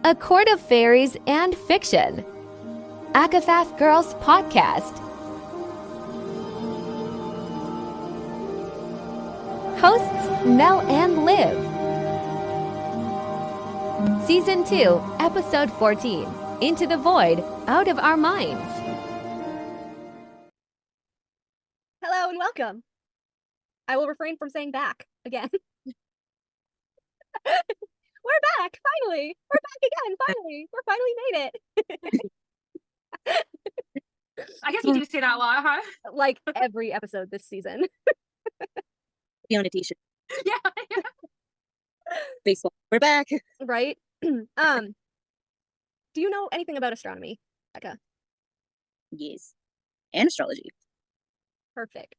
A court of fairies and fiction. Akafaf Girls Podcast. Hosts Mel and Liv. Season 2, Episode 14. Into the Void, Out of Our Minds. Hello and welcome. I will refrain from saying back again. We're back, finally. We're back again, finally. We're finally made it. I guess you do say that a lot, huh? Like every episode this season. Be on a t-shirt. Yeah. Baseball. We're back. Right? Do you know anything about astronomy, Becca? Yes. And astrology. Perfect.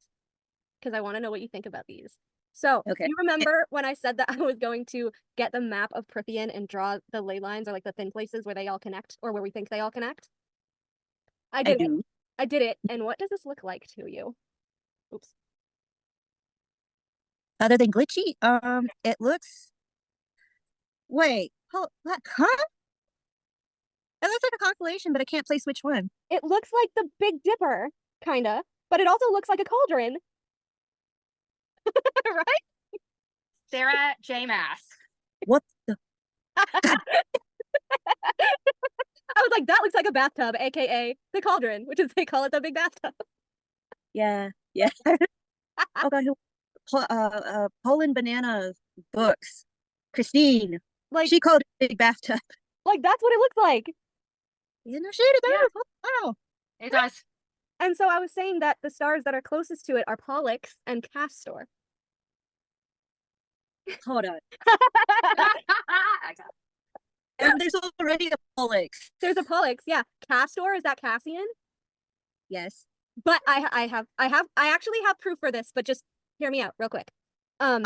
Because I want to know what you think about these. So, okay. You remember when I said that I was going to get the map of Prythian and draw the ley lines, or like the thin places where they all connect, or where we think they all connect? I did it. I did it. And what does this look like to you? Oops. Other than glitchy, it looks... Wait, huh? It looks like a constellation, but I can't place which one. It looks like the Big Dipper, kinda, but it also looks like a cauldron. Right? Sarah J. Mass. What the? I was like, that looks like a bathtub, aka the cauldron, which is they call it the big bathtub. Yeah. Oh god, Poland Banana books. Christine, like she called it big bathtub. Like that's what it looks like. You know, it does. Wow, it does. And so I was saying that the stars that are closest to it are Pollux and Castor. Hold on. And there's already a Pollux. There's a Pollux, yeah. Castor, is that Cassian? Yes. But I actually have proof for this, but just hear me out real quick. I'm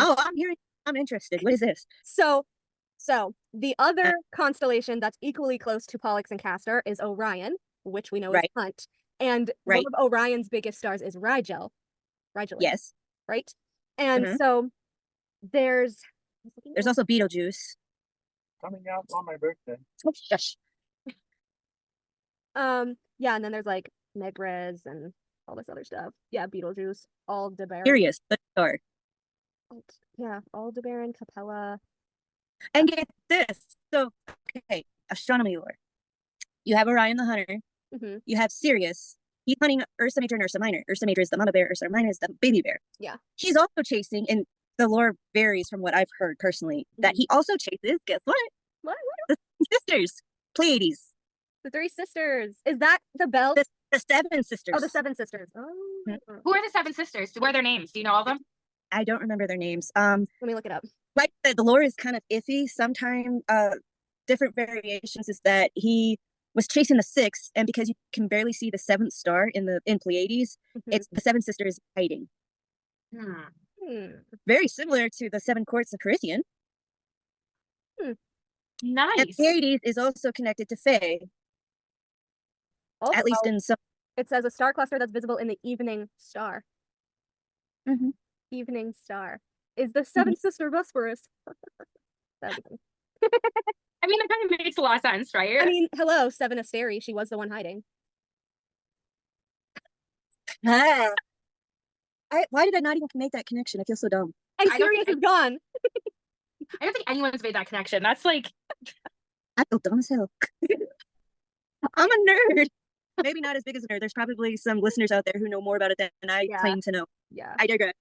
interested. What is this? So the other constellation that's equally close to Pollux and Castor is Orion, which we know is Hunt. And one of Orion's biggest stars is Rigel. Yes. Right? And so there's also Betelgeuse. Coming out on my birthday. Oh, shush. Yeah, and then there's like Megrez and all this other stuff. Yeah, Betelgeuse, Aldebaran. Curious, but star. Yeah, Aldebaran, Capella. And get this. So, okay, astronomy lore. You have Orion the Hunter. You have Sirius. He's hunting Ursa Major and Ursa Minor. Ursa Major is the mama bear. Ursa Minor is the baby bear. Yeah. He's also chasing, and the lore varies from what I've heard personally, that he also chases, guess what? What? The sisters. Pleiades. The three sisters. Is that the belt? The seven sisters. Oh, the seven sisters. Oh. Who are the seven sisters? What are their names? Do you know all of them? I don't remember their names. Let me look it up. Like the lore is kind of iffy. Sometimes different variations is that he was chasing the sixth, and because you can barely see the seventh star in Pleiades, it's the seven sisters hiding. Very similar to the seven courts of Prythian. Nice. And Pleiades is also connected to Fae. Also, at least in some. It says a star cluster that's visible in the evening star. Evening star is the seven sister Massverse. I mean, that kind of makes a lot of sense, right? I mean, hello, Seven Asteri. She was the one hiding. Why did I not even make that connection? I feel so dumb. And Sirius is gone. I don't think anyone's made that connection. That's like... I feel dumb as hell. I'm a nerd. Maybe not as big as a nerd. There's probably some listeners out there who know more about it than I claim to know. Yeah. I digress.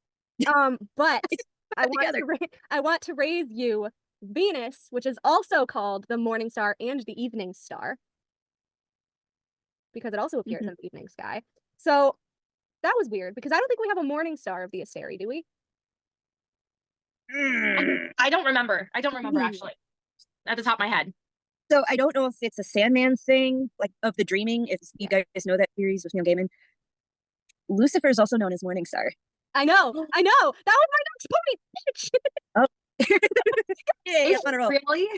But I want to raise you Venus, which is also called the morning star and the evening star, because it also appears in the evening sky. So that was weird, because I don't think we have a morning star of the Asteri, do we? I don't remember actually, at the top of my head. So I don't know if it's a Sandman thing, like of the dreaming, if you guys know that series with Neil Gaiman. Lucifer is also known as Morning Star. I know. That was my next point, bitch. Oh. Yeah, really?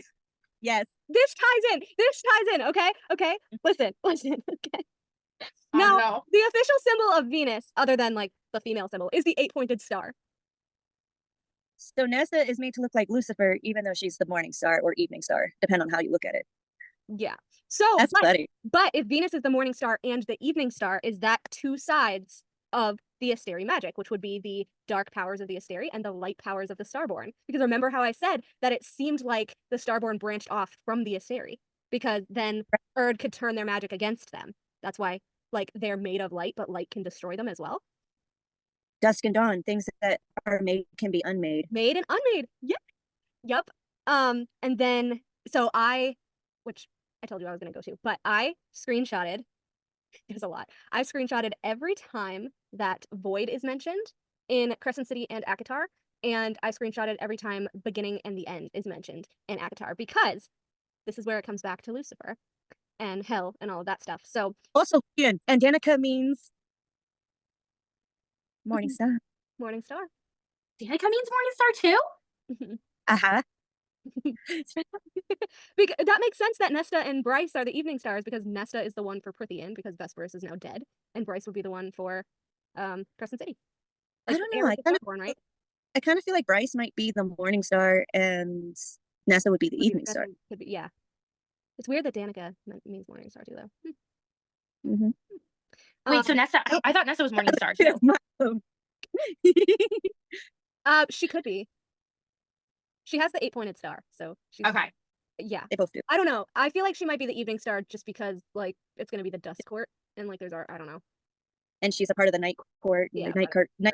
Yes. This ties in, okay? Listen, okay? Now, the official symbol of Venus, other than like the female symbol, is the 8-pointed star. So Nessa is made to look like Lucifer, even though she's the morning star or evening star, depending on how you look at it. Yeah. So, That's funny. but if Venus is the morning star and the evening star, is that two sides of the Asteri magic, which would be the dark powers of the Asteri and the light powers of the starborn? Because remember how I said that it seemed like the starborn branched off from the Asteri, because then Erd could turn their magic against them. That's why, like, they're made of light, but light can destroy them as well. Dusk and dawn, things that are made can be unmade. Made and unmade. Yep. And then so which I told you I was gonna go to, but I screenshotted. There's a lot. I screenshotted every time that Void is mentioned in Crescent City and Akatar, and I screenshotted every time beginning and the end is mentioned in Akatar, because this is where it comes back to Lucifer and hell and all of that stuff. So Also, Lucien, and Danica means morning star. morning star. Danica means morning star too? Uh-huh. That makes sense that Nesta and Bryce are the evening stars, because Nesta is the one for Prithian, because Vesperus is now dead, and Bryce would be the one for Crescent City. I don't know. Right? I kind of feel like Bryce might be the morning star and Nessa would be the evening star. Could be, yeah. It's weird that Danica means morning star too, though. Mm-hmm. Wait, so Nessa, I thought Nessa was morning star too. She could be. She has the 8-pointed star, so she's Okay. Yeah. They both do. I don't know. I feel like she might be the evening star just because, like, it's gonna be the Dust Court, and like there's I don't know. And she's a part of the night court. Yeah, The night court. And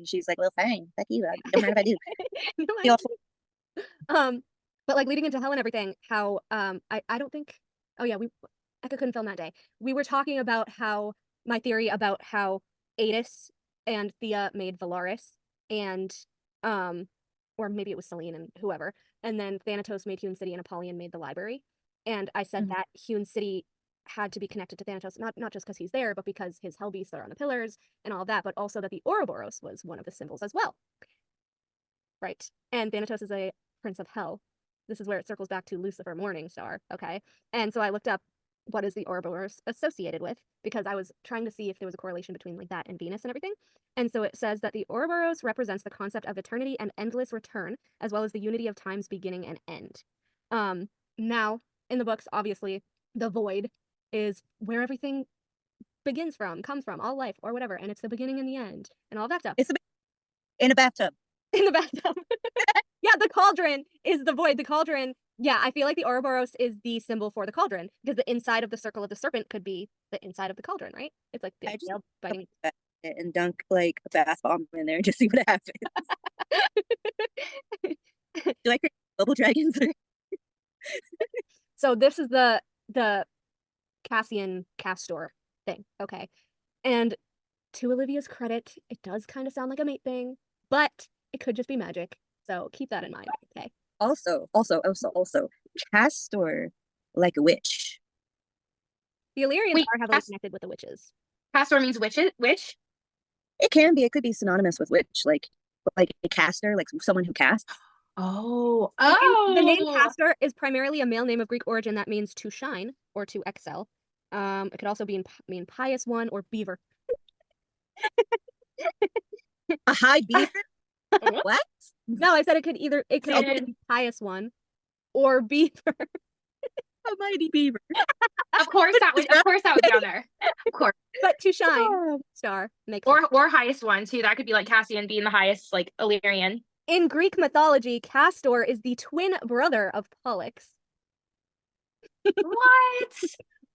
she's like, well, fine, fuck you. I don't mind if I do. No, but like leading into hell and everything, how I don't think. Oh yeah, Eka couldn't film that day. We were talking about how my theory about how Adis and Thea made Valaris, and or maybe it was Selene and whoever, and then Thanatos made Hewn City and Apollyon made the library. And I said that Hewn City had to be connected to Thanatos, not just because he's there, but because his hell beasts are on the pillars and all of that, but also that the Ouroboros was one of the symbols as well. Right. And Thanatos is a prince of hell. This is where it circles back to Lucifer Morningstar, okay? And so I looked up what is the Ouroboros associated with, because I was trying to see if there was a correlation between like that and Venus and everything. And so it says that the Ouroboros represents the concept of eternity and endless return, as well as the unity of time's beginning and end. Now, in the books, obviously, the void is where everything begins from, comes from, all life, or whatever, and it's the beginning and the end, and all that stuff. It's in a bathtub. In the bathtub. Yeah, the cauldron is the void. The cauldron, yeah, I feel like the Ouroboros is the symbol for the cauldron, because the inside of the circle of the serpent could be the inside of the cauldron, right? It's like the tail biting. And dunk like a bath bomb in there and just see what happens. Do I create bubble dragons? So this is the Cassian Castor thing, okay? And to Olivia's credit, it does kind of sound like a mate thing, but it could just be magic. So keep that in mind, okay? Also, Castor, like a witch. The Illyrians are heavily connected with the witches. Castor means witch? It can be. It could be synonymous with witch, like a caster, like someone who casts. Oh. The name Castor is primarily a male name of Greek origin that means to shine or to excel. It could also mean pious one or beaver. A high beaver? What? No, I said it could also be pious one or beaver. A mighty beaver. Of course that would be on there. Of course. But to shine, star makes sense. Or highest one too. That could be like Cassian being the highest, like Illyrian. In Greek mythology, Castor is the twin brother of Pollux. What?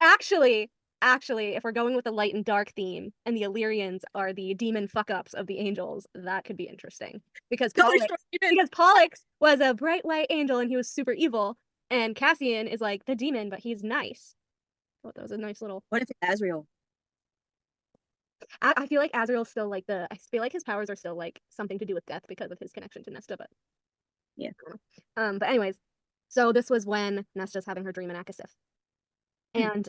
Actually, if we're going with the light and dark theme, and the Illyrians are the demon fuck-ups of the angels, that could be interesting. Because Pollux was a bright white angel and he was super evil, and Cassian is like the demon, but he's nice. Oh, that was a nice little... What if it's Azrael? I feel like Azrael's still like I feel like his powers are still like something to do with death because of his connection to Nesta, but... Yeah. But anyways, so this was when Nesta's having her dream in Akasif. And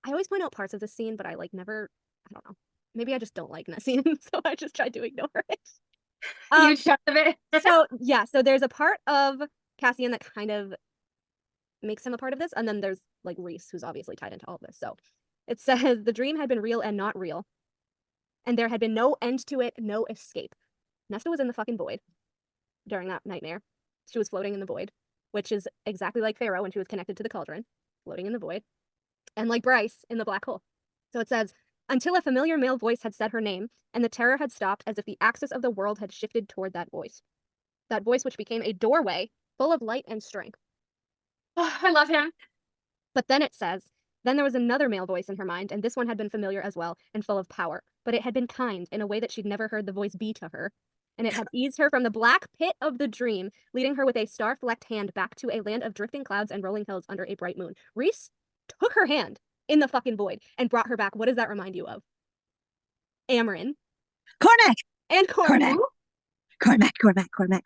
I always point out parts of this scene, but I like never, I don't know. Maybe I just don't like that scene, so I just tried to ignore it. Huge chunk of it. So there's a part of Cassian that kind of makes him a part of this, and then there's like Reese, who's obviously tied into all of this. So it says, the dream had been real and not real, and there had been no end to it, no escape. Nesta was in the fucking void during that nightmare. She was floating in the void which is exactly like Pharaoh when she was connected to the cauldron, floating in the void, and like Bryce in the black hole. So it says, until a familiar male voice had said her name, and the terror had stopped as if the axis of the world had shifted toward that voice. That voice which became a doorway full of light and strength. Oh, I love him. But then it says, then there was another male voice in her mind, and this one had been familiar as well, and full of power. But it had been kind in a way that she'd never heard the voice be to her. And it had eased her from the black pit of the dream, leading her with a star-flecked hand back to a land of drifting clouds and rolling hills under a bright moon. Rhys took her hand in the fucking void and brought her back. What does that remind you of? Amryn. Cormac! And Cormac. Cormac.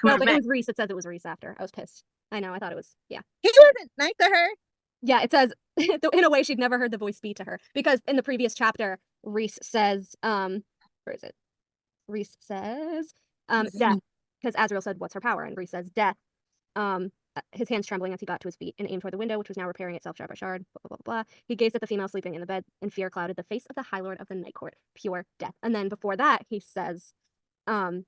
No, but it was Rhys. It says it was Rhys after. I was pissed. I know. I thought it was, yeah. He wasn't nice to her. Yeah, it says, in a way, she'd never heard the voice be to her. Because in the previous chapter, Rhys says, where is it? Rhys says, death. Because Azrael said, what's her power? And Rhys says, death. His hands trembling as he got to his feet and aimed toward the window, which was now repairing itself shard by shard, blah, blah, blah, blah. He gazed at the female sleeping in the bed, and fear clouded the face of the High Lord of the Night Court. Pure death. And then before that, he says, I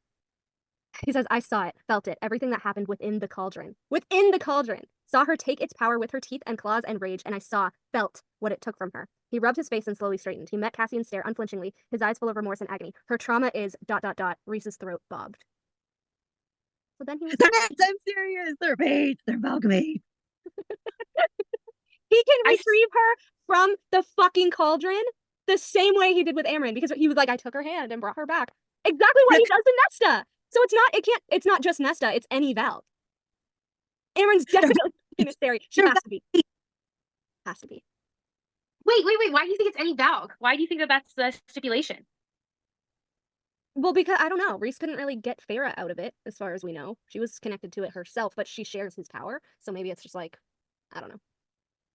saw it, felt it, everything that happened within the cauldron. Within the cauldron! Saw her take its power with her teeth and claws and rage, and I felt what it took from her. He rubbed his face and slowly straightened. He met Cassian's stare unflinchingly, his eyes full of remorse and agony. Her trauma is ... Rhys's throat bobbed. So then he was... I'm serious. They're mates. They're amalgamates. He can retrieve her from the fucking cauldron the same way he did with Amryn, because he was like, I took her hand and brought her back. Exactly what he does to Nesta. So it's not just Nesta, it's any Valg. Amryn's definitely in this theory. She has to be. Has to be. Wait. Why do you think it's any Valg? Why do you think that that's the stipulation? Well, because, I don't know. Rhys couldn't really get Farah out of it, as far as we know. She was connected to it herself, but she shares his power. So maybe it's just like, I don't know.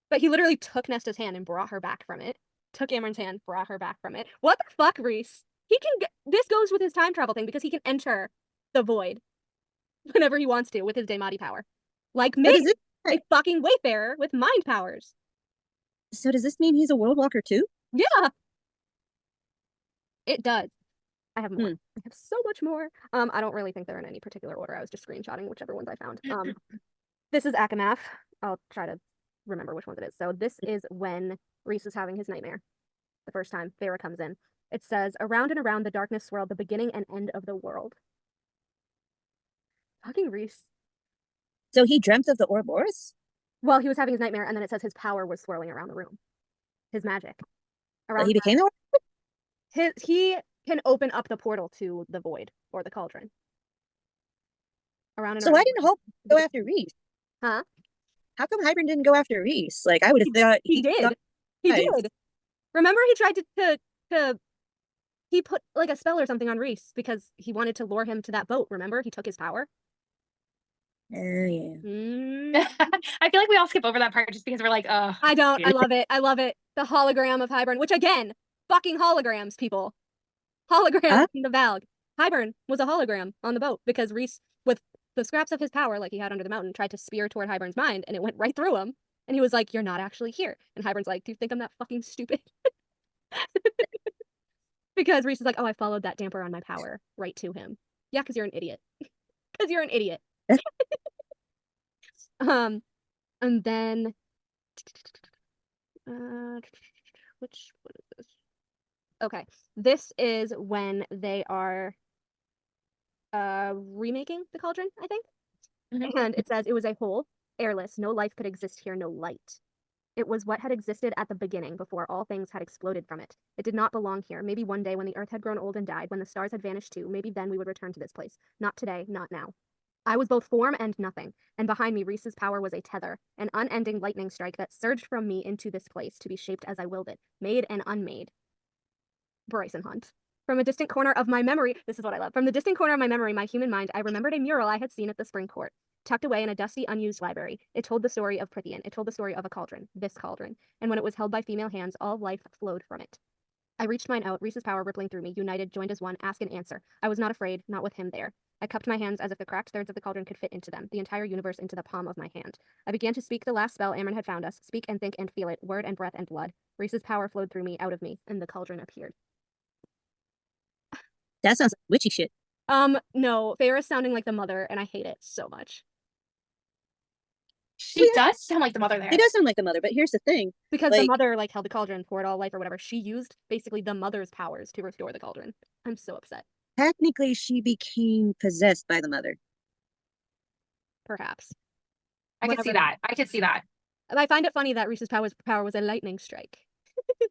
But he literally took Nesta's hand and brought her back from it. Took Amryn's hand, brought her back from it. What the fuck, Rhys? He can get... This goes with his time travel thing, because he can enter the void whenever he wants to with his Daemati power. Like me, a fucking Wayfarer with mind powers. So does this mean he's a world walker too? Yeah. It does. I have more. I have so much more. I don't really think they're in any particular order. I was just screenshotting whichever ones I found. This is Akamath. I'll try to remember which one it is. So this is when Rhys is having his nightmare. The first time Farah comes in. It says, around and around the darkness swirled the beginning and end of the world. Fucking Rhys. So he dreamt of the Ouroboros? Well, he was having his nightmare, and then it says his power was swirling around the room. His magic. He became the Ouroboros? He can open up the portal to the void or the cauldron. Around and so around. why didn't Hope go after Rhys? Huh? How come Hybern didn't go after Rhys? Like, I would have thought he did. He did. Remember, he tried to he put like a spell or something on Rhys because he wanted to lure him to that boat. Remember, he took his power. Yeah. I feel like we all skip over that part just because we're like, I don't. I love it. I love it. The hologram of Hybern, which again, fucking holograms, people. Hologram in the Valg. Hybern was a hologram on the boat because Rhys, with the scraps of his power like he had under the mountain, tried to spear toward Hybern's mind, and it went right through him. And he was like, "You're not actually here." And Hybern's like, "Do you think I'm that fucking stupid?" Because Rhys is like, "Oh, I followed that damper on my power right to him." Yeah, because you're an idiot. Because you're an idiot. And then what is this? Okay, this is when they are remaking the cauldron, I think. And it says it was a hole, airless, no life could exist here, no light. It was what had existed at the beginning before all things had exploded from it. It did not belong here. Maybe one day when the earth had grown old and died, when the stars had vanished too, maybe then we would return to this place. Not today, not now. I was both form and nothing, and behind me Rhys's power was a tether, an unending lightning strike that surged from me into this place to be shaped as I willed it, made and unmade. Bryson Hunt. From a distant corner of my memory, this is what I love. From the distant corner of my memory, my human mind, I remembered a mural I had seen at the spring court, tucked away in a dusty, unused library. It told the story of Prythian. It told the story of a cauldron, this cauldron, and when it was held by female hands, all life flowed from it. I reached mine out, Rhys's power rippling through me, united, joined as one, ask and answer. I was not afraid, not with him there. I cupped my hands as if the cracked thirds of the cauldron could fit into them, the entire universe into the palm of my hand. I began to speak the last spell Amryn had found us, speak and think and feel it, word and breath and blood. Rhys's power flowed through me, out of me, and the cauldron appeared. That sounds like witchy shit. No, Farah's sounding like the mother, and I hate it so much. She does sound like the mother there. It does sound like the mother, but here's the thing. Because the Like- mother like held the cauldron, poured all life or whatever. She used basically the mother's powers to restore the cauldron. I'm so upset. Technically, she became possessed by the mother. Perhaps. I could see that. I could see that. And I find it funny that Reese's power was a lightning strike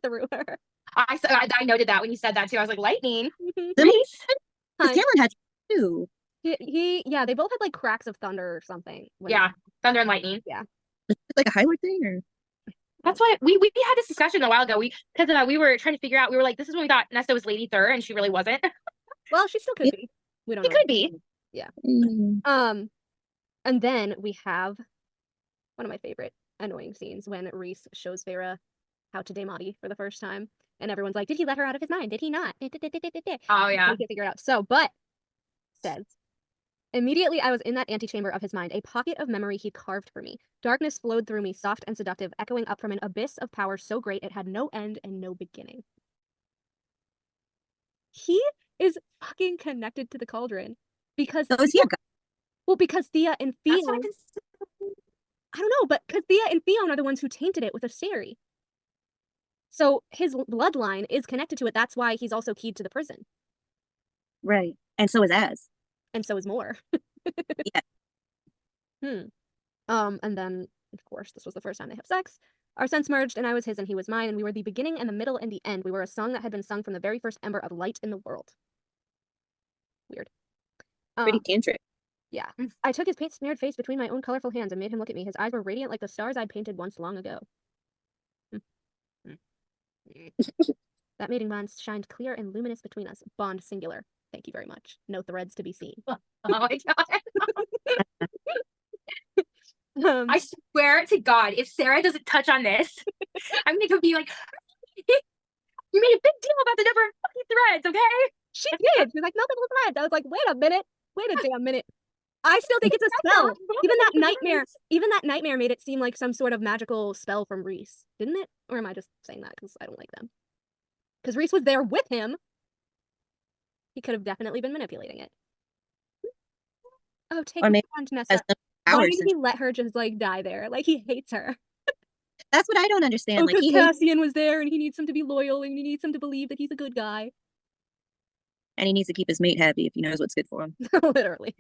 through her. I noted that when you said that too. I was like, lightning. Mhm. Nice. Because Tamlin had two. Yeah, they both had like cracks of thunder or something. Yeah, thunder and lightning. Like a Hyward thing, or That's why we had this discussion a while ago. Because we were trying to figure out. We were like, this is when we thought Nesta was Lady Thur, and she really wasn't. Well, she still could be. We don't She know. could be. And then we have one of my favorite annoying scenes when Rhys shows Feyre how to Daemati for the first time, and everyone's like, "Did he let her out of his mind? Did he not?" Oh yeah. We can't figure it out. So, but says. Immediately I was in that antechamber of his mind, a pocket of memory he carved for me. Darkness flowed through me, soft and seductive, echoing up from an abyss of power so great it had no end and no beginning. He is fucking connected to the cauldron because so is he a guy? well, because Thea and That's Theon, what I can- I don't know, but because Thea and Theon are the ones who tainted it with a Sari. So his bloodline is connected to it. That's why he's also keyed to the prison. Right, and so is Az. And so is more. Yeah. And then, of course, this was the first time they have sex. Our sense merged, and I was his and he was mine, and we were the beginning and the middle and the end. We were a song that had been sung from the very first ember of light in the world. Weird. Pretty tantric. Yeah. I took his paint-smeared face between my own colorful hands and made him look at me. His eyes were radiant like the stars I'd painted once long ago. That mating bond shined clear and luminous between us. Bond singular. Thank you very much. No threads to be seen. Oh my god. Um, I swear to God, if Sarah doesn't touch on this, I'm gonna be like, you made a big deal about the number of fucking threads, okay? she did. She was like, multiple threads. I was like, wait a minute. Wait a damn minute. I still think it's a spell. Even that nightmare made it seem like some sort of magical spell from Rhys, didn't it? Or am I just saying that because I don't like them? Because Rhys was there with him. He could have definitely been manipulating it. Oh, take Or me maybe on Has Nessa. some Why powers. did he let her just like die there? Like he hates her. That's what I don't understand. Oh, Like because he hates, Cassian was there and he needs him to be loyal and he needs him to believe that he's a good guy. and he needs to keep his mate happy if he knows what's good for him. Literally.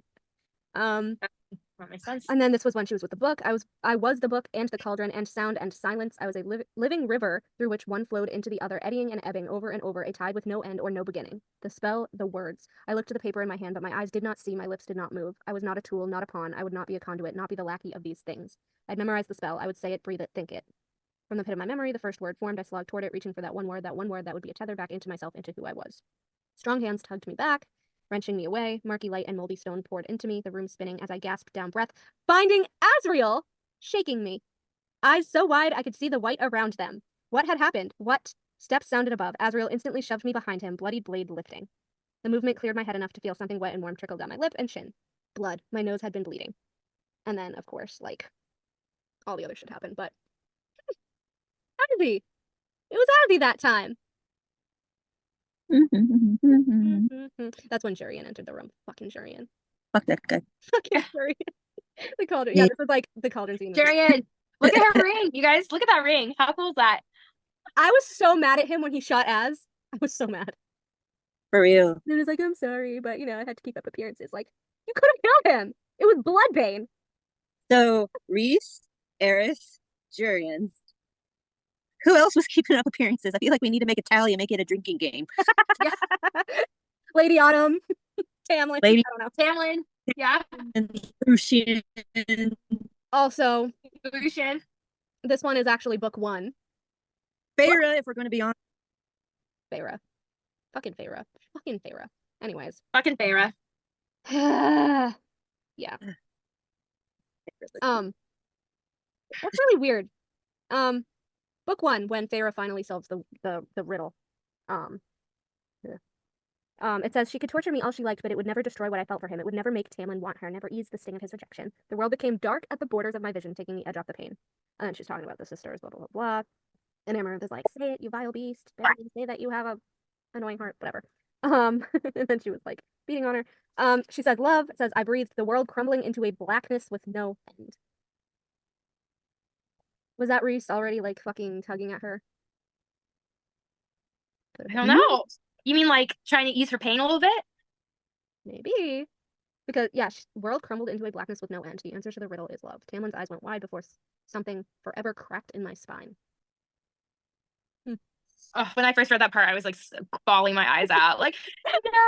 That makes sense. And then this was when she was with the book. I was the book and the cauldron and sound and silence. I was a living river through which one flowed into the other, eddying and ebbing over and over, a tide with no end or no beginning. The spell, the words. I looked at the paper in my hand, but my eyes did not see, my lips did not move. I was not a tool, not a pawn. I would not be a conduit, not be the lackey of these things. I'd memorized the spell. I would say it, breathe it, think it. From the pit of my memory, the first word formed. I slogged toward it, reaching for that one word that would be a tether back into myself, into who I was. Strong hands tugged me back, wrenching me away. Murky light and moldy stone poured into me, the room spinning as I gasped down breath, finding Azriel shaking me. Eyes so wide I could see the white around them. What had happened? What? Steps sounded above. Azriel instantly shoved me behind him, bloodied blade lifting. The movement cleared my head enough to feel something wet and warm trickle down my lip and chin. Blood. My nose had been bleeding. And then, of course, like, all the other shit happened, but Azzy! It was Azzy that time! That's when Jurian entered the room. Fucking Jurian. Fuck that guy. Fucking Jurian. The cauldron. Yeah, this was like the cauldron scene. Jarian, look at her ring. You guys, look at that ring. How cool is that? I was so mad at him when he shot Az. I was so mad. For real. And he was like, I'm sorry, but you know, I had to keep up appearances. Like, you could have killed him. It was bloodbane. So Rhys, Eris, Jurian. Who else was keeping up appearances? I feel like we need to make a tally and make it a drinking game. Lady Autumn. Tamlin. Lady- I don't know. Tamlin. Yeah. And Lucien. Also, Lucien. this one is actually book 1. Feyre, if we're going to be honest. Feyre. Fucking Feyre. Fucking Feyre. Anyways. Fucking Feyre. Yeah. That's really weird. Book 1, when Feyre finally solves the riddle. It says she could torture me all she liked, but it would never destroy what I felt for him. It would never make Tamlin want her, never ease the sting of his rejection. The world became dark at the borders of my vision, taking the edge off the pain. And then she's talking about the sisters, blah, blah, blah, blah. And Amaranth is like, say it, you vile beast. Say that you have a annoying heart, whatever. And then she was like beating on her. She says, love. It says, I breathed the world crumbling into a blackness with no end. Was that Reese already like fucking tugging at her? I don't know. You mean like trying to ease her pain a little bit? Maybe. Because, yeah, world crumbled into a blackness with no end. The answer to the riddle is love. Tamlin's eyes went wide before something forever cracked in my spine. Oh, when I first read that part, I was like bawling my eyes out. Like, no.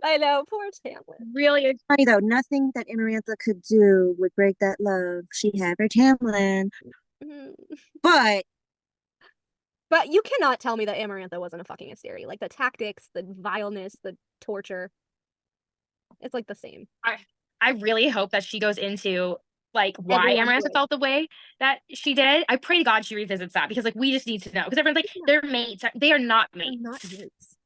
I know, poor Tamlin. Really funny though, nothing that Amarantha could do would break that love. She had her Tamlin. But you cannot tell me that Amarantha wasn't a fucking Asteri. Like the tactics, the vileness, the torture. It's like the same. I really hope that she goes into like why Amarantha felt the way that she did. I pray to God she revisits that because like we just need to know because everyone's like they're mates. They are not mates. They're not mates.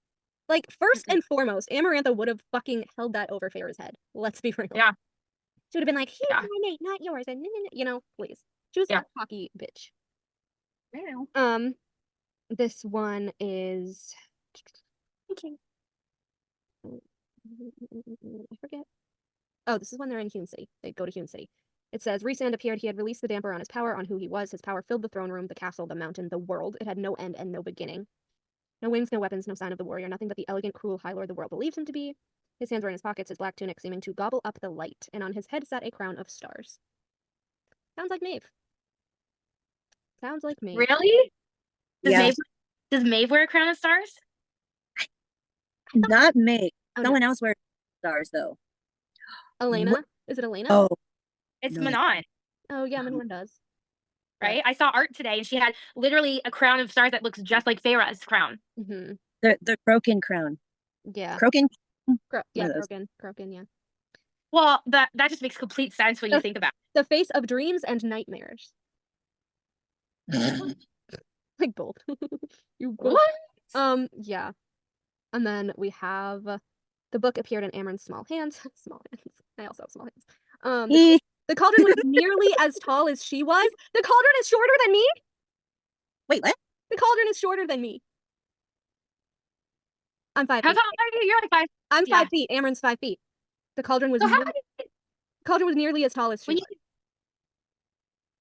Like first and foremost, Amarantha would have fucking held that over Feyre's head. Let's be real. Yeah. She would have been like, he's my mate, not yours, and you know, please. She was a cocky bitch. This one is I forget. Oh, this is when they're in Hewn City. They go to Hewn City. It says, Rhysand appeared. He had released the damper on his power, on who he was. His power filled the throne room, the castle, the mountain, the world. It had no end and no beginning. No wings, no weapons, no sign of the warrior, nothing but the elegant, cruel High Lord the world believed him to be. His hands were in his pockets, his black tunic seeming to gobble up the light, and on his head sat a crown of stars. Sounds like Maeve. Sounds like Maeve. Really? yeah. Does Maeve wear a crown of stars? Not Maeve. Oh, Someone else wears stars though. Elena? What? Is it Elena? Oh, It's no. Manon. Oh yeah, Manon does. Right? I saw art today and she had literally a crown of stars that looks just like Feyre's crown. Mm-hmm. The Croaking crown. Yeah. Croaking? Yeah, Croaking, yeah. Well, that just makes complete sense when you think about it. The face of dreams and nightmares. Like both. You both. What? Yeah. And then we have the book appeared in Amren's small hands. Small hands. I also have small hands. The cauldron was nearly as tall as she was. The cauldron is shorter than me? Wait, what? The cauldron is shorter than me. I'm 5 How feet. tall are you? You're like 5. I'm 5 feet. Amren's 5 feet. The cauldron was nearly as tall as she was.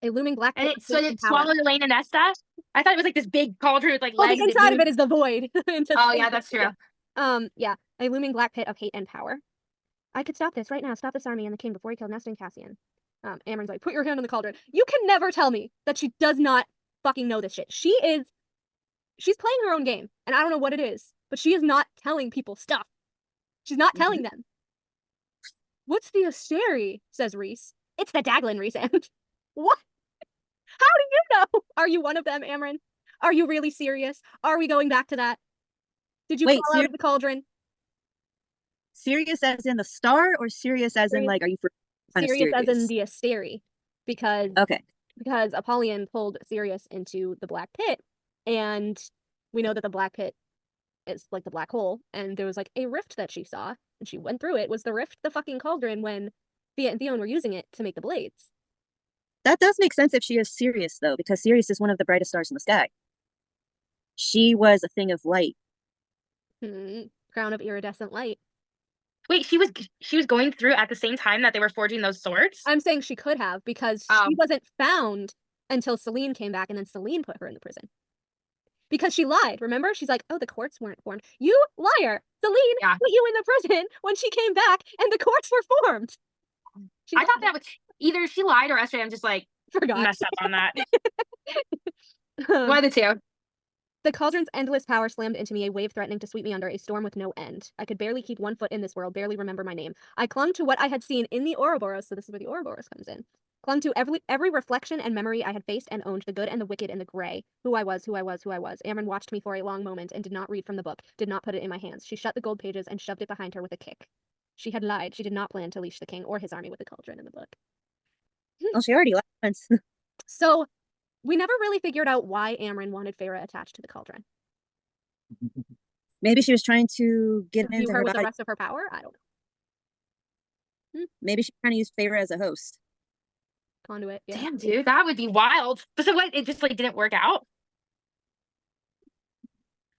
A looming black pit. And it swallowed Elena Nesta? I thought it was like this big cauldron with like legs. The inside of it is the void. Oh yeah, that's true. Yeah. A looming black pit of hate and power. I could stop this right now. Stop this army and the king before he killed Nesta and Cassian. Amren's like, put your hand on the cauldron. You can never tell me that she does not fucking know this shit. She's playing her own game, and I don't know what it is, but she is not telling people stuff. She's not telling them. What's the Asteri? Says Rhys. It's the Daglin, Rhysand. What? How do you know? Are you one of them, Amren? Are you really serious? Are we going back to that? Did you fall out of the cauldron? Serious as in the star, or serious as in like, are you serious as in the Asteri? Because Apollyon pulled Sirius into the black pit, and we know that the black pit is like the black hole, and there was like a rift that she saw, and she went through it. Was the rift the fucking cauldron when Thea and Theon were using it to make the blades? That does make sense if she is Sirius, though, because Sirius is one of the brightest stars in the sky. She was a thing of light. Crown of iridescent light. Wait, she was going through at the same time that they were forging those swords? I'm saying she could have, because she wasn't found until Selene came back, and then Selene put her in the prison. Because she lied, remember? She's like, oh, the courts weren't formed. You liar! Selene put you in the prison when she came back, and the courts were formed. I thought that was either she lied or SJM just like messed up on that. One of the two. The cauldron's endless power slammed into me, a wave threatening to sweep me under, a storm with no end. I could barely keep one foot in this world, barely remember my name. I clung to what I had seen in the Ouroboros, so this is where the Ouroboros comes in. Clung to every reflection and memory I had faced and owned, the good and the wicked and the gray. Who I was. Amren watched me for a long moment and did not read from the book, did not put it in my hands. She shut the gold pages and shoved it behind her with a kick. She had lied. She did not plan to leash the king or his army with the cauldron in the book. Well, she already lied once. So, we never really figured out why Amren wanted Feyre attached to the cauldron. Maybe she was trying to get into her with body. The rest of her power? I don't know. Maybe she's trying to use Feyre as a host. Conduit, yeah. Damn, dude, that would be wild. But so what? It just like didn't work out?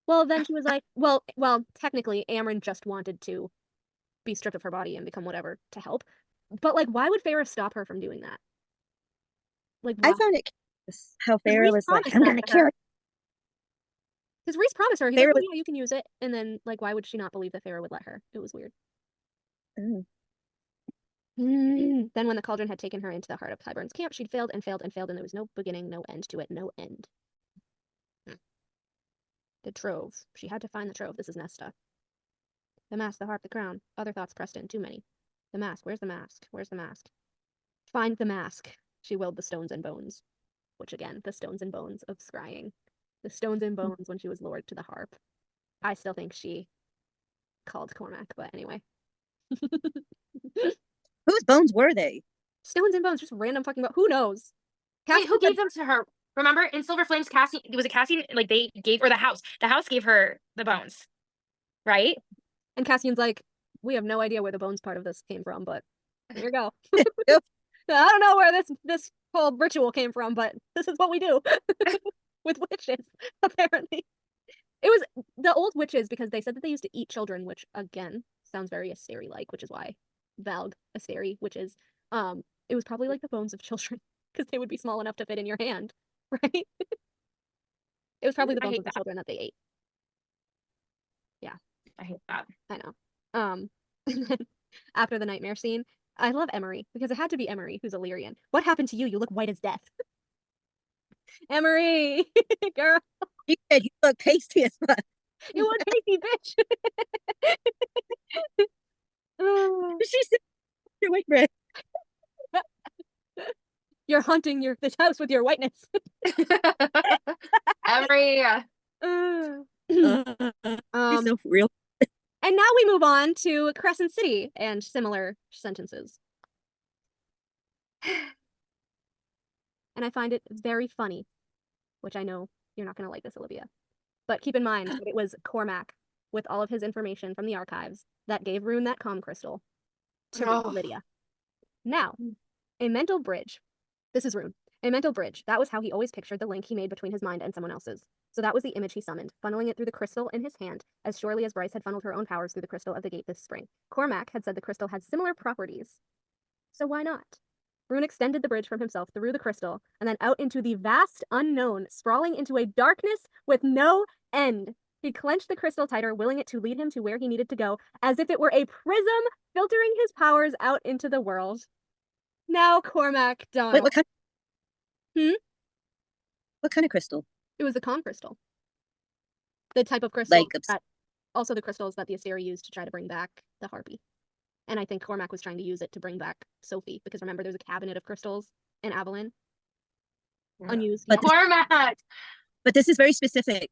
Well, then she was like, well, technically, Amren just wanted to be stripped of her body and become whatever to help. But, like, why would Feyre stop her from doing that? Like, why? I found it How Rhys Farrah was like, promised I'm that gonna to kill her. you. Because Rhys promised her, he's Farrah like, was- yeah, you can use it. And then, like, why would she not believe that Farrah would let her? It was weird. Mm. Then when the cauldron had taken her into the heart of Tyburn's camp, she'd failed and failed and failed, and there was no beginning, no end to it, no end. The trove. She had to find the trove. This is Nesta. The mask, the harp, the crown. Other thoughts pressed in. Too many. The mask. Where's the mask? Where's the mask? Find the mask. She willed the stones and bones. Which again, the stones and bones of scrying. The stones and bones when she was lured to the harp. I still think she called Cormac, but anyway. Whose bones were they? Stones and bones, just random fucking who knows? Wait, who gave them to her? Remember in Silver Flames, Cassie, was it Cassie? Like they gave, or the house gave her the bones, right? And Cassian's like, we have no idea where the bones part of this came from, but here you go. Yep. I don't know where this whole ritual came from, but this is what we do with witches, apparently. It was the old witches because they said that they used to eat children, which again sounds very Asteri-like, which is why Valg, Asteri, witches. It was probably like the bones of children because they would be small enough to fit in your hand, right? It was probably the I bones hate of the that. children that they ate. I hate that. I know. And then after the nightmare scene, I love Emery because it had to be Emery who's Illyrian. What happened to you? You look white as death. Emery, girl, She said you look pasty as fuck. you look tasty, bitch. She said your white bread. You're haunting this house with your whiteness. Every She's Um, so real. and now we move on to Crescent City and similar sentences. And I find it very funny, which I know you're not going to like this, Olivia. But keep in mind that it was Cormac, with all of his information from the archives, that gave Rune that comm crystal to Oh. Lydia. Now, a mental bridge. This is Rune. A mental bridge. That was how he always pictured the link he made between his mind and someone else's. So that was the image he summoned, funneling it through the crystal in his hand, as surely as Bryce had funneled her own powers through the crystal of the gate this spring. Cormac had said the crystal had similar properties. So why not? Rune extended the bridge from himself through the crystal, and then out into the vast unknown, sprawling into a darkness with no end. He clenched the crystal tighter, willing it to lead him to where he needed to go, as if it were a prism filtering his powers out into the world. Now Cormac done. Wait, what kind? Hmm? What kind of crystal? It was the comm crystal. The type of crystal Like that also the crystals that the Asteri used to try to bring back the Harpy. And I think Cormac was trying to use it to bring back Sophie, because remember there's a cabinet of crystals in Avalon. Yeah. Unused. But yet. Cormac. But this is very specific.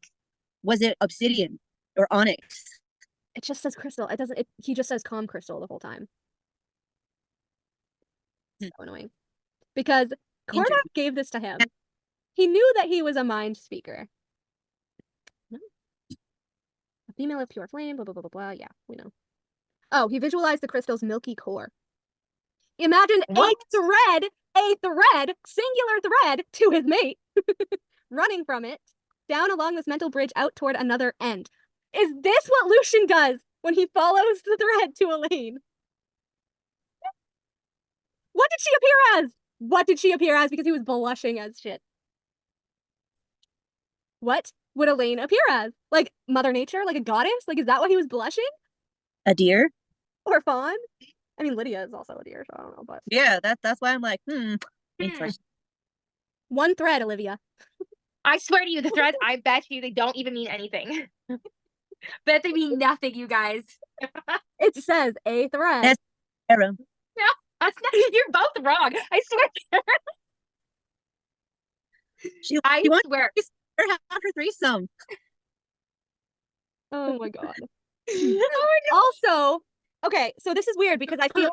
Was it obsidian or onyx? It just says crystal. It doesn't. He just says comm crystal the whole time. So annoying. Because Cormac gave this to him. He knew that he was a mind speaker. No. A female of pure flame. Blah blah blah blah blah. Yeah, we know. Oh, he visualized the crystal's milky core. Imagine What? a thread, singular thread to his mate, running from it down along this mental bridge out toward another end. Is this what Lucien does when he follows the thread to Elaine? What did she appear as? What did she appear as? Because he was blushing as shit. What would Elaine appear as? Like Mother Nature? Like a goddess? Like, is that why he was blushing? A deer? Or fawn? I mean, Lydia is also a deer, so I don't know, but Yeah, that's why I'm like, interesting. one thread, Olivia. I swear to you, the threads, I bet you they don't even mean anything. Bet they mean nothing, you guys. It says a thread. That's- Era. That's not, you're both wrong. I swear. She I wants swear. her have her threesome. Oh my god. Oh my Also, okay, so this is weird because I feel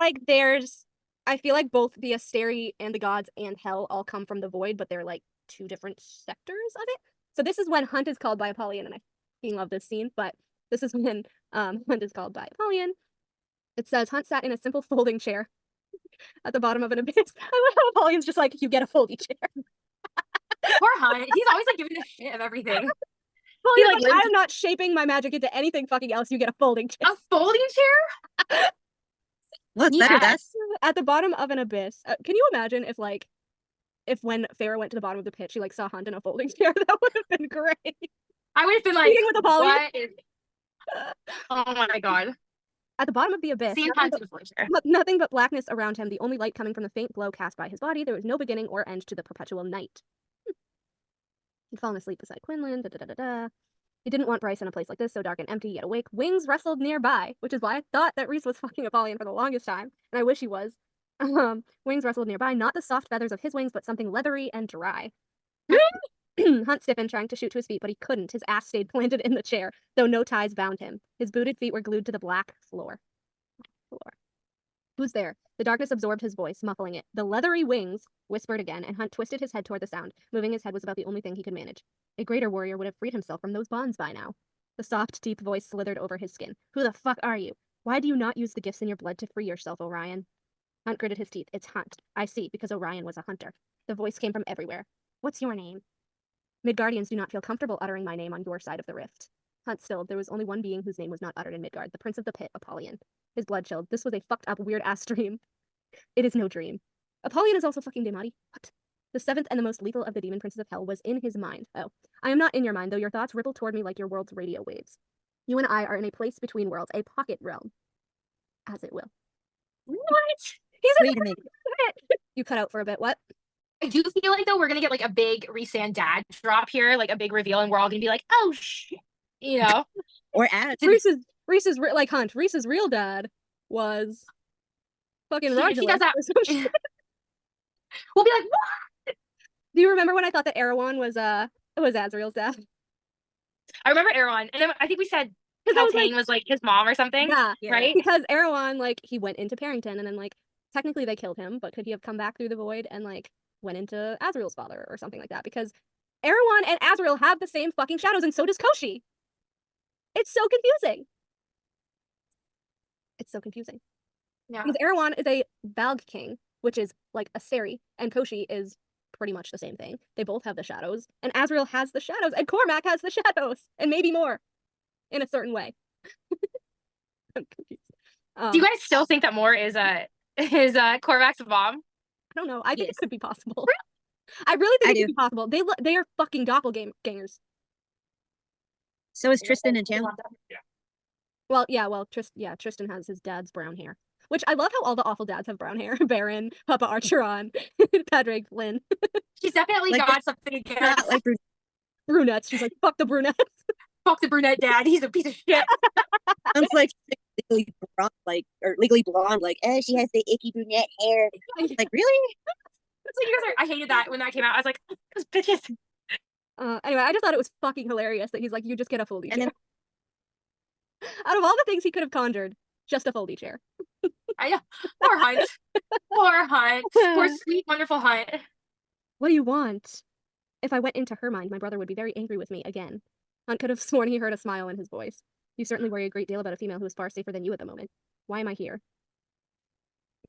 like both the Asteri and the gods and hell all come from the void, but they're like two different sectors of it. So this is when Hunt is called by Apollyon, and I fucking love this scene, but this is when Hunt is called by Apollyon. It says Hunt sat in a simple folding chair at the bottom of an abyss. I love how Apollyon's just like, you get a folding chair. Poor Hunt. He's always like giving a shit of everything. Apollyon's like, like, I'm not shaping my magic into anything fucking else. You get a folding chair. A folding chair? What's better? Yes. That's At the bottom of an abyss. Can you imagine if like if when Farah went to the bottom of the pit, she like saw Hunt in a folding chair. That would have been great. I would have been like, Meeting with Apollyon. what is... Oh my god. At the bottom of the abyss, Seeing Hunt's influencer. nothing but blackness around him, the only light coming from the faint glow cast by his body. There was no beginning or end to the perpetual night. He'd fallen asleep beside Quinlan. He didn't want Bryce in a place like this, so dark and empty, yet awake. Wings rustled nearby, which is why I thought that Rhys was fucking Apollyon for the longest time, and I wish he was. Wings rustled nearby, not the soft feathers of his wings, but something leathery and dry. Hunt stiffened, trying to shoot to his feet, but he couldn't. His ass stayed planted in the chair, though no ties bound him. His booted feet were glued to the black floor. Who's there? The darkness absorbed his voice, muffling it. The leathery wings whispered again, and Hunt twisted his head toward the sound. Moving his head was about the only thing he could manage. A greater warrior would have freed himself from those bonds by now. The soft, deep voice slithered over his skin. Who the fuck are you? Why do you not use the gifts in your blood to free yourself, Orion? Hunt gritted his teeth. It's Hunt. I see, because Orion was a hunter. The voice came from everywhere. What's your name? Midgardians do not feel comfortable uttering my name on your side of the rift. Hunt stilled. There was only one being whose name was not uttered in Midgard, the Prince of the Pit, Apollyon. His blood chilled. This was a fucked up, weird-ass dream. It is no dream. Apollyon is also fucking Demati. What? The seventh and the most lethal of the demon princes of hell was in his mind. Oh. I am not in your mind, though your thoughts ripple toward me like your world's radio waves. You and I are in a place between worlds, a pocket realm. As it will. What? He's Wait a minute. You cut out for a bit. What? I do feel like, though, we're gonna get like a big Rhys-San dad drop here, like a big reveal, and we're all gonna be like, oh shit, you know? Or add. Reese's like Hunt. Reese's real dad was fucking Roger. He does that. We'll be like, what? Do you remember when I thought that Erewhon was Azriel's dad? I remember Erewhon, and then I think we said Because Beltane was like his mom or something, yeah, right? Because Erewhon, like, he went into Parrington, and then like technically they killed him, but could he have come back through the void and like went into Azriel's father or something like that? Because Erewhon and Azriel have the same fucking shadows, and so does Koshi. It's so confusing. It's so confusing. Yeah. Because Erewhon is a Valg king, which is like a Seri, and Koshi is pretty much the same thing. They both have the shadows, and Azriel has the shadows, and Cormac has the shadows, and maybe more, in a certain way. I'm confused. Do you guys still think that Moore is Cormac's mom? I don't know. I think Yes. it could be possible. I really think I it do. could be possible. They are fucking doppelgangers. So is Tristan and Chandler. Well, yeah. Well, Tristan has his dad's brown hair, which I love how all the awful dads have brown hair. Baron, Papa Archeron, Padraig, Flynn. She's definitely Like, got something against Not like Brunettes. She's like, fuck the brunettes. fuck the brunette dad. He's a piece of shit. sounds like legally blonde, like, oh, she has the icky brunette hair. Like, really? It's like, you guys are, I hated that when that came out. I was like, those bitches. Anyway, I just thought it was fucking hilarious that he's like, you just get a foldy And chair. Out of all the things he could have conjured, just a foldy chair. I know. Poor Hunt. Poor Hunt. Poor sweet, wonderful Hunt. What do you want? If I went into her mind, my brother would be very angry with me again. Hunt could have sworn he heard a smile in his voice. You certainly worry a great deal about a female who is far safer than you at the moment. Why am I here?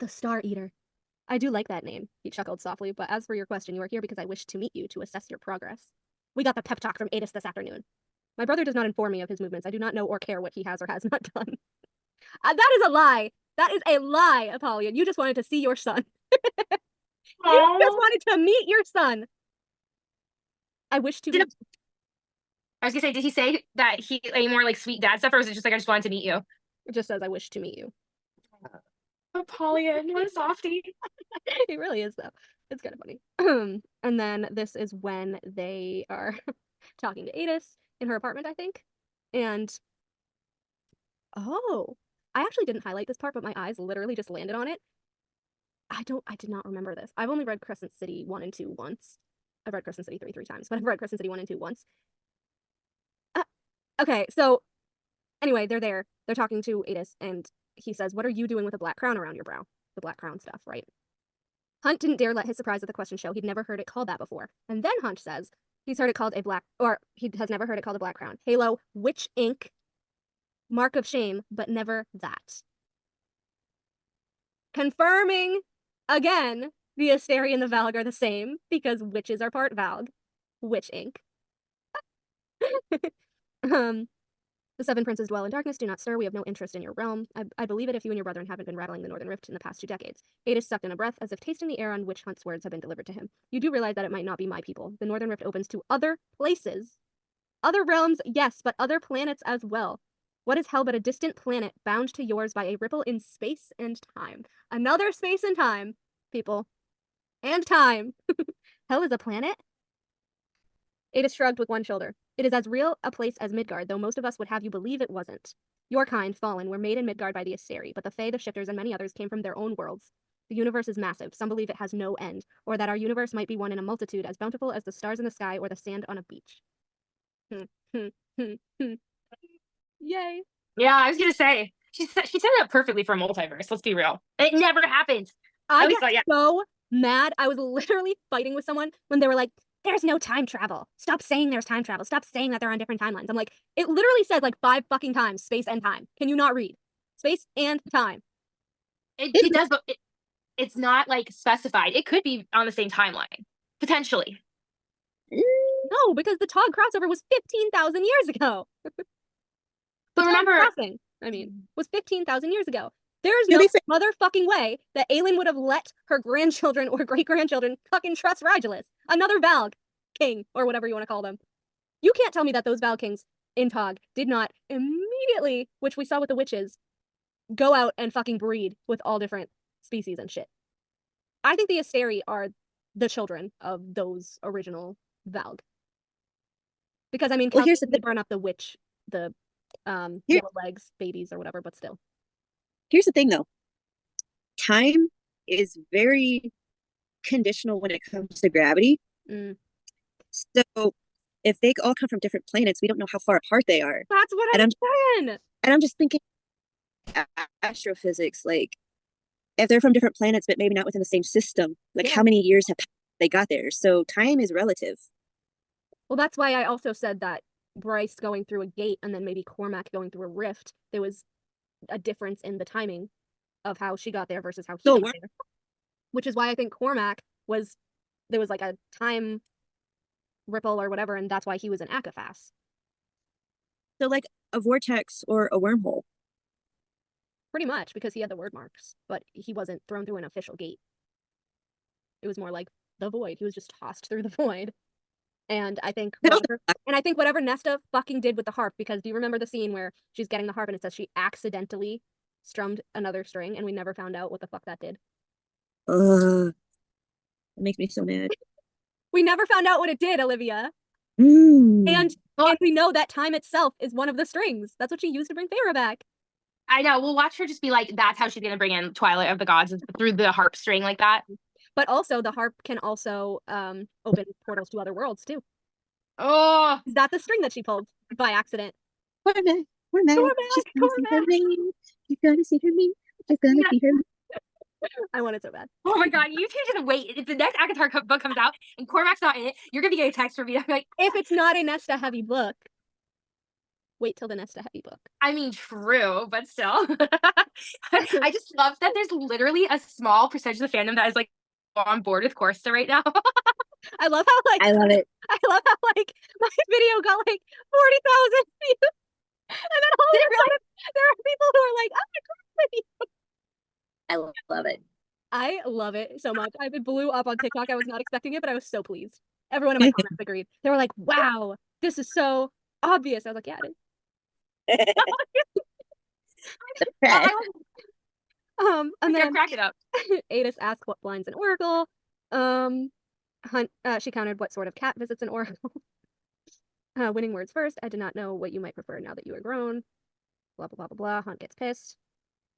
The Star Eater. I do like that name, he chuckled softly, but as for your question, you are here because I wish to meet you to assess your progress. We got the pep talk from Adis this afternoon. My brother does not inform me of his movements. I do not know or care what he has or has not done. That is a lie. That is a lie, Apollyon. You just wanted to see your son. You just wanted to meet your son. I wish to. I was gonna say, did he say that he any more like sweet dad stuff, or was it just like I just wanted to meet you? It just says I wish to meet you. Apollyon, what a softie. He really is though. It's kind of funny. And then this is when they are talking to Adis in her apartment, I think. And oh, I actually didn't highlight this part, but my eyes literally just landed on it. I did not remember this. I've only read Crescent City 1 and 2 once. I've read Crescent City 3 times, but I've read Crescent City 1 and 2 once. Okay, so anyway, they're there. They're talking to Adis, and he says, what are you doing with a black crown around your brow? The black crown stuff, right? Hunt didn't dare let his surprise at the question show. He'd never heard it called that before. And then Hunt says he's heard it called he has never heard it called a black crown. Halo, witch ink, mark of shame, but never that. Confirming, again, the Asteri and the Valg are the same, because witches are part Valg. Witch ink. The seven princes dwell in darkness. Do not stir. We have no interest in your realm. I believe it if you and your brethren haven't been rattling the northern rift in the past 2 decades. Adis sucked in a breath, as if tasting the air on which Hunt's words have been delivered to him. You do realize that it might not be my people. The northern rift opens to other places. Other realms, yes, but other planets as well. What is hell but a distant planet bound to yours by a ripple in space and time? Another space and time, people. And time. Hell is a planet? Adis shrugged with one shoulder. It is as real a place as Midgard, though most of us would have you believe it wasn't. Your kind, fallen, were made in Midgard by the Aseri, but the Fae, the Shifters, and many others came from their own worlds. The universe is massive. Some believe it has no end, or that our universe might be one in a multitude as bountiful as the stars in the sky or the sand on a beach. Yay. Yeah, I was gonna say she set it up perfectly for a multiverse. Let's be real. It never happened. I got so mad. I was literally fighting with someone when they were like, there's no time travel. Stop saying there's time travel. Stop saying that they're on different timelines. I'm like, it literally says like 5 fucking times space and time. Can you not read? Space and time. It does, but it's not like specified. It could be on the same timeline, potentially. No, because the Tog crossover was 15,000 years ago. But remember, crossing, was 15,000 years ago. There's no motherfucking way that Aelin would have let her grandchildren or great-grandchildren fucking trust Rigelus, another Valg king, or whatever you want to call them. You can't tell me that those Valg kings in Tog did not immediately, which we saw with the witches, go out and fucking breed with all different species and shit. I think the Asteri are the children of those original Valg. Because, well, here's they burn up the witch, the yellow legs babies or whatever, but still. Here's the thing, though. Time is very conditional when it comes to gravity. So if they all come from different planets, we don't know how far apart they are. That's what I'm saying. And I'm just thinking astrophysics, like if they're from different planets, but maybe not within the same system, like how many years have they got there? So time is relative. Well, that's why I also said that Bryce going through a gate and then maybe Cormac going through a rift, there was a difference in the timing of how she got there versus how he got there. Which is why I think Cormac there was like a time ripple or whatever, and that's why he was in Akaphas. So like a vortex or a wormhole. Pretty much, because he had the word marks, but he wasn't thrown through an official gate. It was more like the void. He was just tossed through the void. And I think whatever Nesta fucking did with the harp, because do you remember the scene where she's getting the harp and it says she accidentally strummed another string and we never found out what the fuck that did? It makes me so mad. We never found out what it did, Olivia. And we know that time itself is one of the strings. That's what she used to bring Feyre back. I know. We'll watch her just be like, that's how she's gonna bring in Twilight of the Gods, through the harp string like that. But also, the harp can also open portals to other worlds, too. Oh! Is that the string that she pulled by accident? We're mad. She's gonna see her ring. She's gonna see her ring. She's gonna see her ring. I want it so bad. Oh my god, you two just wait. If the next ACOTAR book comes out and Cormac's not in it, you're gonna be getting a text from me. I'm like, if it's not a Nesta heavy book, wait till the Nesta heavy book. I mean, true, but still. I just love that there's literally a small percentage of the fandom that is like on board with Corsa right now. I love how I love it. I love how my video got 40,000 views. And then all of a sudden there are people who are like, I'm a video. I love it. I love it so much. It blew up on TikTok. I was not expecting it, but I was so pleased. Everyone in my comments agreed. They were like, wow, this is so obvious. I was like, yeah, it is. And then crack it up. Adis asked what blinds an oracle. She countered what sort of cat visits an oracle. Winning words first. I did not know what you might prefer now that you are grown. Blah, blah, blah, blah, blah. Hunt gets pissed.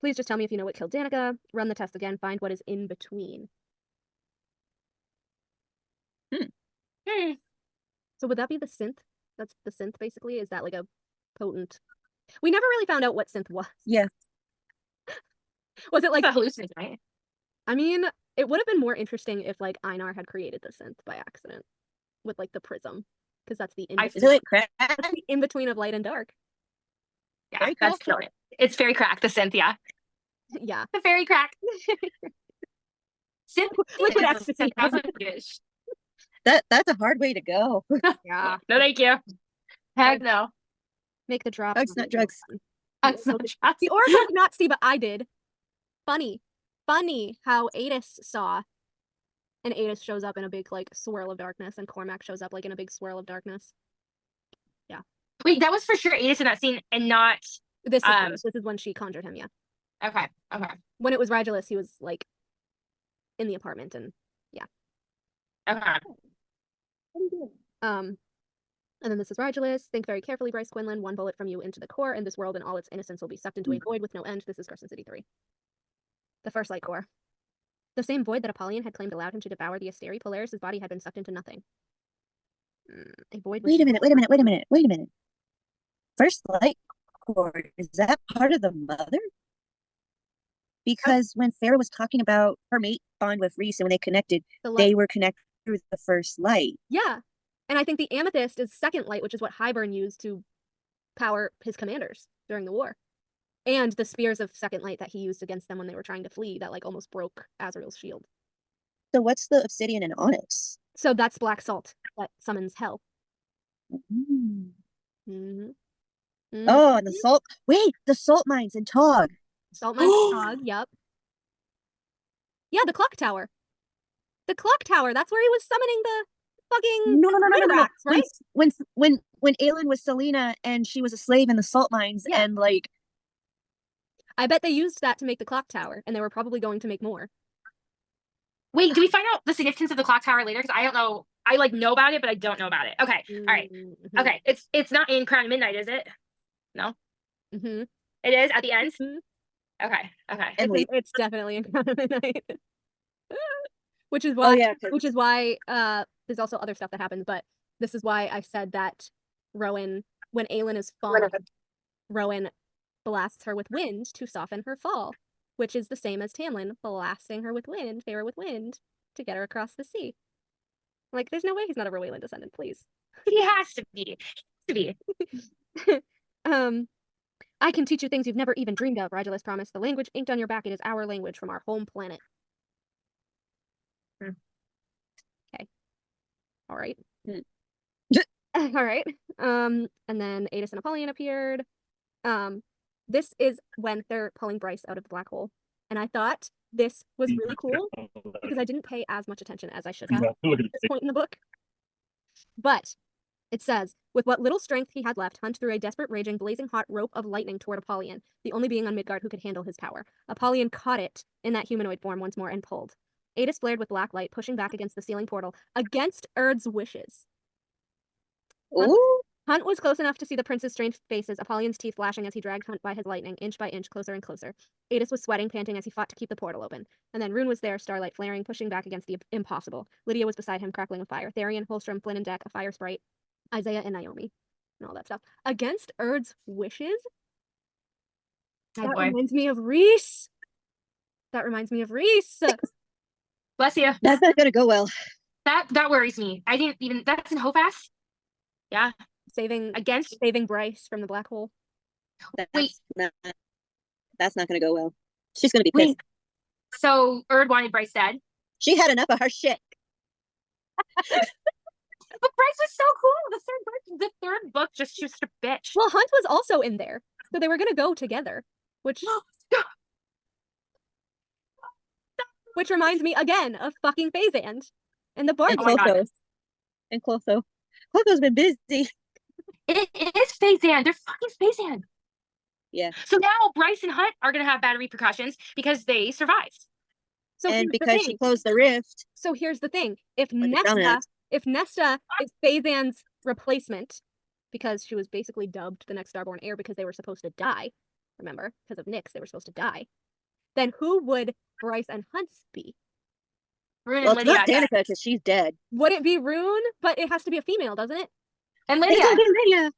Please just tell me if you know what killed Danica. Run the test again. Find what is in between. So would that be the synth? That's the synth, basically? Is that like a potent... We never really found out what synth was. Yeah. Was it like... a hallucination, right? I mean, it would have been more interesting if like Einar had created the synth by accident. With like the prism. Because that's the in-between of light and dark. Yeah, very that's killing it. It's very cracked, the synth, yeah. Yeah. The very crack. Synth Liquid ecstasy. That's a hard way to go. Yeah. No, thank you. Heck no. Make the drop. Drugs, not drugs. That's not just- The Oracle did not see, but I did. Funny how Adis saw. And Adis shows up in a big, like, swirl of darkness, and Cormac shows up, like, in a big swirl of darkness. Yeah. Wait, that was for sure Adis in that scene and not... This is when she conjured him, yeah. Okay. When it was Regulus, he was, like, in the apartment, and yeah. Okay. And then this is Regulus. Think very carefully, Bryce Quinlan. One bullet from you into the core, and this world and all its innocence will be sucked into a void with no end. This is Carson City 3. The first light core. The same void that Apollyon had claimed allowed him to devour the Asteri, Polaris' body had been sucked into nothing. A void. Wait a minute. First light core, is that part of the mother? Because when Farah was talking about her mate bond with Reese and when they connected, they were connected through the first light. Yeah. And I think the amethyst is second light, which is what Hybern used to power his commanders during the war. And the spears of second light that he used against them when they were trying to flee that like almost broke Azrael's shield. So what's the obsidian and onyx? So that's black salt that summons hell. Oh, and the salt. Wait, the salt mines in Tog. Salt mines in Tog, yep. Yeah, the clock tower. The clock tower, that's where he was summoning the fucking no. right? When Aelin was Selena and she was a slave in the salt mines and like I bet they used that to make the clock tower, and they were probably going to make more. Wait, do we find out the significance of the clock tower later? Because I don't know. I like know about it, but I don't know about it. Okay, all right. Okay, it's not in Crown of Midnight, is it? No. It is at the end. Okay. It's definitely in Crown of Midnight. Which is why. Which is why. There's also other stuff that happens, but this is why I said that Rowan, when Aelin is falling, Rowan blasts her with wind to soften her fall, which is the same as Tamlin blasting her with wind, Feyre with wind, to get her across the sea. Like, there's no way he's not a Rowaylan descendant, please. He has to be. I can teach you things you've never even dreamed of, Regulus promised. The language inked on your back, it is our language from our home planet. Okay. All right. All right. And then Adis and Apollyon appeared. This is when they're pulling Bryce out of the black hole. And I thought this was really cool because I didn't pay as much attention as I should have at this point in the book. But it says, with what little strength he had left, Hunt threw a desperate, raging, blazing hot rope of lightning toward Apollyon, the only being on Midgard who could handle his power. Apollyon caught it in that humanoid form once more and pulled. Adis flared with black light, pushing back against the ceiling portal, against Erd's wishes. Hunt was close enough to see the prince's strange faces, Apollyon's teeth flashing as he dragged Hunt by his lightning, inch by inch, closer and closer. Adis was sweating, panting as he fought to keep the portal open. And then Rune was there, starlight flaring, pushing back against the impossible. Lydia was beside him, crackling with fire. Tharian, Holstrom, Flynn and Deck, a fire sprite. Isaiah and Naomi. And all that stuff. Against Erd's wishes? That reminds me of Reese! Bless you. That's not gonna go well. That worries me. I didn't even... That's in Hopefast? Yeah. Saving Bryce from the black hole. That's not gonna go well. She's gonna be pissed. So Erd wanted Bryce dead? She had enough of her shit. But Bryce was so cool. The third book just a bitch. Well, Hunt was also in there, so they were gonna go together, which reminds me again of fucking Phasand and the Bard. And Clotho. Clotho's been busy. It is Phasand. They're fucking Phasand. Yeah. So now Bryce and Hunt are gonna have bad repercussions because they survived. So and because she closed the rift. So here's the thing: if Nesta is Phasand's replacement, because she was basically dubbed the next starborn heir because they were supposed to die, remember? Because of Nyx, they were supposed to die. Then who would Bryce and Hunt be? Rune and Lydia. It's not Danica because she's dead. Would it be Rune? But it has to be a female, doesn't it? And Lydia.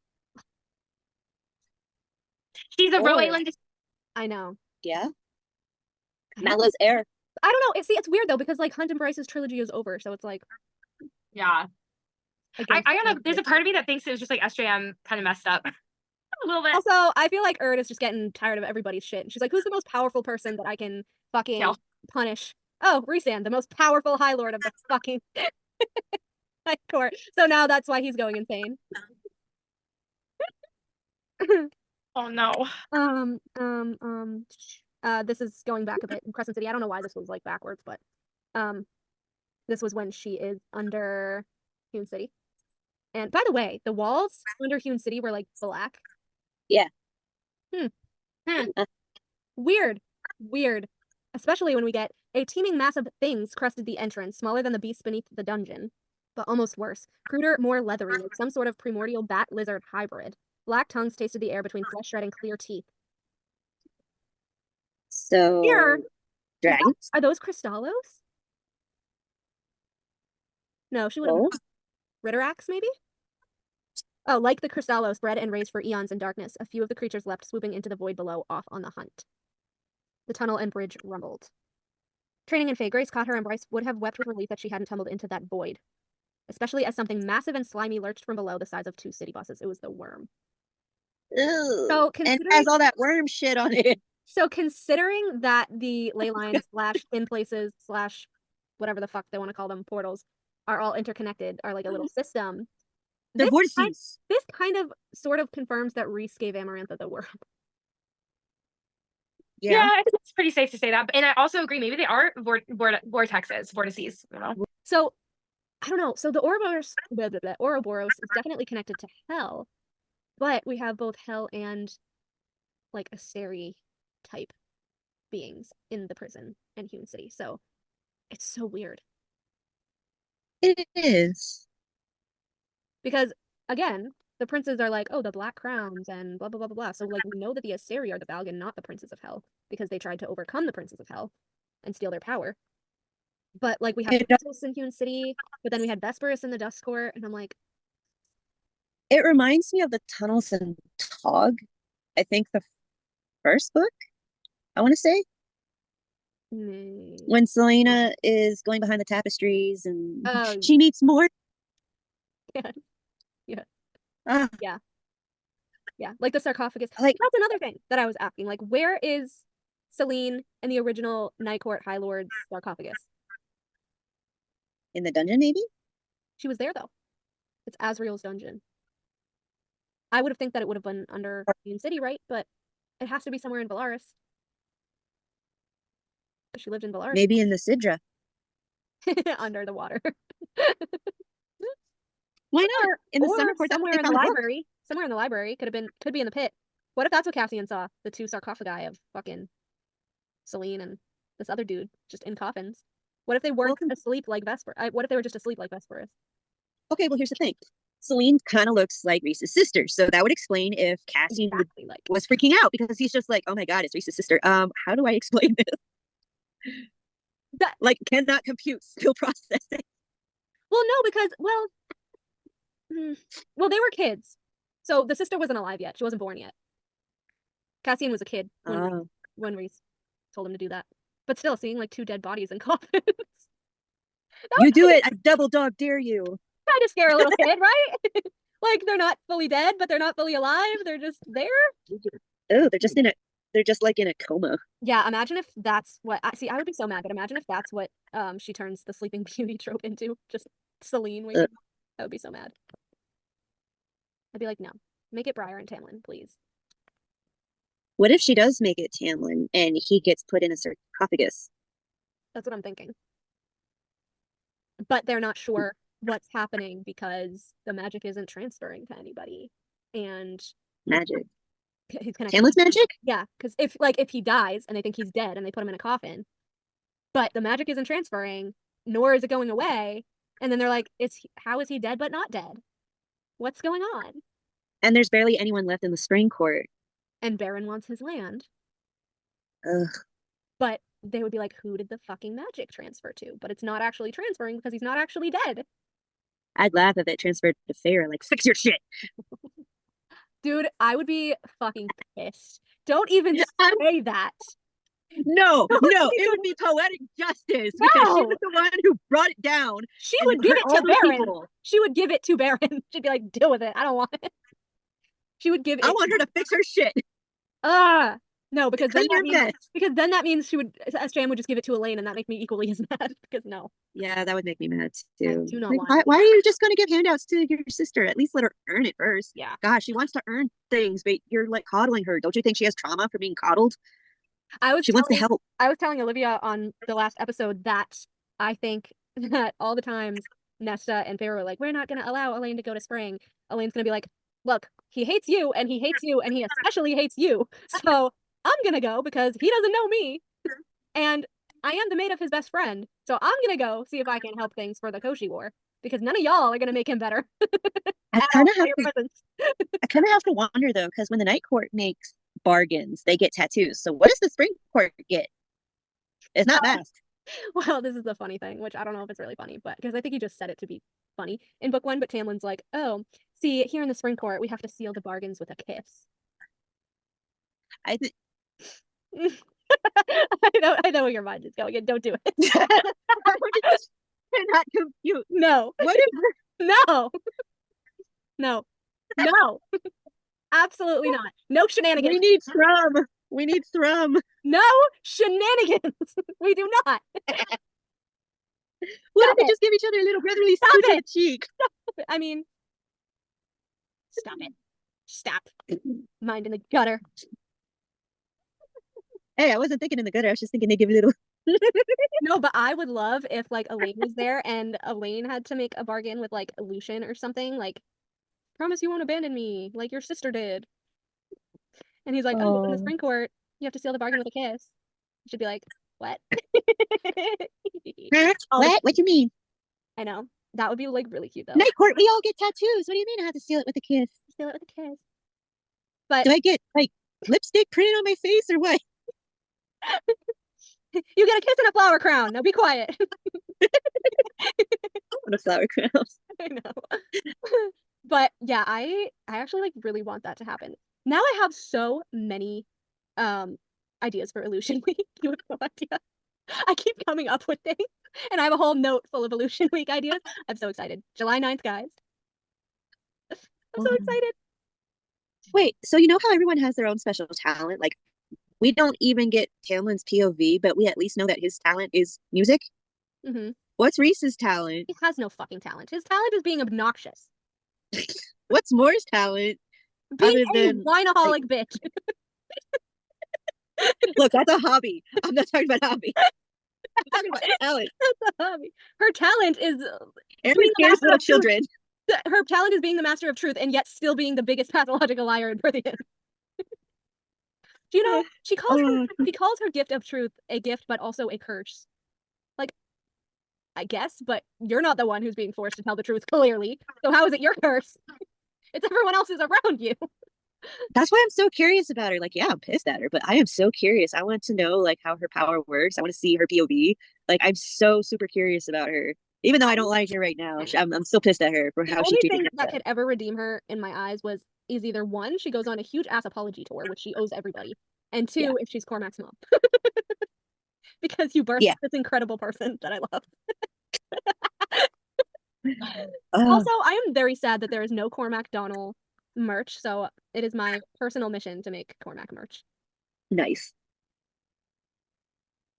She's a Rowaylan. I know. Yeah. Mala's heir. I don't know. It's weird though because like Hunt and Bryce's trilogy is over, so it's like. Yeah. I don't know. There's a part of me that thinks it was just like SJM kind of messed up a little bit. Also, I feel like Erd is just getting tired of everybody's shit. And she's like, who's the most powerful person that I can fucking punish? Oh, Rhysand, the most powerful High Lord of the fucking High Court. So now that's why he's going insane. Oh no. This is going back a bit in Crescent City. I don't know why this was like backwards, but this was when she is under Hewn City. And by the way, the walls under Hewn City were like black. Yeah. Weird. Especially when we get a teeming mass of things crested the entrance, smaller than the beasts beneath the dungeon, but almost worse. Cruder, more leathery, like some sort of primordial bat lizard hybrid. Black tongues tasted the air between flesh shredding clear teeth. So Here, dragons? are those Crystallos? No, she would have Riterax, maybe? Oh, like the Crystallos, bred and raised for eons in darkness, a few of the creatures leapt, swooping into the void below, off on the hunt. The tunnel and bridge rumbled. Training in Fey Grace caught her, and Bryce would have wept with relief that she hadn't tumbled into that void, especially as something massive and slimy lurched from below the size of 2 city buses. It was the worm. Ew. So and it has all that worm shit on it. So considering that the ley lines / in places / whatever the fuck they want to call them, portals, are all interconnected, are like a little system. The vortices. This kind of sort of confirms that Reese gave Amarantha the worm. Yeah, I think it's pretty safe to say that. And I also agree, maybe they are vortices. I don't know. So, I don't know. So the Ouroboros is definitely connected to Hell, but we have both Hell and like Asteri type beings in the prison in Hewn City. So it's so weird. It is. Because, again, the princes are like, oh, the black crowns and blah, blah, blah, blah, blah. So, like, we know that the Asteri are the Valgan, not the princes of Hell, because they tried to overcome the princes of Hell and steal their power. But, like, we have Vesperus in Hewn City, but then we had Vesperus in the Dust Court, and I'm like... It reminds me of the tunnels in Tog. I think the first book, I want to say. When Selena is going behind the tapestries and she meets more. Yeah, like the sarcophagus. Like, that's another thing that I was asking. Like, where is Selene and the original Night Court High Lord's sarcophagus? In the dungeon, maybe? She was there, though. It's Azrael's dungeon. I would have think that it would have been under Hewn City, right? But it has to be somewhere in Valaris. She lived in Valaris. Maybe in the Sidra. Under the water. Why not? In the summer court, somewhere in the library. Somewhere in the library. Could be in the pit. What if that's what Cassian saw? The 2 sarcophagi of fucking Selene and this other dude just in coffins. What if they weren't asleep like Vesper? What if they were just asleep like Vesperus? Okay, well, here's the thing. Selene kind of looks like Reese's sister, so that would explain if Cassian was freaking out, because he's just like, oh my god, it's Reese's sister. How do I explain this? Like, cannot compute, still processing. Well, no, because well, they were kids, so the sister wasn't alive yet. She wasn't born yet. Cassian was a kid when Reese told him to do that. But still, seeing like 2 dead bodies in coffins. You do it! I double dog dare you! Trying to scare a little kid, right? Like, they're not fully dead, but they're not fully alive. They're just there. Oh, they're just like in a coma. Yeah, imagine if that's what I would be so mad, but imagine if that's what she turns the Sleeping Beauty trope into. Just Selene waking up. I would be so mad. I'd be like, no. Make it Briar and Tamlin, please. What if she does make it Tamlin and he gets put in a sarcophagus? That's what I'm thinking. But they're not sure what's happening because the magic isn't transferring to anybody. And magic. He's gonna Tamlin's magic? Yeah, because if he dies and they think he's dead and they put him in a coffin, but the magic isn't transferring, nor is it going away, and then they're like, how is he dead but not dead? What's going on? And there's barely anyone left in the Spring Court. And Baron wants his land. Ugh. But they would be like, who did the fucking magic transfer to? But it's not actually transferring because he's not actually dead. I'd laugh if it transferred to Fair, like, fix your shit. Dude, I would be fucking pissed. Don't even say that. No, it would be poetic justice because she was the one who brought it down. She would give it to Baron. She would give it to Baron. She'd be like, deal with it. I don't want it. She would give it. I want her to fix her shit. No, because then Clean your mess. that means SJM would just give it to Elaine, and that make me equally as mad. Because no, Yeah, that would make me mad I too. do not Like, want why, it. why are you just going to give handouts to your sister? At least let her earn it first. Yeah. Gosh, she wants to earn things, but you're like coddling her. Don't you think she has trauma for being coddled? She wants to help. I was telling Olivia on the last episode that I think that all the times Nesta and Farrah were like, we're not going to allow Elaine to go to spring. Elaine's going to be like, look, he hates you, and he hates you, and he especially hates you. So I'm going to go because he doesn't know me. And I am the mate of his best friend. So I'm going to go see if I can help things for the Koshi War. Because none of y'all are going to make him better. I kind of have to wonder though, because when the night court makes bargains, they get tattoos. So what does the spring court get? It's not fast. Well, this is the funny thing, which I don't know if it's really funny, but because I think he just said it to be funny in book 1, but Tamlin's like, oh, see, here in the spring court, we have to seal the bargains with a kiss. I think I know where your mind is going, and don't do it. They're not compute. No. What if No. No. No. Absolutely not. No shenanigans. We need thrum. No shenanigans. We do not. What if they just give each other a little brotherly Stop smooch on it. the cheek? I mean, stop it. Stop. Mind in the gutter. Hey, I wasn't thinking in the gutter. I was just thinking they give a little. No, but I would love if like Elaine was there and Elaine had to make a bargain with like Lucien or something, like, promise you won't abandon me, like your sister did. And he's like, oh, in the spring court, you have to seal the bargain with a kiss. You should be like, what? What? What do you mean? I know. That would be like really cute though. Night court, we all get tattoos. What do you mean I have to seal it with a kiss? Seal it with a kiss. But do I get like lipstick printed on my face or what? You get a kiss and a flower crown. Now be quiet. On a flower crown. I know. But yeah, I actually like really want that to happen. Now I have so many ideas for Illusion Week. You have no idea. I keep coming up with things, and I have a whole note full of Illusion Week ideas. I'm so excited. July 9th, guys. I'm so excited. Wait, so you know how everyone has their own special talent? Like, we don't even get Tamlin's POV, but we at least know that his talent is music. Mm-hmm. What's Reese's talent? He has no fucking talent. His talent is being obnoxious. What's Moore's talent? Being a wineaholic bitch. Look, that's a hobby. I'm not talking about hobby. I'm talking about talent. That's a hobby. Her talent is Erin cares little children. Her talent is being the master of truth and yet still being the biggest pathological liar in Prithian. Do you know, she calls her gift of truth a gift, but also a curse. Like, I guess, but you're not the one who's being forced to tell the truth, clearly. So how is it your curse? It's everyone else's around you. That's why I'm so curious about her. Like, yeah, I'm pissed at her, but I am so curious. I want to know like how her power works. I want to see her POV. Like, I'm so super curious about her. Even though I don't like her right now, I'm still pissed at her for how she treated me. That could ever redeem her in my eyes is either 1, she goes on a huge ass apology tour, which she owes everybody, and 2, if she's Cormac's mom. Because you birthed this incredible person that I love. Also, I am very sad that there is no Cormac Donnell merch, so it is my personal mission to make Cormac merch. Nice.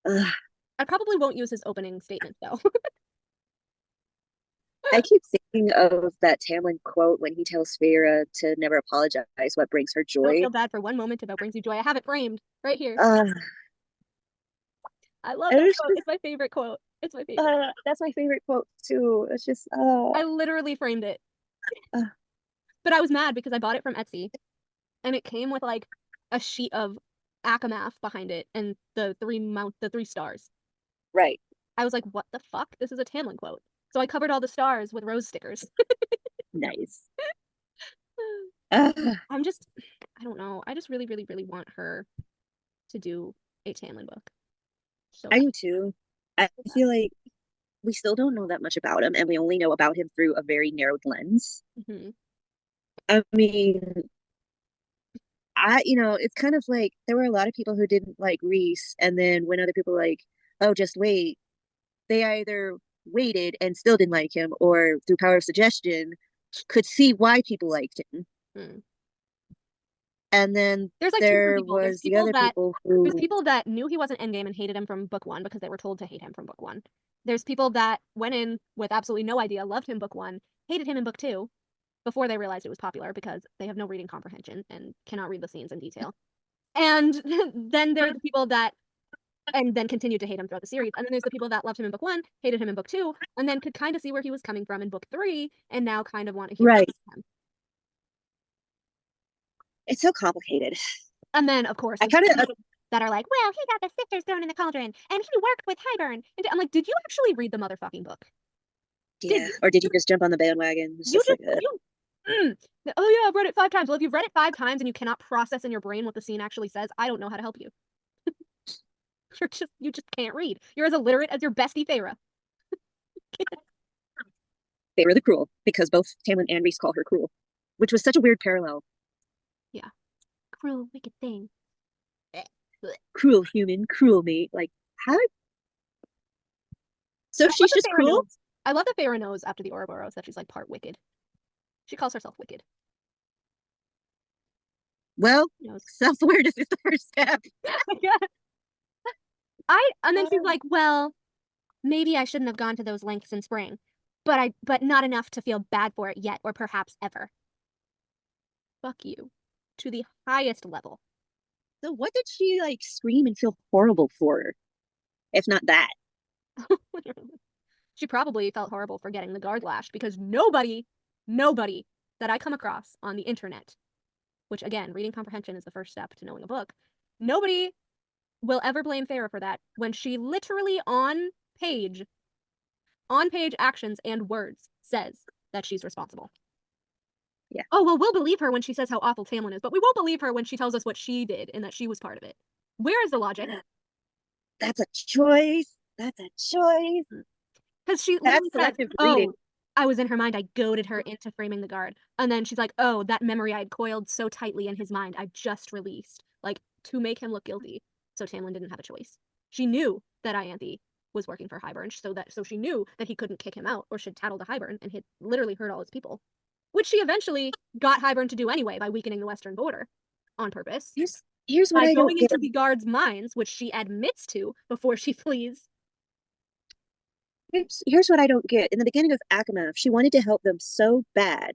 I probably won't use his opening statement, though. I keep thinking of that Tamlin quote when he tells Feyre to never apologize what brings her joy. Don't feel bad for one moment if that brings you joy. I have it framed right here. I love that quote. It's my favorite quote. It's my favorite. That's my favorite quote too. It's just I literally framed it. But I was mad because I bought it from Etsy and it came with like a sheet of Akamath behind it and the 3 stars. Right. I was like, what the fuck? This is a Tamlin quote. So I covered all the stars with rose stickers. Nice. I don't know. I just really, really, really want her to do a Tamlin book. So I do too. I feel like we still don't know that much about him, and we only know about him through a very narrowed lens. Mm-hmm. I mean, it's kind of like there were a lot of people who didn't like Reese, and then when other people were like, oh, just wait, they either waited and still didn't like him, or through power of suggestion could see why people liked him. And then There's like two there people. There's was the people other that people there's who people that knew he wasn't endgame and hated him from book one because they were told to hate him from book one. There's people that went in with absolutely no idea, loved him book one, hated him in book two, before they realized it was popular because they have no reading comprehension and cannot read the scenes in detail. And then there are the people that and then continued to hate him throughout the series. And then there's the people that loved him in book one, hated him in book two, and then could kind of see where he was coming from in book three, and now kind of want to hear right. him. It's so complicated. And then, of course, I kind of that are like, well, he got the sisters thrown in the cauldron, and he worked with Hybern. And I'm like, did you actually read the motherfucking book? yeah. Or did you just jump on the bandwagon? It's You just just, like oh yeah, I've read it 5 times. Well, if you've read it 5 times and you cannot process in your brain what the scene actually says, I don't know how to help you. You just can't read. You're as illiterate as your bestie Feyre. Feyre the Cruel, because both Tamlin and Rhys call her cruel, which was such a weird parallel. Yeah. Cruel, wicked thing. Cruel human, cruel mate. Like, how? So she's just cruel? Knows. I love that Feyre knows after the Ouroboros that she's like part wicked. She calls herself wicked. Well, self-awareness is the first step. And then she's like, well, maybe I shouldn't have gone to those lengths in spring, but not enough to feel bad for it yet, or perhaps ever. Fuck you. To the highest level. So what did she like scream and feel horrible for? If not that. She probably felt horrible for getting the guard lashed because nobody that I come across on the internet, which again, reading comprehension is the first step to knowing a book, nobody will ever blame Feyre for that when she literally on page actions and words says that she's responsible. Yeah. Oh, well, we'll believe her when she says how awful Tamlin is, but we won't believe her when she tells us what she did and that she was part of it. Where is the logic? That's a choice. That's a choice. Because she That's selective reading. I was in her mind. I goaded her into framing the guard. And then she's like, oh, that memory I had coiled so tightly in his mind, I just released. Like, to make him look guilty. So Tamlin didn't have a choice. She knew that Ianthe was working for Hybern, so she knew that he couldn't kick him out or should tattle to Hybern, and he'd literally hurt all his people. Which she eventually got Hybern to do anyway by weakening the western border on purpose. Here's what by I don't going get. into the guards' minds, which she admits to before she flees. Here's what I don't get. In the beginning of Akamath, she wanted to help them so bad.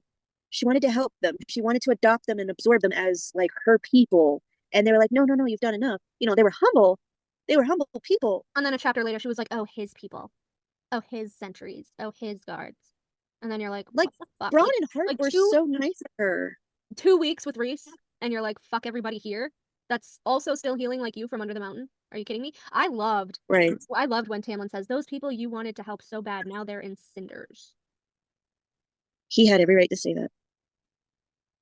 She wanted to help them. She wanted to adopt them and absorb them as like her people. And they were like, no, you've done enough. You know, they were humble. They were humble people. And then a chapter later, she was like, oh, his people. Oh, his sentries. Oh, his guards. And then you're like Braun and Hart were so nice to her. 2 weeks with Rhys, and you're like, fuck everybody here. That's also still healing like you from under the mountain. Are you kidding me? I loved when Tamlin says, those people you wanted to help so bad, now they're in cinders. He had every right to say that.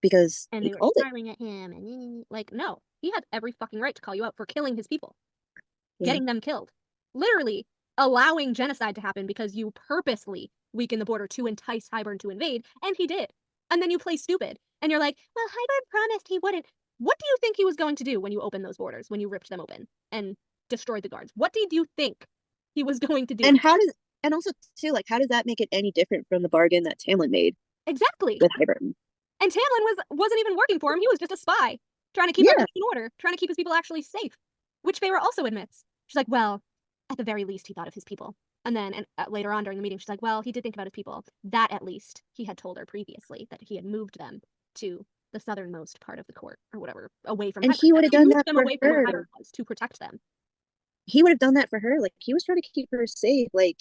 Because and they were firing at him, and like, no, he had every fucking right to call you out for killing his people. Getting them killed. Literally allowing genocide to happen because you purposely weakened the border to entice Hybern to invade, and he did. And then you play stupid, and you're like, well, Hybern promised he wouldn't. What do you think he was going to do when you opened those borders, when you ripped them open and destroyed the guards? What did you think he was going to do? And also too, like, how does that make it any different from the bargain that Tamlin made? Exactly. With Hybern. And Tamlin wasn't even working for him. He was just a spy, trying to keep everything in order, trying to keep his people actually safe, which Feyre also admits. She's like, well, at the very least, he thought of his people. And then later on during the meeting, she's like, well, he did think about his people. That, at least, he had told her previously, that he had moved them to the southernmost part of the court, or whatever, away from And Hybern. he would have done that for away from where her. Hybern was, to protect them. He would have done that for her. Like, he was trying to keep her safe. Like,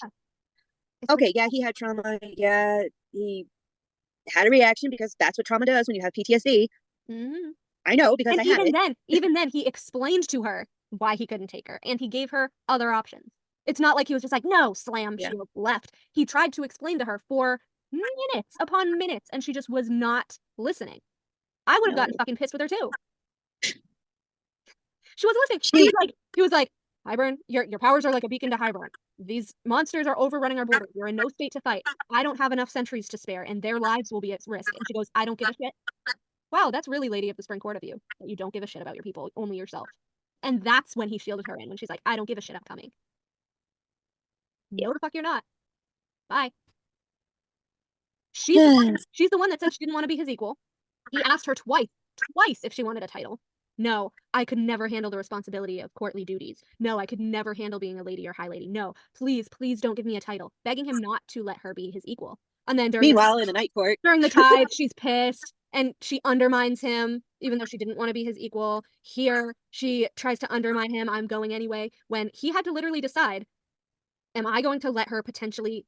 okay, yeah, he had trauma. Yeah, he had a reaction because that's what trauma does when you have PTSD. Mm-hmm. I know, because I had it. Even then, he explained to her why he couldn't take her, and he gave her other options. It's not like he was just like, no, slam, she left. He tried to explain to her for minutes upon minutes, and she just was not listening. I would have gotten fucking pissed with her too. She wasn't listening. He was like, Hybern, your powers are like a beacon to Hybern. These monsters are overrunning our border. You're in no state to fight. I don't have enough sentries to spare, and their lives will be at risk. And she goes, I don't give a shit. Wow, that's really Lady of the Spring Court of you, that you don't give a shit about your people, only yourself. And that's when he shielded her in, when she's like, I don't give a shit, I'm coming. No, the fuck you're not. Bye. She's the one that said she didn't want to be his equal. He asked her twice twice if she wanted a title. No, I could never handle the responsibility of courtly duties. No, I could never handle being a lady or high lady. No, please, please don't give me a title. Begging him not to let her be his equal. And then Meanwhile, in the night court, during the tithe, she's pissed and she undermines him, even though she didn't want to be his equal. Here, she tries to undermine him. I'm going anyway. When he had to literally decide, am I going to let her potentially,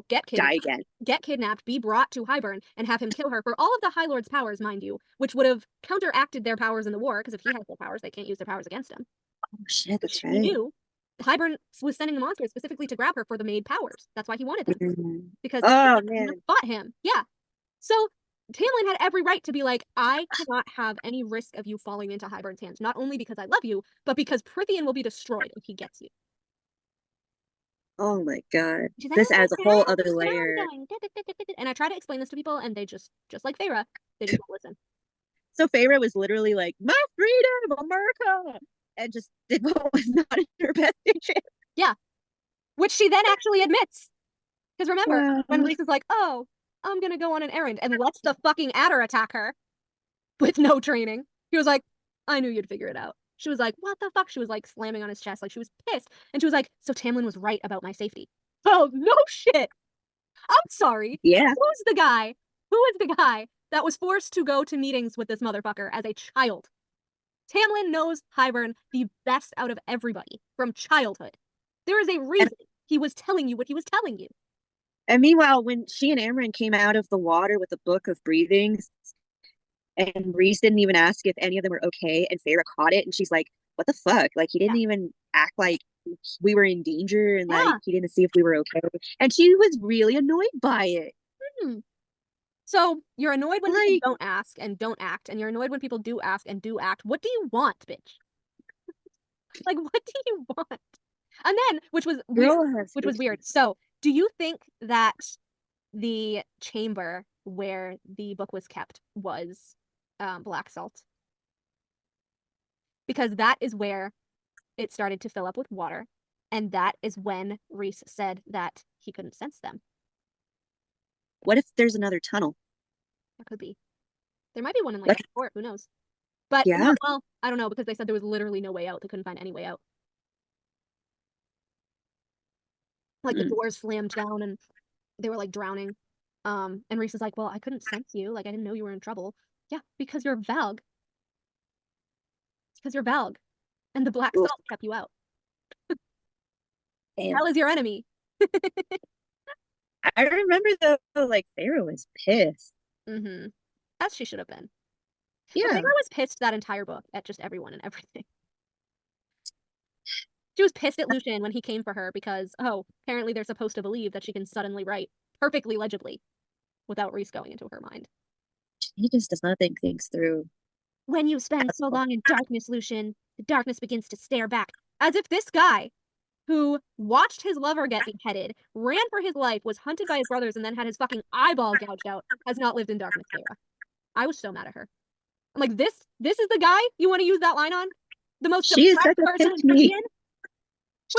get kidnapped, be brought to Highburn, and have him kill her for all of the High Lord's powers, mind you, which would have counteracted their powers in the war, because if he has their powers, they can't use their powers against him. Oh shit, that's He right. knew Highburn was sending the monsters specifically to grab her for the maid powers. That's why he wanted them. Because man, fought him. Yeah. So Tamlin had every right to be like, I cannot have any risk of you falling into Highburn's hands, not only because I love you, but because Prythian will be destroyed if he gets you. oh my god, She's like, this adds a whole other "Where am I layer. going?" And I try to explain this to people, and they just like Feyre, they just won't listen. So Feyre was literally like, my freedom, America, and just did what was not in her best interest. Yeah. Which she then actually admits. Because remember, Wow. when Rhys is like, oh, I'm gonna go on an errand, and lets the fucking adder attack her with no training. He was like, I knew you'd figure it out. She was like, what the fuck? She was like slamming on his chest, like she was pissed. And she was like, so Tamlin was right about my safety. Oh, no shit. I'm sorry. Yeah. Who's the guy that was forced to go to meetings with this motherfucker as a child? Tamlin knows Highburn the best out of everybody from childhood. There is a reason he was telling you what he was telling you. And meanwhile, when she and Amryn came out of the water with the Book of Breathings, and Rhys didn't even ask if any of them were okay, and Feyre caught it, and she's like, what the fuck? Like, he didn't even act like we were in danger, and like, he didn't see if we were okay. And she was really annoyed by it. So, you're annoyed when people don't ask and don't act, and you're annoyed when people do ask and do act. What do you want, bitch? Like, what do you want? And then, which was weird. So, do you think that the chamber where the book was kept was black salt? Because that is where it started to fill up with water, and that is when Rhys said that he couldn't sense them. What if there's another tunnel? That could be. There might be one in like Fort, who knows? But yeah. Well, I don't know, because they said there was literally no way out. They couldn't find any way out. Like the doors slammed down and they were like drowning. And Rhys is like, well, I couldn't sense you. Like, I didn't know you were in trouble. Yeah, because you're Valg. It's because you're Valg. And the black salt kept you out. Hell is your enemy. I remember though, like, Feyre was pissed. As she should have been. Yeah. Feyre was pissed that entire book at just everyone and everything. She was pissed at Lucien when he came for her because, apparently they're supposed to believe that she can suddenly write perfectly legibly without Rhys going into her mind. He just does not think things through. When you spend so long in darkness, Lucien, the darkness begins to stare back. As if this guy, who watched his lover get beheaded, ran for his life, was hunted by his brothers, and then had his fucking eyeball gouged out, has not lived in darkness, Feyre. I was so mad at her. I'm like, this is the guy you want to use that line on? The most depressed person in Prythian?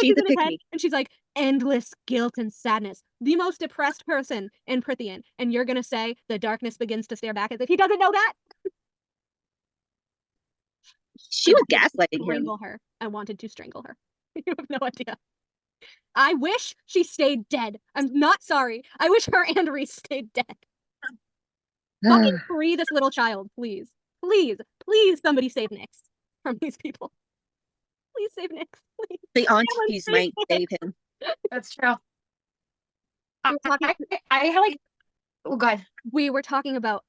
She's a pick-me. And she's like, endless guilt and sadness. The most depressed person in Prythian. And you're gonna say the darkness begins to stare back as if he doesn't know that? She was gaslighting him. Strangle her. I wanted to strangle her. You have no idea. I wish she stayed dead. I'm not sorry. I wish her and Rhys stayed dead. Fucking free this little child, please. Please, please, somebody save Nyx from these people. Please save Nyx, please. The aunties might save him. That's true. I had like, oh god. We were talking about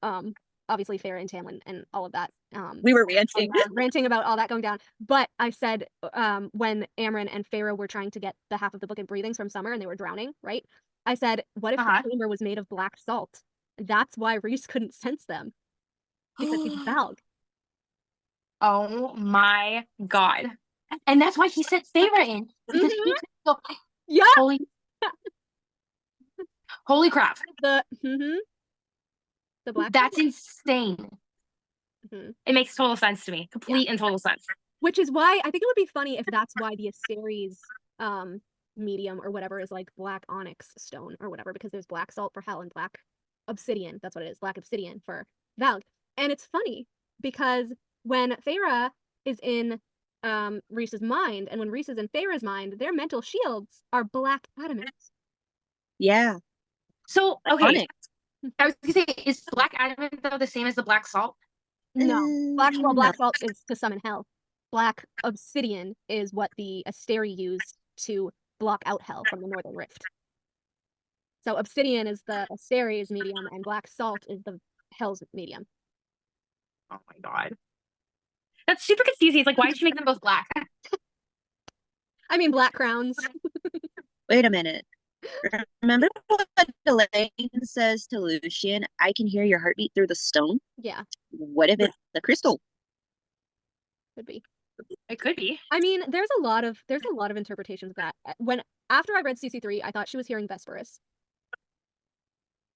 obviously Feyre and Tamlin and all of that. We were ranting. Ranting about all that going down. But I said when Amryn and Feyre were trying to get the half of the book in breathings from Summer and they were drowning, right? I said, what if the chamber was made of black salt? That's why Rhys couldn't sense them. Because he's Valg. Oh my god. And that's why he sent Feyre in. Because he so, yeah. Holy crap. The black That's insane. It makes total sense to me. Complete and total sense. Which is why I think it would be funny if that's why the Asteres medium or whatever is like black onyx stone or whatever, because there's black salt for hell and black obsidian. That's what it is. Black obsidian for Valg. And it's funny because when Feyre is in Rhys's mind, and when Rhys is in Feyre's mind, their mental shields are black adamant. Yeah. So, okay. Iconic. I was gonna say, is black adamant though the same as the black salt? No. Black No. salt is to summon hell. Black obsidian is what the Asteri used to block out hell from the Northern Rift. So obsidian is the Asteri's medium, and black salt is the hell's medium. Oh my god. That's super confusing. It's like, why did you make them both black? I mean, black crowns. Wait a minute. Remember what Elaine says to Lucien? I can hear your heartbeat through the stone. Yeah. What if it's the crystal? Could be. It could be. I mean, there's a lot of interpretations of that. After I read CC3, I thought she was hearing Vesperus.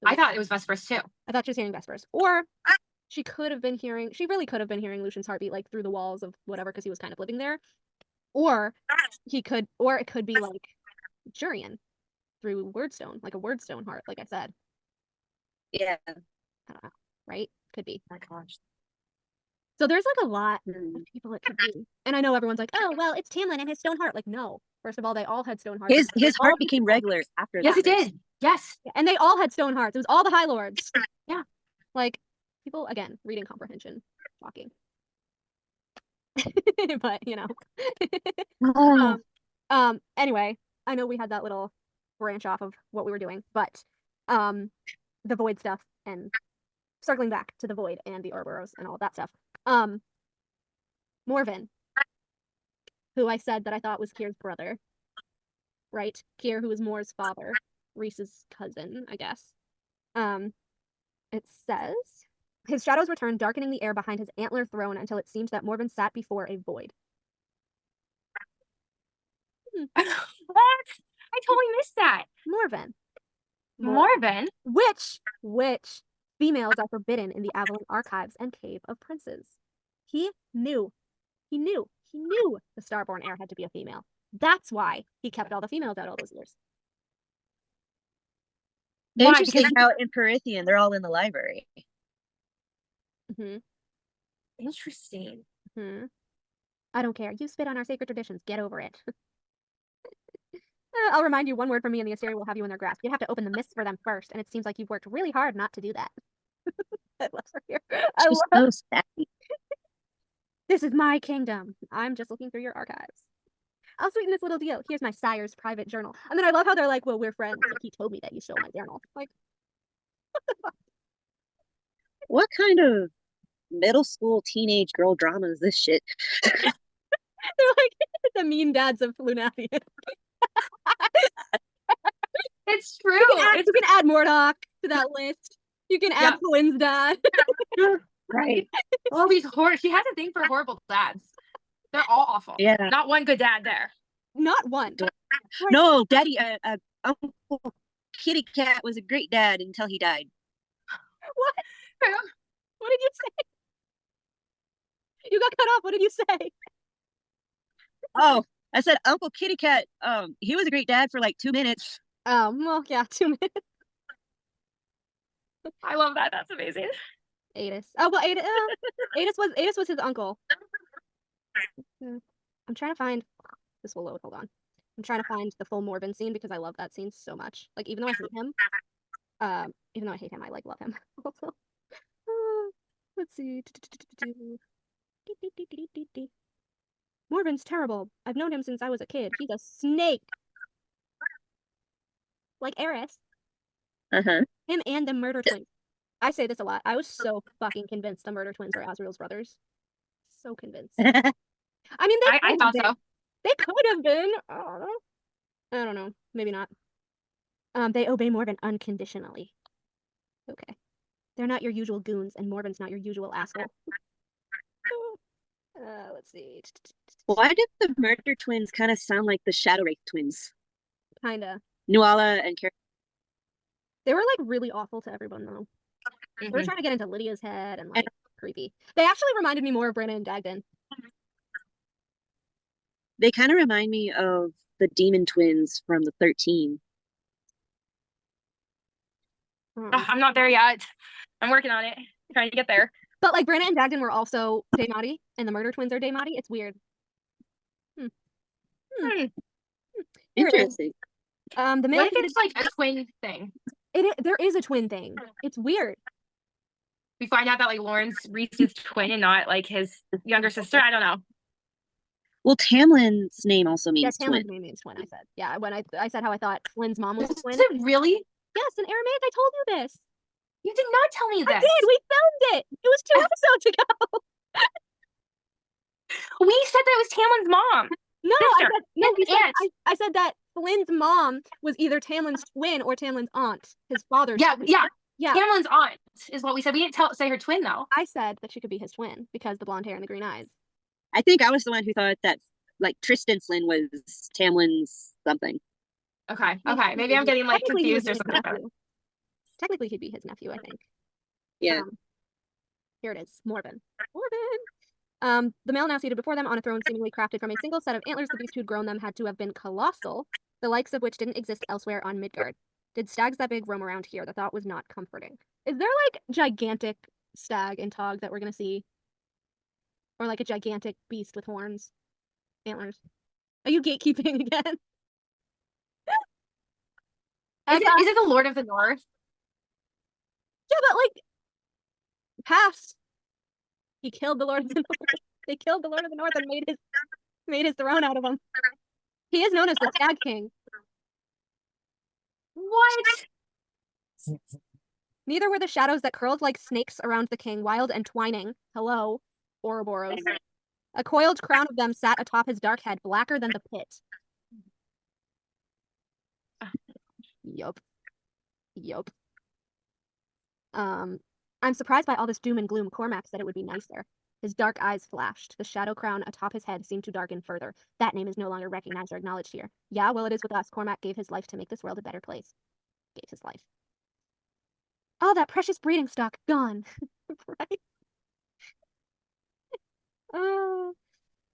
I thought it was Massverse too. I thought she was hearing Vesperus. Or she really could have been hearing Lucian's heartbeat like through the walls of whatever, because he was kind of living there. Or it could be like Jurian through Wordstone, like a Wordstone heart, like I said. Yeah. I don't know, right? Could be. Oh my gosh. So there's like a lot of people it could be. And I know everyone's like, oh, well, it's Tamlin and his stone heart. Like, no. First of all, they all had stone hearts. His heart became regular after Yes, that. it did. Yes. And they all had stone hearts. It was all the High Lords. Yeah. Like, people, again, reading comprehension. Shocking. But, you know. Anyway, I know we had that little branch off of what we were doing, but the void stuff, and circling back to the void and the Ouroboros and all that stuff. Morven, who I said that I thought was Kyr's brother, right? Kyr, who was Mor's father, Rhys's cousin, I guess. It says, his shadows returned, darkening the air behind his antler throne until it seemed that Morven sat before a void. What? I totally missed that. Morven. Which females are forbidden in the Avalon archives and Cave of Princes. He knew the starborn heir had to be a female. That's why he kept all the females out all those years. Why? Interesting Because how in Perithian they're all in the library. Mm-hmm. interesting. Mm-hmm. I don't care. You spit on our sacred traditions. Get over it. I'll remind you, one word from me and the Asteri will have you in their grasp. You have to open the mists for them first, and it seems like you've worked really hard not to do that. I love her here. She's so sassy. This is my kingdom. I'm just looking through your archives. I'll sweeten this little deal. Here's my sire's private journal. And then I love how they're like, well, we're friends. Like, he told me that you stole my journal. Like, what the fuck? What kind of middle school teenage girl drama is this shit? They're like the mean dads of Lunathian. It's true. You can add Mordok to that list. You can add Flynn's dad. Right. All these horror. She has a thing for horrible dads. They're all awful. Yeah. Not one good dad there. Not one. No, Daddy, Uncle Kitty Cat was a great dad until he died. What? What did you say? You got cut off. What did you say? Oh, I said Uncle Kitty Cat. He was a great dad for like 2 minutes. Well, yeah, 2 minutes. I love that. That's amazing. Adis. Oh well, Adis was his uncle. I'm trying to find. This will load. Hold on. I'm trying to find the full Morven scene because I love that scene so much. Like, even though I hate him, I like love him. Also, let's see. Morven's terrible. I've known him since I was a kid. He's a snake. Like Eris. Him and the murder twins. I say this a lot. I was so fucking convinced the murder twins are Azriel's brothers. So convinced. I mean, I thought so. They could have been. I don't know. Maybe not. They obey Morven unconditionally. Okay. They're not your usual goons, and Morven's not your usual asshole. Let's see. Why did the murder twins kind of sound like the Shadow Wraith twins? Kinda. Nuala and Kara. They were like really awful to everyone though. Mm-hmm. They were trying to get into Lydia's head and like creepy. They actually reminded me more of Brenna and Dagden. They kind of remind me of the demon twins from the 13. I'm not there yet. I'm working on it. Trying to get there. But like Branna and Dagden were also Daemati, and the murder twins are Daemati. It's weird. Here it is. Interesting. The male What if it's like a twin thing? there is a twin thing. It's weird. We find out that like Lauren's Reese's twin and not like his younger sister. I don't know. Well, Tamlin's name also means Yeah, twin. Tamlin's name means twin. I said, yeah, when I said how I thought Flynn's mom was a twin. Is it really? Yes, in Aramaic, I told you this. You did not tell me this. I did. We found it. It was 2 episodes ago. We said that it was Tamlin's mom. No, Sister. I said that Flynn's mom was either Tamlin's twin or Tamlin's aunt, his father's. Yeah, twin. yeah. Yeah. Tamlin's aunt is what we said. We didn't say her twin though. I said that she could be his twin because the blonde hair and the green eyes. I think I was the one who thought that like Tristan Flynn was Tamlin's something. Okay. Maybe I'm getting like confused or something. Technically, he'd be his nephew, I think. Yeah. Here it is. Morven. The male now seated before them on a throne seemingly crafted from a single set of antlers. The beast who'd grown them had to have been colossal, the likes of which didn't exist elsewhere on Midgard. Did stags that big roam around here? The thought was not comforting. Is there like gigantic stag in Tog that we're gonna see? Or like a gigantic beast with horns? Antlers? Are you gatekeeping again? Is it the Lord of the North? Yeah, but like past. He killed the Lord of the North. They killed the Lord of the North and made his throne out of him. He is known as the Stag King. What? Neither were the shadows that curled like snakes around the king, wild and twining. Hello, Ouroboros. A coiled crown of them sat atop his dark head, blacker than the pit. Yup. I'm surprised by all this doom and gloom. Cormac said it would be nicer. His dark eyes flashed. The shadow crown atop his head seemed to darken further. That name is no longer recognized or acknowledged here. Yeah, well, it is with us. Cormac gave his life to make this world a better place. Gave his life. Oh, that precious breeding stock, gone. Right?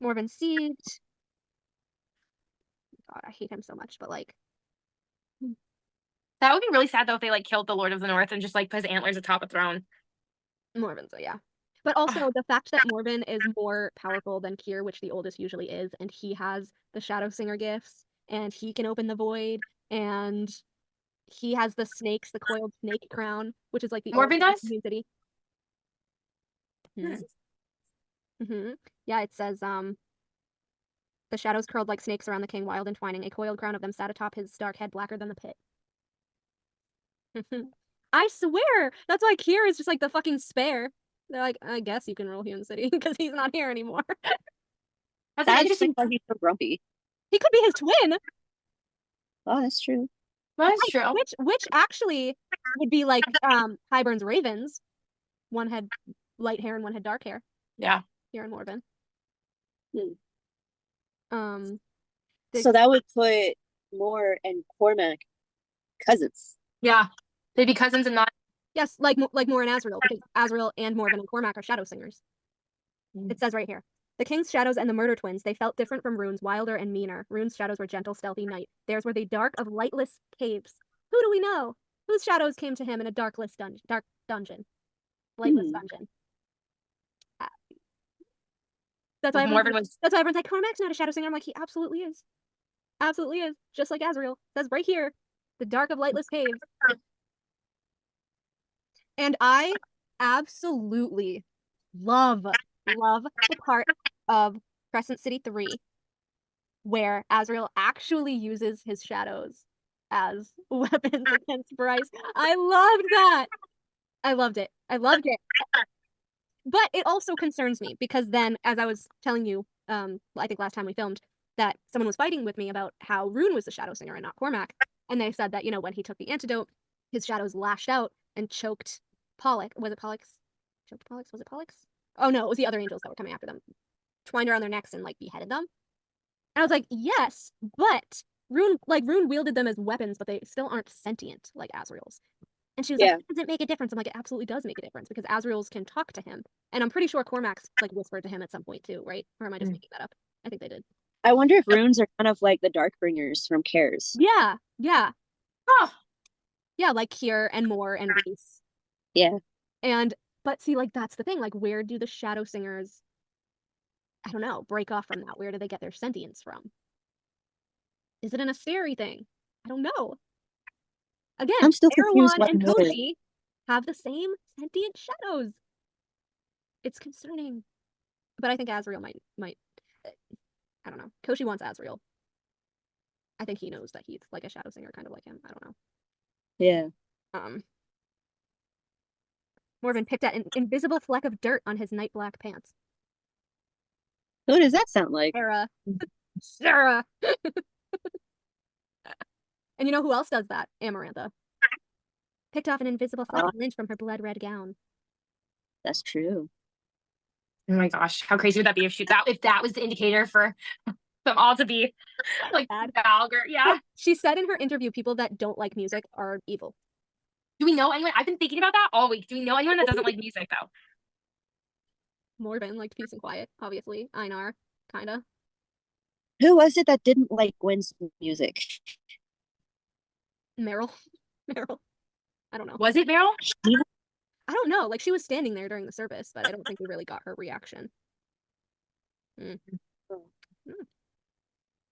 Morven Siege. God, I hate him so much, but like... That would be really sad though if they like killed the Lord of the North and just like put his antlers atop a throne. Morven, so yeah. But also the fact that Morven is more powerful than Kier, which the oldest usually is, and he has the Shadow Singer gifts, and he can open the void, and he has the snakes, the coiled snake crown, which is like the Morven does? City. Yeah, it says the shadows curled like snakes around the king, wild and twining. A coiled crown of them sat atop his dark head, blacker than the pit. I swear, that's why Kier is just like the fucking spare. They're like, I guess you can rule Hewn City because he's not here anymore. That's That interesting. why he's so grumpy. He could be his twin. Oh, that's true. That's true. Which actually would be like Hybern's ravens. One had light hair and one had dark hair. Yeah. Here in Morven. So that would put Moore and Cormac cousins. Yeah. They'd be cousins and not. Yes, like Moore and Azrael, because Azrael and Morven and Cormac are shadow singers. It says right here. The king's shadows and the murder twins, they felt different from Rune's, wilder and meaner. Rune's shadows were gentle, stealthy night. Theirs were the dark of lightless caves. Who do we know? Whose shadows came to him in a dark dungeon? Lightless dungeon. That's why everyone's like, Cormac's not a shadow singer. I'm like, he absolutely is. Absolutely is. Just like Azrael. It says right here, the dark of lightless caves. And I absolutely love the part of Crescent City 3 where Azrael actually uses his shadows as weapons against Bryce. I loved that. I loved it. But it also concerns me because then, as I was telling you, I think last time we filmed, that someone was fighting with me about how Rune was the shadow singer and not Cormac. And they said that, when he took the antidote, his shadows lashed out and choked Pollux. Was it Pollux? Choked Pollux? Was it Pollux? Oh no, it was the other angels that were coming after them. Twined around their necks and beheaded them. And I was like, yes, but Rune wielded them as weapons, but they still aren't sentient like Azrael's. And she was like, does it make a difference? I'm like, it absolutely does make a difference because Azrael's can talk to him. And I'm pretty sure Cormac's whispered to him at some point too, right? Or am I just making that up? I think they did. I wonder if runes are kind of like the Darkbringers from Heirs. Yeah. Oh. Yeah, like Kier and Moore and Reese. Yeah. And But see, like, that's the thing. Like, where do the shadow singers, I don't know, break off from that? Where do they get their sentience from? Is it an Asteri thing? I don't know. Again, I'm still confused Erewhon why and no. Koshi have the same sentient shadows. It's concerning. But I think Azrael might I don't know. Koshi wants Azrael. I think he knows that he's like a shadow singer, kind of like him. I don't know. Yeah. Morven picked at an invisible fleck of dirt on his night black pants. Who does that sound like? Sarah. Sarah. And you know who else does that? Amarantha. Picked off an invisible fleck of lint from her blood red gown. That's true. Oh my gosh, how crazy would that be if that was the indicator for them all to be like vulgar? Yeah. She said in her interview, people that don't like music are evil. Do we know anyone? I've been thinking about that all week. Do we know anyone that doesn't like music though? Morven liked peace and quiet, obviously. Einar, kinda. Who was it that didn't like Gwen's music? Meryl. Meryl. I don't know. Was it Meryl? I don't know. Like, she was standing there during the service, but I don't think we really got her reaction.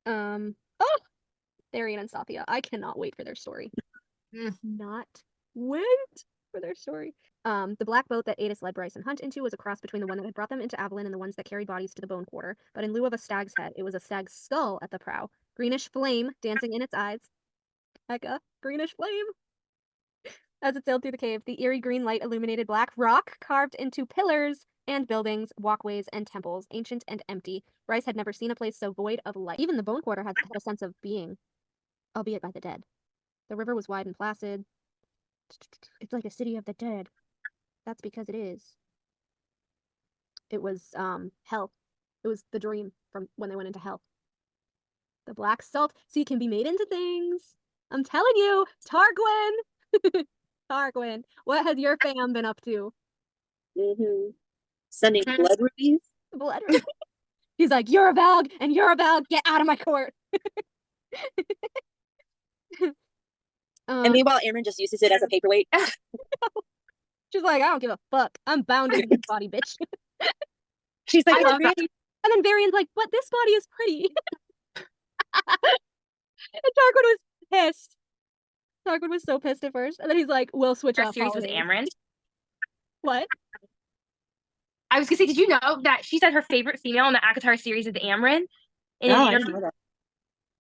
Oh! Therian and Sathya. I cannot wait for their story. Not wait for their story. The black boat that Adis led Bryce and Hunt into was a cross between the one that had brought them into Avalon and the ones that carried bodies to the Bone Quarter, but in lieu of a stag's head, it was a stag's skull at the prow. Greenish flame dancing in its eyes. Hecka, greenish flame. As it sailed through the cave, the eerie green light illuminated black rock carved into pillars and buildings, walkways, and temples, ancient and empty. Bryce had never seen a place so void of light. Even the Bone Quarter had a sense of being, albeit by the dead. The river was wide and placid. It's like a city of the dead. That's because it is. It was, hell. It was the dream from when they went into hell. The black salt, see, can be made into things. I'm telling you, Tarquin! Tarquin, what has your fam been up to? Sending blood rubies? Blood rubies? He's like, you're a Valg, and you're a Valg, get out of my court! And meanwhile, Amren just uses it as a paperweight. She's like, I don't give a fuck. I'm bound in this body, bitch. She's like, I love that. And then Varian's like, but this body is pretty. And Tarquin was pissed. Tarquin was so pissed at first. And then he's like, we'll switch off series was Amren. What? I was gonna say, did you know that she said her favorite female in the ACOTAR series is Amren? I didn't know that.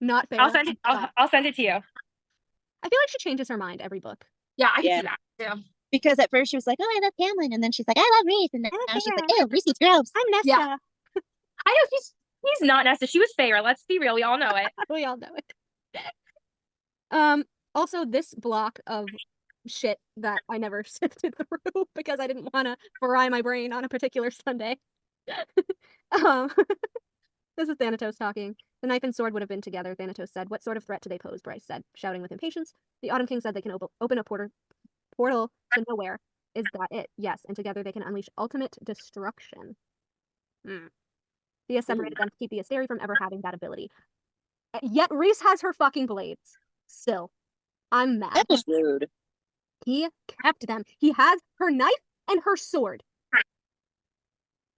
Not fair. I'll send it to you. I feel like she changes her mind every book. Yeah, I can see that too. Because at first she was like, oh, I love Hamlin. And then she's like, I love Reese. And then now she's like, ew, Reese is gross. I'm Nesta. Yeah. I know he's not Nesta. She was Feyre. Let's be real. We all know it. We all know it. Also, this block of shit that I never sifted through because I didn't want to fry my brain on a particular Sunday. This is Thanatos talking. The knife and sword would have been together, Thanatos said. What sort of threat do they pose? Bryce said, shouting with impatience. The Autumn King said they can open a portal to nowhere. Is that it? Yes, and together they can unleash ultimate destruction. Thea separated them to keep the Asteri from ever having that ability. Yet Reese has her fucking blades. Still. I'm mad. That was rude. He kept them. He has her knife and her sword.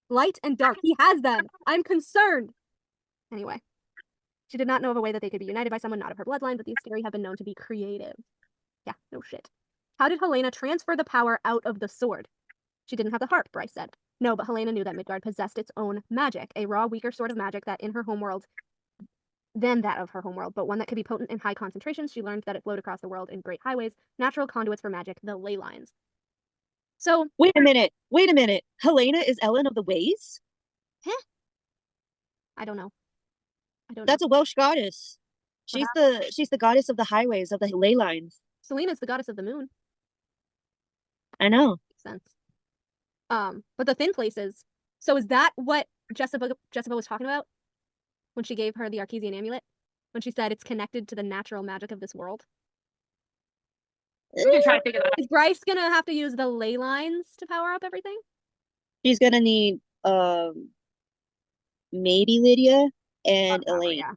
Light and dark. He has them. I'm concerned. Anyway. She did not know of a way that they could be united by someone not of her bloodline, but the Asteri have been known to be creative. Yeah, no shit. How did Helena transfer the power out of the sword? She didn't have the harp, Bryce said. No, but Helena knew that Midgard possessed its own magic, a raw, weaker sort of magic that in her homeworld than that of her homeworld, but one that could be potent in high concentrations. She learned that it flowed across the world in great highways, natural conduits for magic, the ley lines. So wait a minute. Helena is Ellen of the Ways? Huh? I don't know. That's a Welsh goddess. She's the goddess of the highways, of the ley lines. Selena's the goddess of the moon. I know. Makes sense. But the thin places. So is that what Jessica was talking about when she gave her the Archesian amulet? When she said it's connected to the natural magic of this world? We're gonna try to figure that out. Is Bryce gonna have to use the ley lines to power up everything? She's gonna need maybe Lydia and Elaine. Yeah.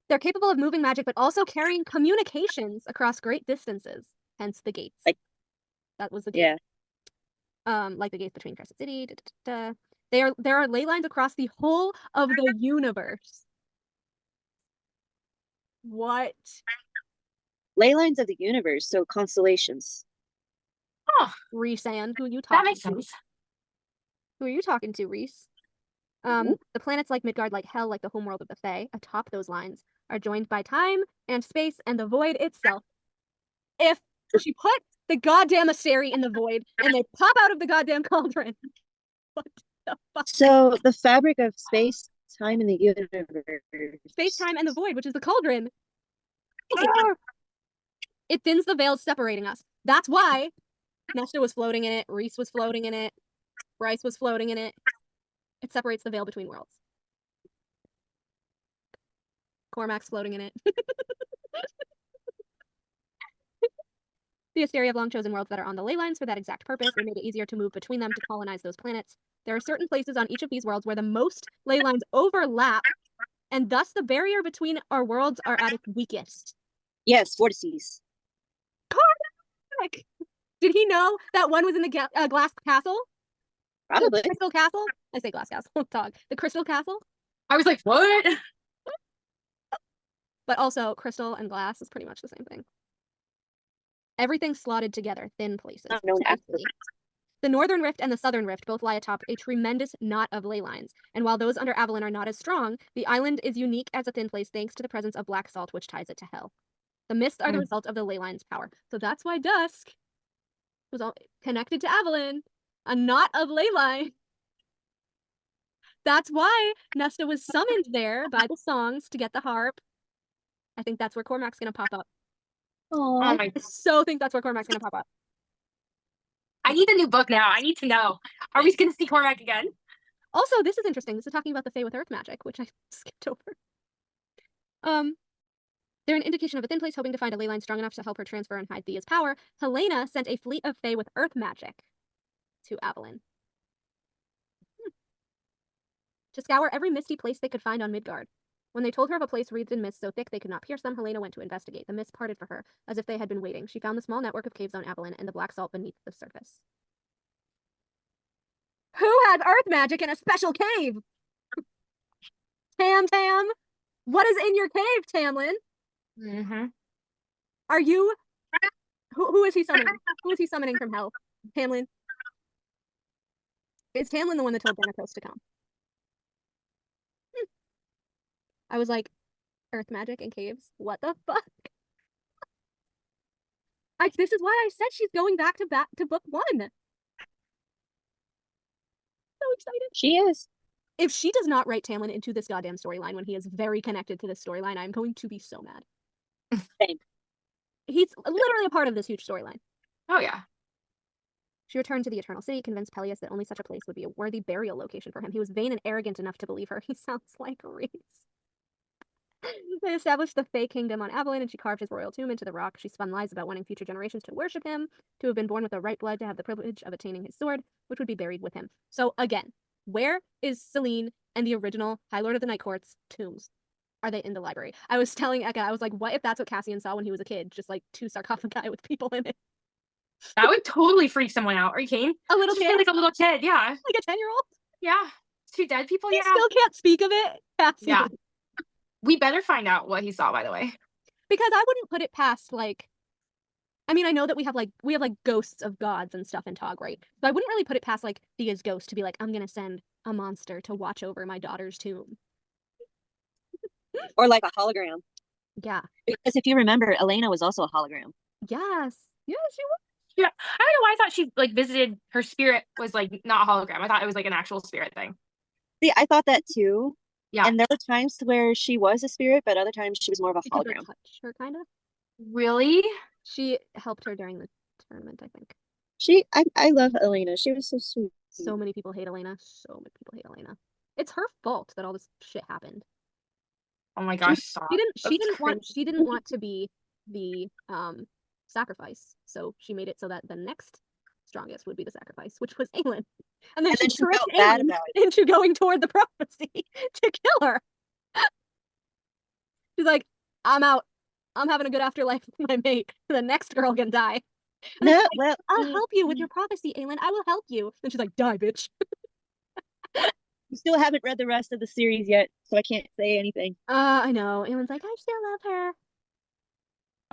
They're capable of moving magic, but also carrying communications across great distances. Hence the gates. Like, that was the gate. Yeah. like the gates between Crescent City. There are ley lines across the whole of the universe. What? Ley lines of the universe, so constellations. Oh, Rhys-Ann, who are you that talking makes to? sense. Who are you talking to, Rhys? The planets like Midgard, like Hell, like the homeworld of the Fae, atop those lines, are joined by time and space and the void itself. If she put the goddamn Asteri in the void and they pop out of the goddamn cauldron, what the fuck? So the fabric of space, time, and the universe. Space, time, and the void, which is the cauldron. It thins the veils separating us. That's why Nesta was floating in it, Rhys was floating in it, Bryce was floating in it. It separates the veil between worlds. Cormac's floating in it. The Asteri have long chosen worlds that are on the ley lines for that exact purpose. They made it easier to move between them to colonize those planets. There are certain places on each of these worlds where the most ley lines overlap, and thus the barrier between our worlds are at its weakest. Yes, vortices. Cormac! Did he know that one was in the glass castle? Probably. The crystal castle? I say glass castle. Dog. The crystal castle? I was like, what? But also, crystal and glass is pretty much the same thing. Everything's slotted together, thin places. Not known tightly. The Northern Rift and the Southern Rift both lie atop a tremendous knot of ley lines, and while those under Avalon are not as strong, the island is unique as a thin place thanks to the presence of black salt, which ties it to Hell. The mists are the result of the ley lines' power. So that's why Dusk was all connected to Avalon, a knot of ley line. That's why Nesta was summoned there by the songs to get the harp. I think that's where Cormac's gonna pop up. Oh my! I so think that's where Cormac's gonna pop up. I need a new book now. I need to know. Are we going to see Cormac again? Also, this is interesting. This is talking about the Fae with Earth magic, which I skipped over. They're an indication of a thin place hoping to find a ley line strong enough to help her transfer and hide Thea's power. Helena sent a fleet of Fae with Earth magic to Avalon to scour every misty place they could find on Midgard. When they told her of a place wreathed in mist so thick they could not pierce them, Helena went to investigate. The mist parted for her, as if they had been waiting. She found the small network of caves on Avalon and the black salt beneath the surface. Who has earth magic in a special cave? Tam! What is in your cave, Tamlin? Mm-hmm. Are you... Who is he summoning? Who is he summoning from hell? Tamlin? Is Tamlin the one that told Thanatos to come? I was like, earth magic in caves? What the fuck? This is why I said she's going back to book 1. So excited. She is. If she does not write Tamlin into this goddamn storyline when he is very connected to this storyline, I'm going to be so mad. Same. He's literally a part of this huge storyline. Oh yeah. She returned to the Eternal City, convinced Peleus that only such a place would be a worthy burial location for him. He was vain and arrogant enough to believe her. He sounds like Reese. They established the Fae Kingdom on Avalon, and she carved his royal tomb into the rock. She spun lies about wanting future generations to worship him, to have been born with the right blood, to have the privilege of attaining his sword, which would be buried with him. So again, where is Selene and the original High Lord of the Night Court's tombs? Are they in the library? I was telling Eka, I was like, what if that's what Cassian saw when he was a kid? Just like 2 sarcophagi with people in it. That would totally freak someone out. Are you kidding? A little kid? Like a little kid, yeah. Like a 10-year-old? Yeah. 2 dead people, He yeah. still can't speak of it? Cassian. Yeah. We better find out what he saw, by the way. Because I wouldn't put it past, like, I mean, I know that we have ghosts of gods and stuff in Tog, right? But I wouldn't really put it past, like, Thea's ghost to be like, I'm gonna send a monster to watch over my daughter's tomb. Or like a hologram. Yeah. Because if you remember, Elena was also a hologram. Yes. Yes, she was. Yeah. I don't know why I thought she, like, visited, her spirit was, like, not a hologram. I thought it was, like, an actual spirit thing. See, I thought that too. Yeah. And there were times where she was a spirit, but other times she was more of a She could, hologram. like, touch her, kind of. Really? She helped her during the tournament, I think. I love Elena. She was so sweet. So many people hate Elena. So many people hate Elena. It's her fault that all this shit happened. Oh my gosh, stop. She didn't want to be the sacrifice. So she made it so that the next strongest would be the sacrifice, which was Aelin. And then she tricked felt bad Aelin about it. into going toward the prophecy to kill her. She's like, I'm out. I'm having a good afterlife with my mate. The next girl can die. And then No, she's like, well, I'll help you with your prophecy, Aelin. I will help you. And she's like, die, bitch. you still haven't read the rest of the series yet, so I can't say anything. I know. Aelin's like, I still love her.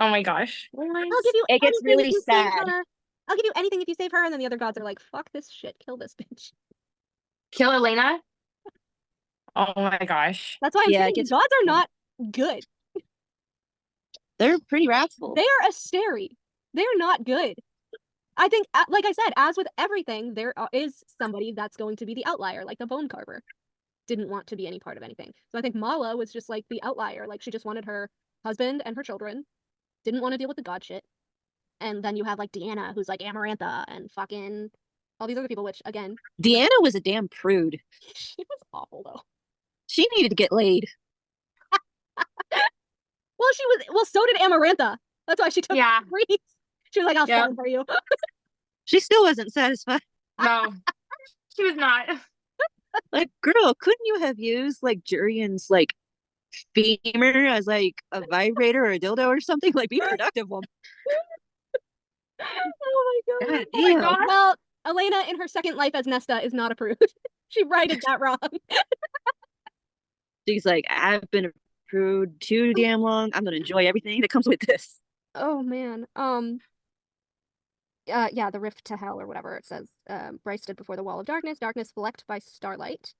Oh my gosh. I'll give you It gets anything really if you save sad. her. I'll give you anything if you save her. And then the other gods are like, fuck this shit. Kill this bitch. Kill Elena? Oh my gosh. That's why I'm Yeah, saying it gets gods are not good. They're pretty wrathful. They are Asteri. They're not good. I think, like I said, as with everything, there is somebody that's going to be the outlier, like the bone carver. Didn't want to be any part of anything. So I think Mala was just like the outlier. Like she just wanted her husband and her children. Didn't want to deal with the god shit. And then you have like Deanna, who's like Amarantha and fucking all these other people, which again, Deanna was a damn prude. she was awful though. She needed to get laid. Well, so did Amarantha. That's why she took Yeah. Reese. She was like, I'll Yep. stand for you. She still wasn't satisfied. No. She was not. Like, girl, couldn't you have used like Jurian's like femur as like a vibrator or a dildo or something? Like, be productive, woman. Oh my god. God Oh my damn. god. Well, Elena in her second life as Nesta is not approved. She righted that wrong. She's like, I've been a prude too damn long. I'm gonna enjoy everything that comes with this. Oh man. Yeah, the rift to hell or whatever it says. Bryce stood before the wall of darkness, darkness flecked by starlight.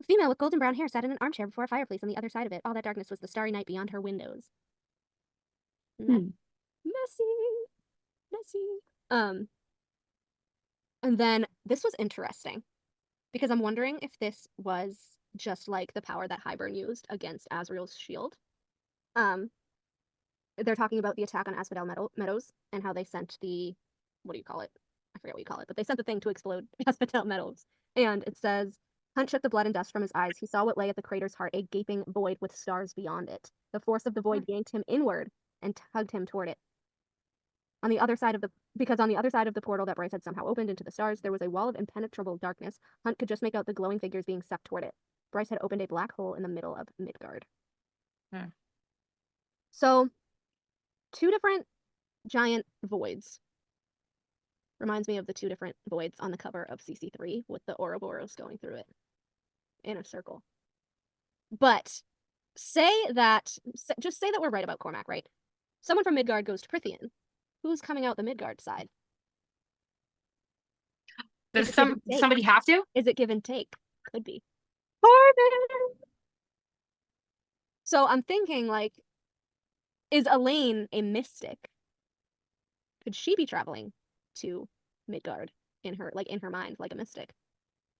A female with golden brown hair sat in an armchair before a fireplace on the other side of it. All that darkness was the starry night beyond her windows. Messy. And then this was interesting because I'm wondering if this was just like the power that Hybern used against Azrael's shield. They're talking about the attack on Asphodel Meadows and how they sent the, what do you call it? I forget what you call it, but they sent the thing to explode Asphodel Meadows. And it says, Hunt shook the blood and dust from his eyes. He saw what lay at the crater's heart, a gaping void with stars beyond it. The force of the void yanked him inward and tugged him toward it. Because on the other side of the portal that Bryce had somehow opened into the stars, there was a wall of impenetrable darkness. Hunt could just make out the glowing figures being sucked toward it. Bryce had opened a black hole in the middle of Midgard. So, two different giant voids. Reminds me of the two different voids on the cover of CC3 with the Ouroboros going through it in a circle. But just say that we're right about Cormac, right? Someone from Midgard goes to Prithian. Who's coming out the Midgard side? Does somebody have to? Is it give and take? Could be. Corbin! So I'm thinking, like, is Elaine a mystic? Could she be traveling to Midgard in her mind, like a mystic?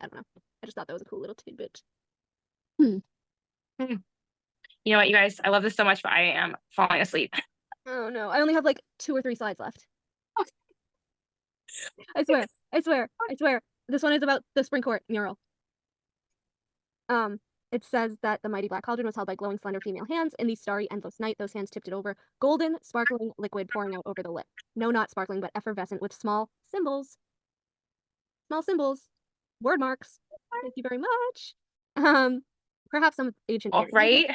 I don't know. I just thought that was a cool little tidbit. You know what, you guys? I love this so much, but I am falling asleep. Oh no, I only have like 2 or 3 slides left. I swear. This one is about the Spring Court mural. It says that the mighty black cauldron was held by glowing, slender female hands. In the starry, endless night, those hands tipped it over. Golden, sparkling liquid pouring out over the lip. No, not sparkling, but effervescent with small symbols. Small symbols. Word marks. Thank you very much. Perhaps some ancient All right.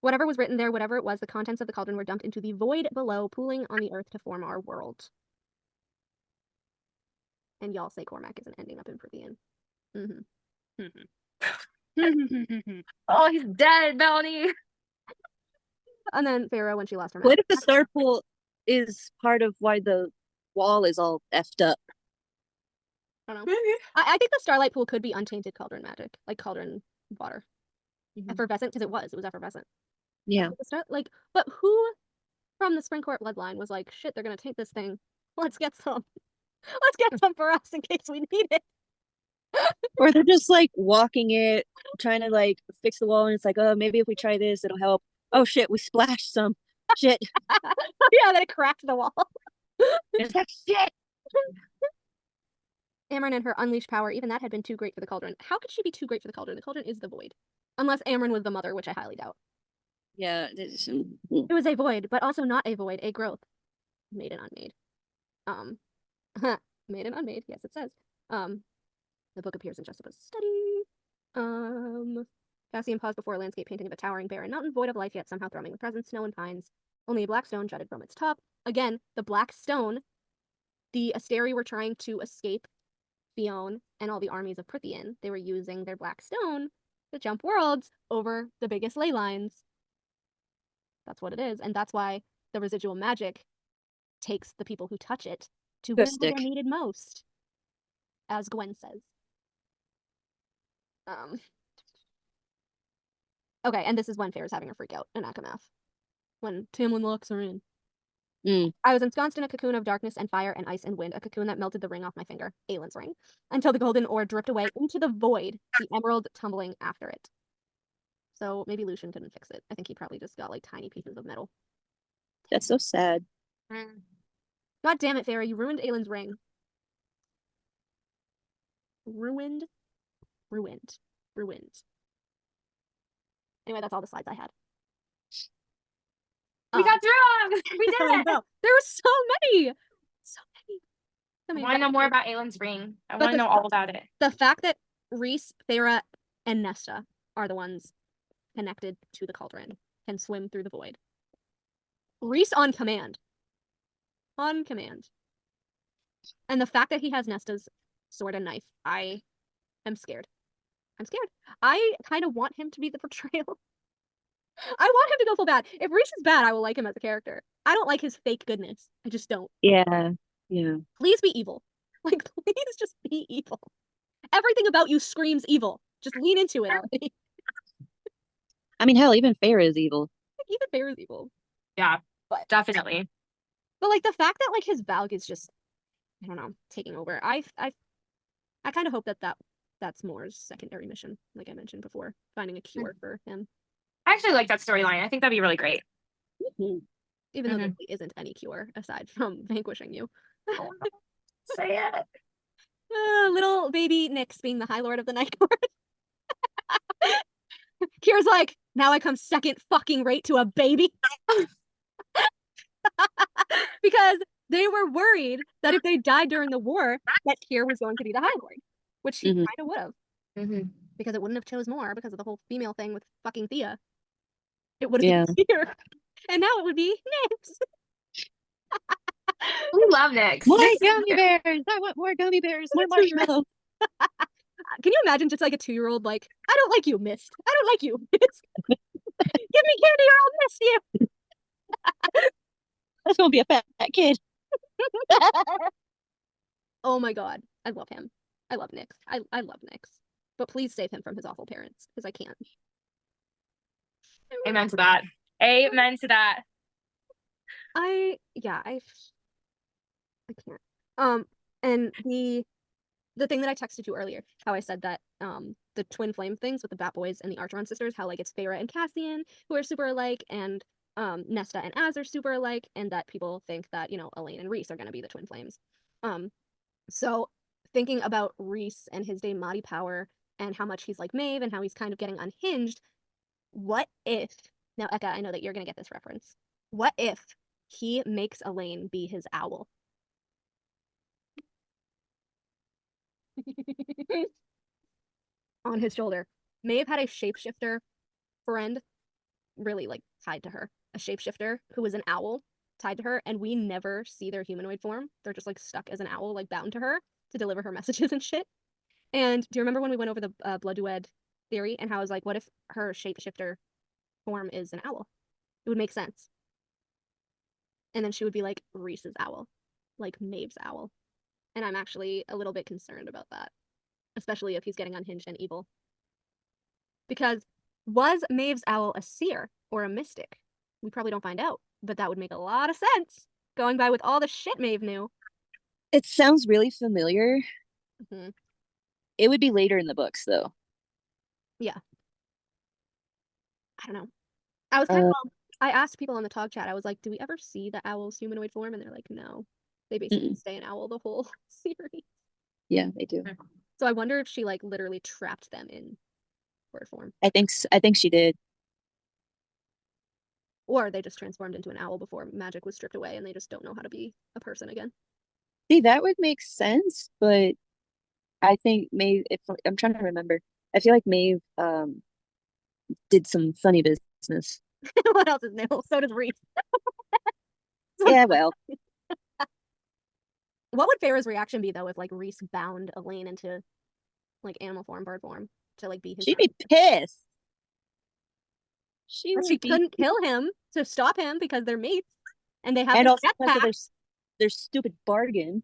Whatever was written there, whatever it was, the contents of the cauldron were dumped into the void below, pooling on the earth to form our world. And y'all say Cormac isn't ending up in Prithian. Oh, he's dead, Melanie. And then Pharaoh when she lost her What magic. if the star pool is part of why the wall is all effed up? I don't know. I think the starlight pool could be untainted cauldron magic, like cauldron water. Effervescent, because it was effervescent. Yeah. But who from the Spring Court bloodline was like, shit, they're gonna taint this thing. Let's get some. Let's get some for us in case we need it. Or they're just like walking it, trying to like fix the wall, and it's like, oh, maybe if we try this, it'll help. Oh shit, we splashed some shit. Yeah, then it cracked the wall. It's like shit. Amryn and her unleashed power, even that had been too great for the cauldron. How could she be too great for the cauldron? The cauldron is the void. Unless Amryn was the mother, which I highly doubt. Yeah. It was a void, but also not a void, a growth. Made and unmade. Made and unmade, yes it says. The book appears in Jessica's study. Cassian paused before a landscape painting of a towering barren mountain, void of life yet somehow thrumming with presence, snow and pines. Only a black stone jutted from its top. Again, the black stone the Asteri were trying to escape Fionn and all the armies of Prythian. They were using their black stone to jump worlds over the biggest ley lines. That's what it is. And that's why the residual magic takes the people who touch it to where they're needed most, as Gwen says. Okay, and this is when Fair is having a freak out in Akamath. When Tamlin locks her in. I was ensconced in a cocoon of darkness and fire and ice and wind, a cocoon that melted the ring off my finger, Aelin's ring, until the golden ore dripped away into the void, the emerald tumbling after it. So maybe Lucien couldn't fix it. I think he probably just got like tiny pieces of metal. That's so sad. God damn it, Farah, you ruined Aelin's ring. Ruined. Anyway, that's all the slides I had. We got through them! We did it! There were so many! I want to know more about Aelin's ring. I want to know all about it. The fact that Rhys, Farah, and Nesta are the ones connected to the cauldron can swim through the void. Rhys on command. On command. And the fact that he has Nesta's sword and knife, I am scared. I'm scared. I kind of want him to be the portrayal. I want him to go full bad. If Rhys is bad, I will like him as a character. I don't like his fake goodness. I just don't. Yeah. Please be evil. Like, please just be evil. Everything about you screams evil. Just lean into it already. I mean, hell, even Fair is evil. Even Fair is evil. Yeah, but definitely. But like the fact that like his Valg is just, I don't know, taking over. I kind of hope that's Moore's secondary mission, like I mentioned before, finding a cure for him. I actually like that storyline. I think that'd be really great. Even though there really isn't any cure aside from vanquishing you. Say it. Little baby Nyx being the High Lord of the Night Court. Kira's like, now I come second fucking rate to a baby. Because they were worried that if they died during the war, that Kira was going to be the High Lord, which she kind of would have. Because it wouldn't have chose more because of the whole female thing with fucking Thea. It would have been Kira. And now it would be Nyx. We love Nyx. More gummy bears! I want more gummy bears! More marshmallows! Can you imagine just like a 2-year-old like, I don't like you, Mist. I don't like you, Mist. Give me candy or I'll miss you. That's gonna be a fat kid. Oh my god. I love him. I love Nyx. I love Nyx. But please save him from his awful parents, because I can't. Amen to that. Amen to that. I can't. And the thing that I texted you earlier, how I said that the twin flame things with the Bat Boys and the Archeron sisters, how like it's Farah and Cassian who are super alike, and Nesta and Az are super alike, and that people think that, you know, Elaine and Rhys are gonna be the twin flames. So thinking about Rhys and his Daemati power and how much he's like Maeve and how he's kind of getting unhinged, what if, now Eka, I know that you're gonna get this reference, what if he makes Elaine be his owl? On his shoulder. Maeve had a shapeshifter friend really like tied to her. A shapeshifter who was an owl tied to her, and we never see their humanoid form. They're just like stuck as an owl, like bound to her to deliver her messages and shit. And do you remember when we went over the Blood Duet theory and how I was like, what if her shapeshifter form is an owl? It would make sense. And then she would be like Rhys's owl, like Maeve's owl. And I'm actually a little bit concerned about that, especially if he's getting unhinged and evil. Because was Maeve's owl a seer or a mystic? We probably don't find out, but that would make a lot of sense going by with all the shit Maeve knew. It sounds really familiar. It would be later in the books, though. Yeah. I don't know. I was kind of, I asked people on the talk chat, I was like, do we ever see the owl's humanoid form? And they're like, no. They basically stay an owl the whole series. Yeah, they do. So I wonder if she like literally trapped them in bird form. I think she did. Or they just transformed into an owl before magic was stripped away and they just don't know how to be a person again. See, that would make sense, but I think Maeve, if I'm trying to remember, I feel like Maeve did some funny business. What else is new? So does Rhys. Yeah, well. What would Farah's reaction be though if like Rhys bound Elaine into like animal form, bird form to like be his? She'd be pissed. But she couldn't kill him to stop him because they're mates and they have and this also because jetpack. of their stupid bargain.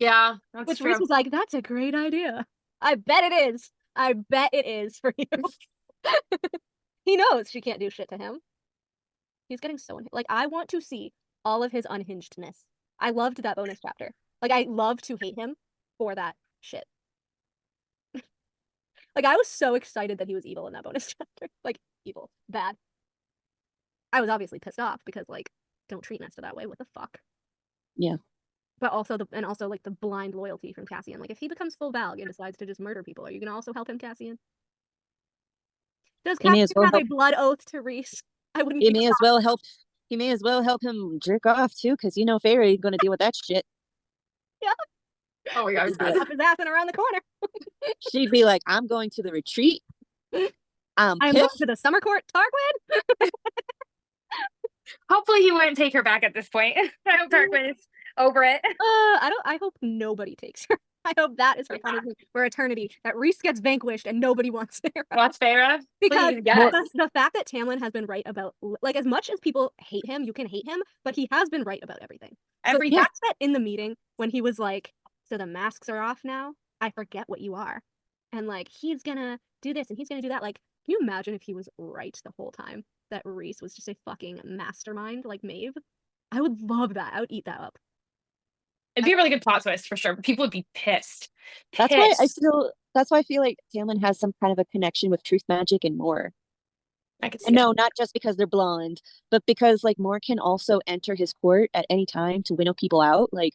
Yeah, that's Which true. Rhys was like, "That's a great idea. I bet it is. I bet it is for you." He knows she can't do shit to him. He's getting so like I want to see all of his unhingedness. I loved that bonus chapter. Like I love to hate him for that shit. Like I was so excited that he was evil in that bonus chapter. Like evil, bad. I was obviously pissed off because like don't treat Nesta that way. What the fuck? Yeah. But also like the blind loyalty from Cassian. Like if he becomes full Valg and decides to just murder people, are you gonna also help him, Cassian? Does Cassian have a blood oath to Rhys? I wouldn't. He may as well help. He may as well help him jerk off too, because you know Farah ain't gonna deal with that shit. Yeah. Oh my god, up his ass and around the corner. She'd be like, "I'm going to the retreat. I'm going to the summer court, Tarquin." Hopefully he wouldn't take her back at this point. I hope Tarquin is over it. I hope nobody takes her. I hope that is her punishment for eternity. That Rhys gets vanquished and nobody wants Farah. What's Farah? Because yes. the fact that Tamlin has been right about, like, as much as people hate him, you can hate him, but he has been right about everything. So the fact that in the meeting when he was like, "So the masks are off now. I forget what you are," and like he's gonna do this and he's gonna do that. Like, can you imagine if he was right the whole time? That Rhys was just a fucking mastermind like Maeve. I would love that. I would eat that up. It'd be a really good plot twist for sure. People would be pissed. That's why I feel like Tamlin has some kind of a connection with truth magic and more. I could see and no, not just because they're blonde, but because like Moore can also enter his court at any time to winnow people out. Like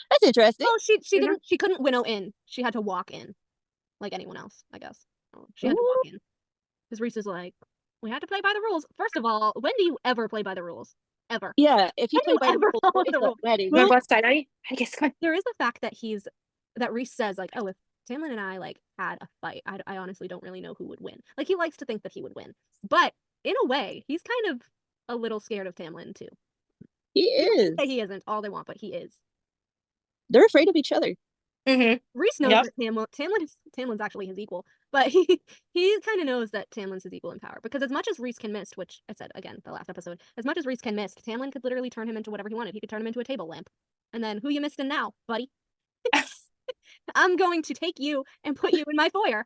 that's interesting. Oh, she couldn't winnow in. She had to walk in, like anyone else, I guess. She had to walk in. Because Rhys is like, we had to play by the rules. First of all, when do you ever play by the rules? Ever. Yeah, if you play by the rules, wedding. Well, I guess there is the fact that Rhys says like, oh, if Tamlin and I like had a fight, I honestly don't really know who would win. Like he likes to think that he would win, but in a way, he's kind of a little scared of Tamlin too. He is. He isn't all they want, but he is. They're afraid of each other. Rhys knows that Tamlin's actually his equal, but he kind of knows that Tamlin's his equal in power because as much as Rhys can mist, which I said again the last episode, as much as Rhys can mist, Tamlin could literally turn him into whatever he wanted. He could turn him into a table lamp, and then who you misting now, buddy? I'm going to take you and put you in my foyer.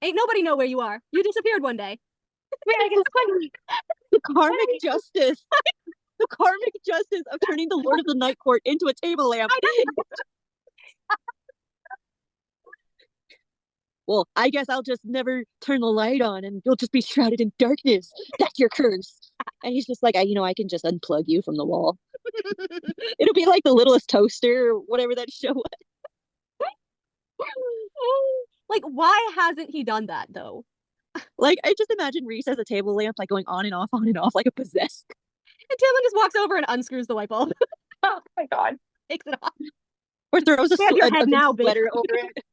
Ain't nobody know where you are. You disappeared one day. The karmic justice. The karmic justice of turning the Lord of the Night Court into a table lamp. Well, I guess I'll just never turn the light on and you'll just be shrouded in darkness. That's your curse. And he's just like, I can just unplug you from the wall. It'll be like the littlest toaster or whatever that show was. Like, why hasn't he done that though? Like, I just imagine Rhys as a table lamp, like going on and off, like a possessed. And Tamlin just walks over and unscrews the light bulb. Oh my god. Takes it off. Or throws a sweater over it.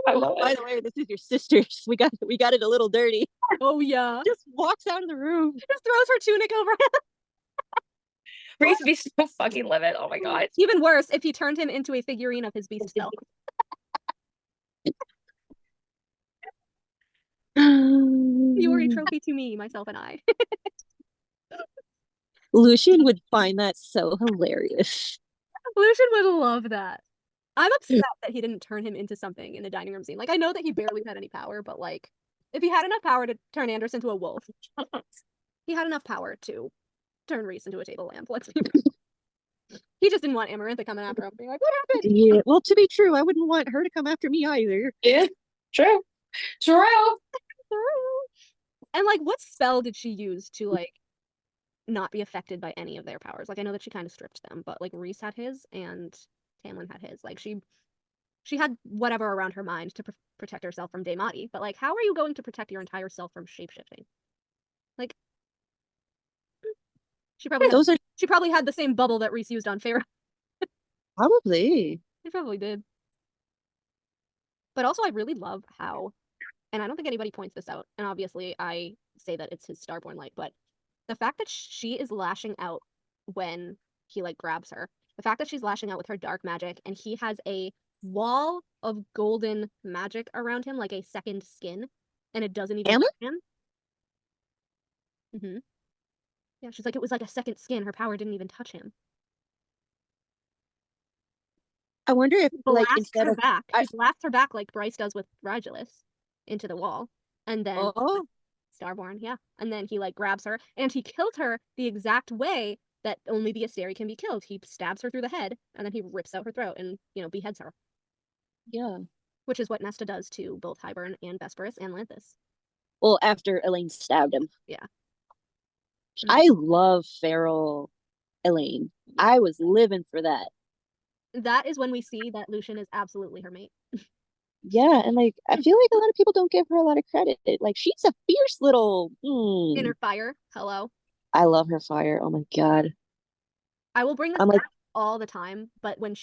By the way, this is your sister's. We got it a little dirty. Oh yeah. Just walks out of the room. Just throws her tunic over him. Rhys would be so fucking livid. Oh my god. Even worse if he turned him into a figurine of his beast self. You are a trophy to me, myself, and I. Lucien would find that so hilarious. Lucien would love that. I'm upset that he didn't turn him into something in the dining room scene. Like, I know that he barely had any power, but like, if he had enough power to turn Andros into a wolf, he had enough power to turn Rhys into a table lamp. Let's be real. He just didn't want Amarantha coming after him, being like, "What happened?" Yeah. Well, to be true, I wouldn't want her to come after me either. Yeah. True. And like, what spell did she use to like not be affected by any of their powers? Like, I know that she kind of stripped them, but like Rhys had his and Tamlin had his. Like, she had whatever around her mind to protect herself from Daemati, but like, how are you going to protect your entire self from shapeshifting? Like, she probably had the same bubble that Rhys used on Farah. Probably. She probably did. But also, I really love how, and I don't think anybody points this out, and obviously I say that it's his starborn light, but the fact that she is lashing out when he like grabs her. The fact that she's lashing out with her dark magic and he has a wall of golden magic around him, like a second skin, and it doesn't even touch him. Yeah, she's like, it was like a second skin. Her power didn't even touch him. I wonder if, like, instead of back, he blasts her back like Bryce does with Rigulus into the wall, and then starborn, yeah, and then he like grabs her and he kills her the exact way that only the Asteri can be killed. He stabs her through the head and then he rips out her throat and beheads her. Yeah, which is what Nesta does to both Hybern and Vesperus and Lanthus. Well, after Elaine stabbed him. Yeah. I love feral Elaine. I was living for that. That is when we see that Lucien is absolutely her mate. Yeah, and like I feel like a lot of people don't give her a lot of credit. Like she's a fierce little inner fire. Hello. I love her fire. Oh my god. I will bring this back all the time, but when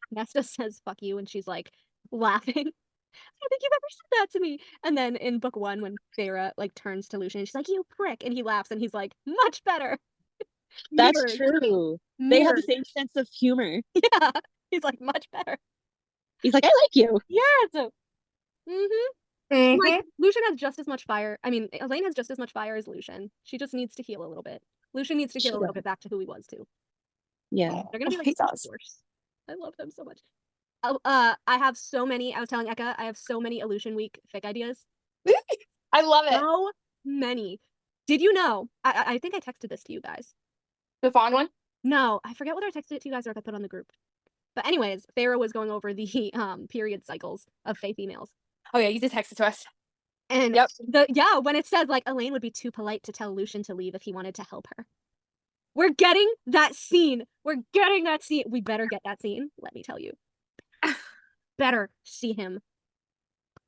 Nesta says fuck you and she's like laughing, I don't think you've ever said that to me. And then in book 1, when Feyre like turns to Lucien, she's like, you prick, and he laughs and he's like, much better. That's true. They have the same sense of humor. Yeah. He's like, much better. He's like, I like you. Yeah. So like Lucien has just as much fire. I mean, Elaine has just as much fire as Lucien. She just needs to heal a little bit. Lucien needs to heal a little bit back to who he was too. Yeah. They're gonna be like force. I love them so much. I have so many. I was telling Eka, I have so many Illusion Week fic ideas. I love it. So many. Did you know? I think I texted this to you guys. The fawn one? No, I forget whether I texted it to you guys or if I put it on the group. But anyways, Feyre was going over the period cycles of Fae females. Oh yeah, you did text it to us. And when it said like Elaine would be too polite to tell Lucien to leave if he wanted to help her. We're getting that scene. We better get that scene, let me tell you. Better see him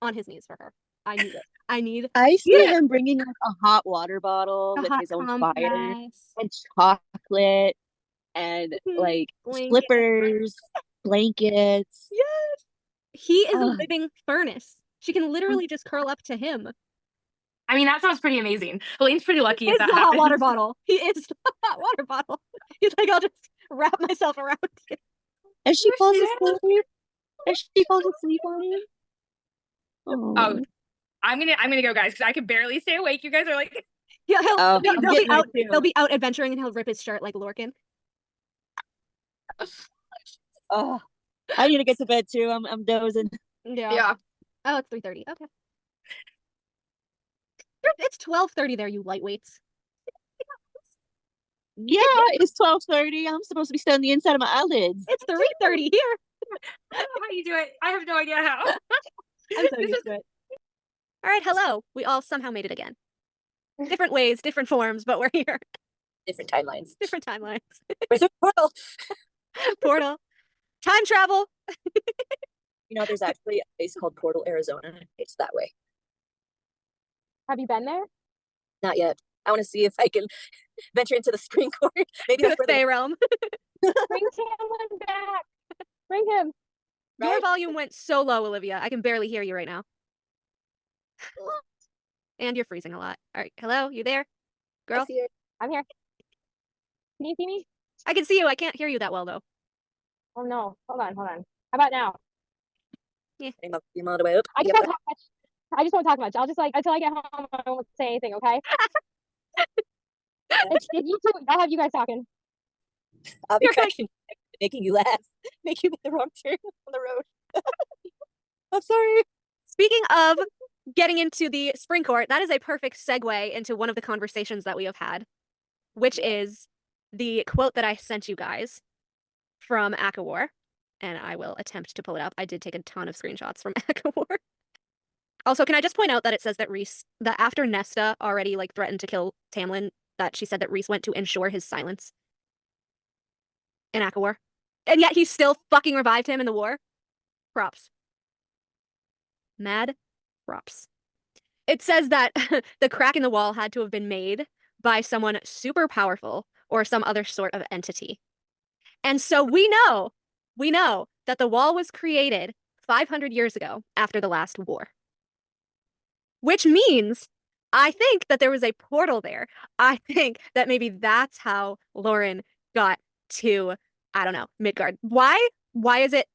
on his knees for her. I need it. I see him bringing like a hot water bottle with his own fire and chocolate and like slippers, blankets. Yes. He is a living furnace. She can literally just curl up to him. I mean, that sounds pretty amazing. Elaine's pretty lucky if that happens. Hot water bottle. He is the hot water bottle. He's like, I'll just wrap myself around you. And she falls asleep. On him. Oh, I'm gonna go, guys, because I can barely stay awake. You guys are like, yeah, he'll be out adventuring and he'll rip his shirt like Lorcan. Oh, I need to get to bed too. I'm dozing. Yeah. Oh, it's 3:30. Okay. It's 12:30 there, you lightweights. Yeah, it's 12:30. I'm supposed to be studying the inside of my eyelids. It's 3:30 here. I don't know how you do it. I have no idea how. I'm so used to it. All right, hello. We all somehow made it again. Different ways, different forms, but we're here. Different timelines. Where's the portal? Portal. Time travel. You know, there's actually a place called Portal, Arizona. It's that way. Have you been there? Not yet. I want to see if I can venture into the spring court. Maybe the Fae realm. Bring Tamlin back. Bring him. Your volume went so low, Olivia. I can barely hear you right now. And you're freezing a lot. All right. Hello? You there? Girl? I'm here. Can you see me? I can see you. I can't hear you that well, though. Oh, no. Hold on. How about now? Yeah. I'm all the way up. I just won't talk much. I'll just like, until I get home, I won't say anything, okay? If you two, I'll have you guys talking. I'll be cracking, making you laugh, make you make the wrong turn on the road. I'm sorry. Speaking of getting into the spring court, that is a perfect segue into one of the conversations that we have had, which is the quote that I sent you guys from Akawar, and I will attempt to pull it up. I did take a ton of screenshots from Akawar. Also, can I just point out that it says that that after Nesta already like threatened to kill Tamlin, that she said that Rhys went to ensure his silence in Akawar, and yet he still fucking revived him in the war. Props. Mad props. It says that the crack in the wall had to have been made by someone super powerful or some other sort of entity. And so we know that the wall was created 500 years ago after the last war. Which means I think that there was a portal there. I think that maybe that's how Lauren got to, I don't know, Midgard. Why? Why is it?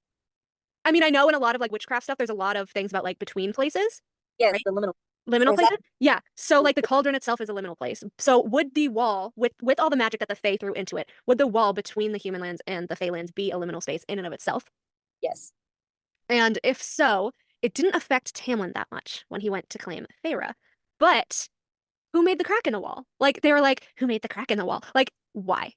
I mean, I know in a lot of like witchcraft stuff, there's a lot of things about like between places. Yes, right? the liminal. Liminal Or is places? that- Yeah. So like the cauldron itself is a liminal place. So would the wall with all the magic that the Fae threw into it, would the wall between the human lands and the Fae lands be a liminal space in and of itself? Yes. And if so, it didn't affect Tamlin that much when he went to claim Feyre. But who made the crack in the wall? Like they were like, who made the crack in the wall? Like, why?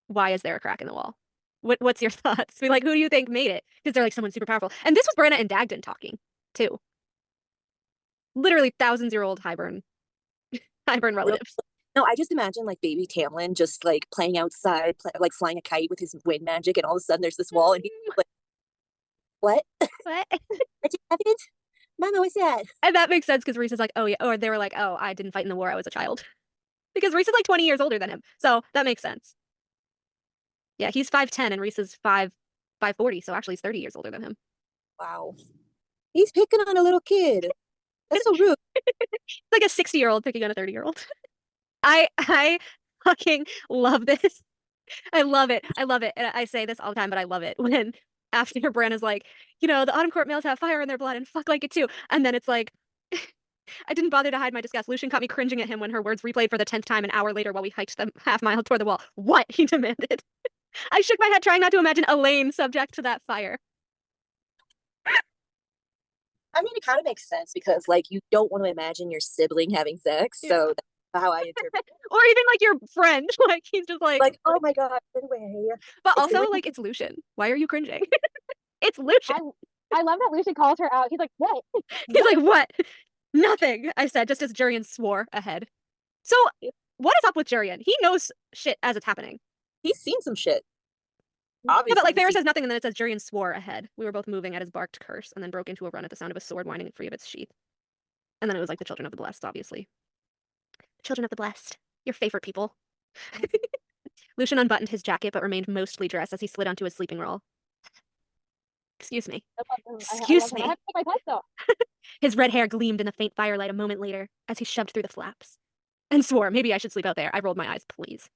Why is there a crack in the wall? What's your thoughts? Be like, who do you think made it? Because they're like someone super powerful. And this was Brenna and Dagden talking, too. Literally thousands-year-old Hybern relatives. No, I just imagine like baby Tamlin just like playing outside, like flying a kite with his wind magic, and all of a sudden there's this wall, and he's like, "What? What? What just happened? Mama, what's that?" And that makes sense because Reese is like, oh yeah, or they were like, oh, I didn't fight in the war, I was a child. Because Reese is like 20 years older than him. So that makes sense. Yeah, he's 5'10 and Reese is 5'40, so actually he's 30 years older than him. Wow, he's picking on a little kid. That's so rude. Like a 60-year-old picking on a 30-year-old. I fucking love this. I love it. I love it. And I say this all the time, but I love it when after Bran is like, you know, the Autumn Court males have fire in their blood and fuck like it too. And then it's like, I didn't bother to hide my disgust. Lucien caught me cringing at him when her words replayed for the 10th time an hour later while we hiked the half-mile toward the wall. What? He demanded. I shook my head trying not to imagine Elaine subject to that fire. I mean, it kind of makes sense because like you don't want to imagine your sibling having sex, so that's how I interpret. Or even like your friend. Like he's just like, oh my god, anyway. but also like it's Lucien. Why are you cringing? It's Lucien. I love that Lucien calls her out. He's like, what? He's like, what? Nothing, I said, just as Jurian swore ahead. So, what is up with Jurian? He knows shit as it's happening. He's seen some shit. Obviously. Yeah, but like Feyre says nothing, and then it says Jurian swore ahead. We were both moving at his barked curse, and then broke into a run at the sound of a sword winding free of its sheath. And then it was like the children of the blessed, obviously. The children of the blessed. Your favorite people. Lucien unbuttoned his jacket, but remained mostly dressed as he slid onto his sleeping roll. Excuse me. Excuse me. I have to take my pants off. His red hair gleamed in the faint firelight a moment later as he shoved through the flaps and swore, maybe I should sleep out there. I rolled my eyes, please.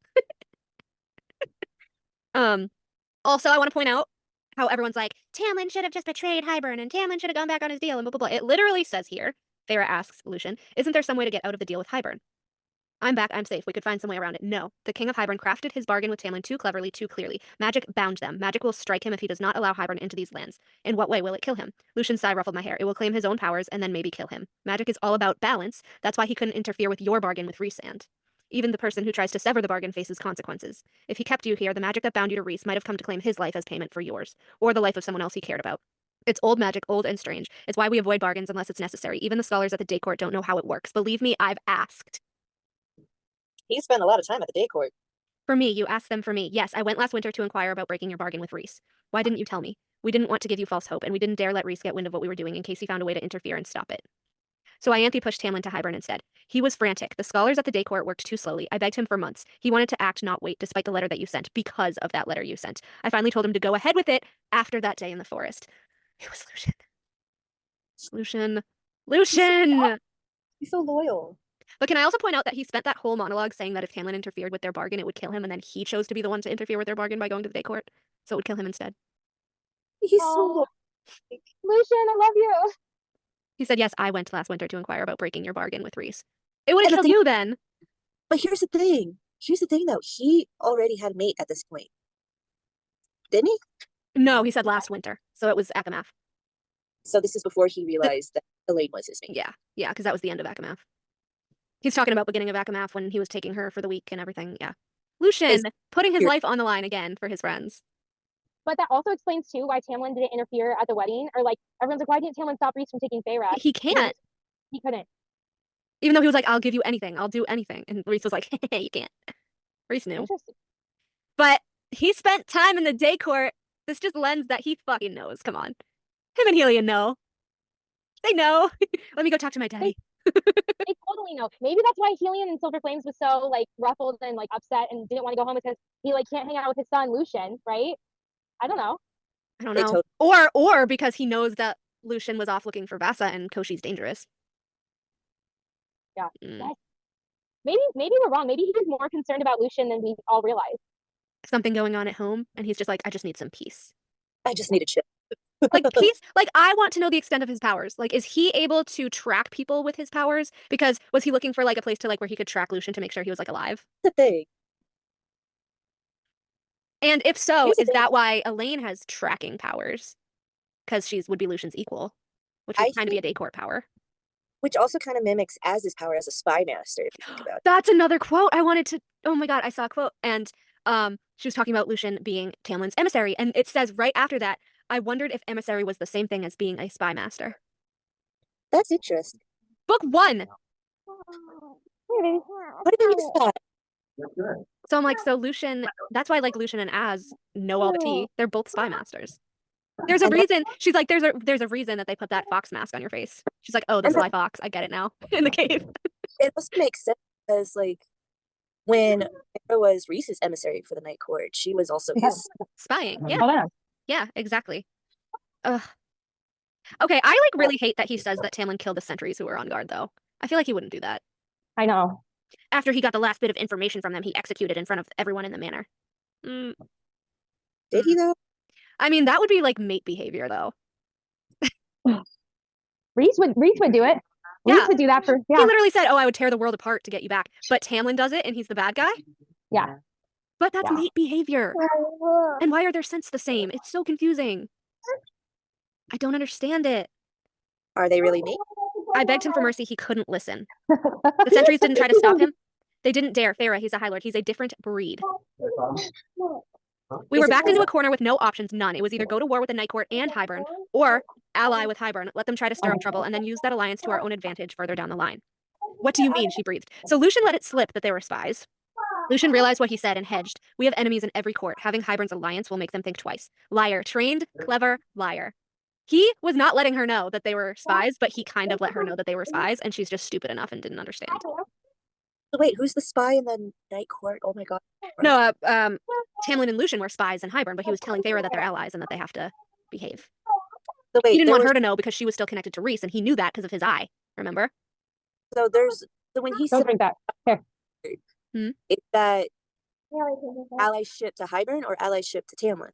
Also, I want to point out how everyone's like, Tamlin should have just betrayed Hybern and Tamlin should have gone back on his deal and blah, blah, blah. It literally says here, Feyre asks Lucien, isn't there some way to get out of the deal with Hybern? I'm back, I'm safe. We could find some way around it. No. The King of Hybern crafted his bargain with Tamlin too cleverly, too clearly. Magic bound them. Magic will strike him if he does not allow Hybern into these lands. In what way will it kill him? Lucien's sigh ruffled my hair. It will claim his own powers and then maybe kill him. Magic is all about balance. That's why he couldn't interfere with your bargain with Rhysand. Even the person who tries to sever the bargain faces consequences. If he kept you here, the magic that bound you to Rhys might have come to claim his life as payment for yours, or the life of someone else he cared about. It's old magic, old and strange. It's why we avoid bargains unless it's necessary. Even the scholars at the day court don't know how it works. Believe me, I've asked. He spent a lot of time at the day court. For me, you asked them for me. Yes, I went last winter to inquire about breaking your bargain with Rhys. Why didn't you tell me? We didn't want to give you false hope, and we didn't dare let Rhys get wind of what we were doing in case he found a way to interfere and stop it. So Ianthe pushed Tamlin to Hybern instead. He was frantic. The scholars at the day court worked too slowly. I begged him for months. He wanted to act, not wait, despite the letter that you sent, because of that letter you sent. I finally told him to go ahead with it after that day in the forest. It was Lucien. Lucien! He's so loyal. But can I also point out that he spent that whole monologue saying that if Tamlin interfered with their bargain, it would kill him, and then he chose to be the one to interfere with their bargain by going to the day court, so it would kill him instead. He's so loyal. Lucien, I love you. He said, yes, I went last winter to inquire about breaking your bargain with Rhys. It would have killed you then. But here's the thing. Though. He already had a mate at this point. Didn't he? No, he said last winter, so it was Akamath. So this is before he realized that Elaine was his mate. Yeah, because that was the end of Akamath. He's talking about beginning of Akamath when he was taking her for the week and everything, yeah. Lucien, putting his life on the line again for his friends. But that also explains, too, why Tamlin didn't interfere at the wedding. Or, like, everyone's like, why didn't Tamlin stop Rhys from taking Feyre? He can't. He couldn't. Even though he was like, I'll give you anything. I'll do anything. And Rhys was like, hey, you can't. Rhys knew. Interesting. But he spent time in the day court. This just lends that he fucking knows. Come on. Him and Helion know. They know. Let me go talk to my daddy. They totally know. Maybe that's why Helion in Silver Flames was so, like, ruffled and, like, upset and didn't want to go home because he, like, can't hang out with his son, Lucien, right? I don't know. I don't know. Or because he knows that Lucien was off looking for Vasa and Koshi's dangerous. Yeah. Yes. Maybe we're wrong. Maybe he was more concerned about Lucien than we all realize. something going on at home, and he's just like, I just need some peace. I just need a chill. Like, peace, like, I want to know the extent of his powers. Like, is he able to track people with his powers? Because was he looking for, like, a place to, like, where he could track Lucien to make sure he was, like, alive? The thing. And if so, Here's the is that why Elaine has tracking powers? Because would be Lucien's equal, which would kind of be a day court power. Which also kind of mimics Az's power as a spy master, if you think about it. That's another quote I wanted to. Oh my god, I saw a quote, and she was talking about Lucien being Tamlin's emissary, and it says right after that, I wondered if emissary was the same thing as being a spy master. That's interesting. Book 1. What did you spot? So I'm like, so Lucien. That's why like Lucien and Az know all the tea. They're both spy masters. There's a reason. She's like, there's a reason that they put that fox mask on your face. She's like, oh, the sly fox. I get it now. In the cave. It must make sense because, like, when Farah was Rhys's emissary for the Night Court, she was also his spying. Yeah. Yeah, exactly. Ugh. Okay, I like really hate that he says that Tamlin killed the sentries who were on guard, though. I feel like he wouldn't do that. I know. After he got the last bit of information from them, he executed in front of everyone in the manor. Did he though? I mean, that would be like mate behavior, though. Rhys would do it. Yeah. Rhys would do that for. Yeah. He literally said, "Oh, I would tear the world apart to get you back." But Tamlin does it, and he's the bad guy. Yeah. But that's mate behavior. And why are their scents the same? It's so confusing. I don't understand it. Are they really mate? I begged him for mercy. He couldn't listen. The sentries didn't try to stop him. They didn't dare. Farah, he's a High Lord. He's a different breed. We were backed into a corner with no options, none. It was either go to war with the Night Court and Hybern, or ally with Hybern, let them try to stir up trouble, and then use that alliance to our own advantage further down the line. What do you mean? She breathed. So Lucien let it slip that they were spies. Lucien realized what he said and hedged. We have enemies in every court. Having Hybern's alliance will make them think twice. Liar. Trained, clever, liar. He was not letting her know that they were spies, but he kind of let her know that they were spies, and she's just stupid enough and didn't understand. Wait, who's the spy in the Night Court? Oh my god. No, Tamlin and Lucien were spies in Hybern, but he was telling Farah that they're allies and that they have to behave. So wait, he didn't want her to know because she was still connected to Rhys, and he knew that because of his eye. Remember? So when he Don't said drink that. Here. Is that allyship to Hybern or allyship to Tamlin?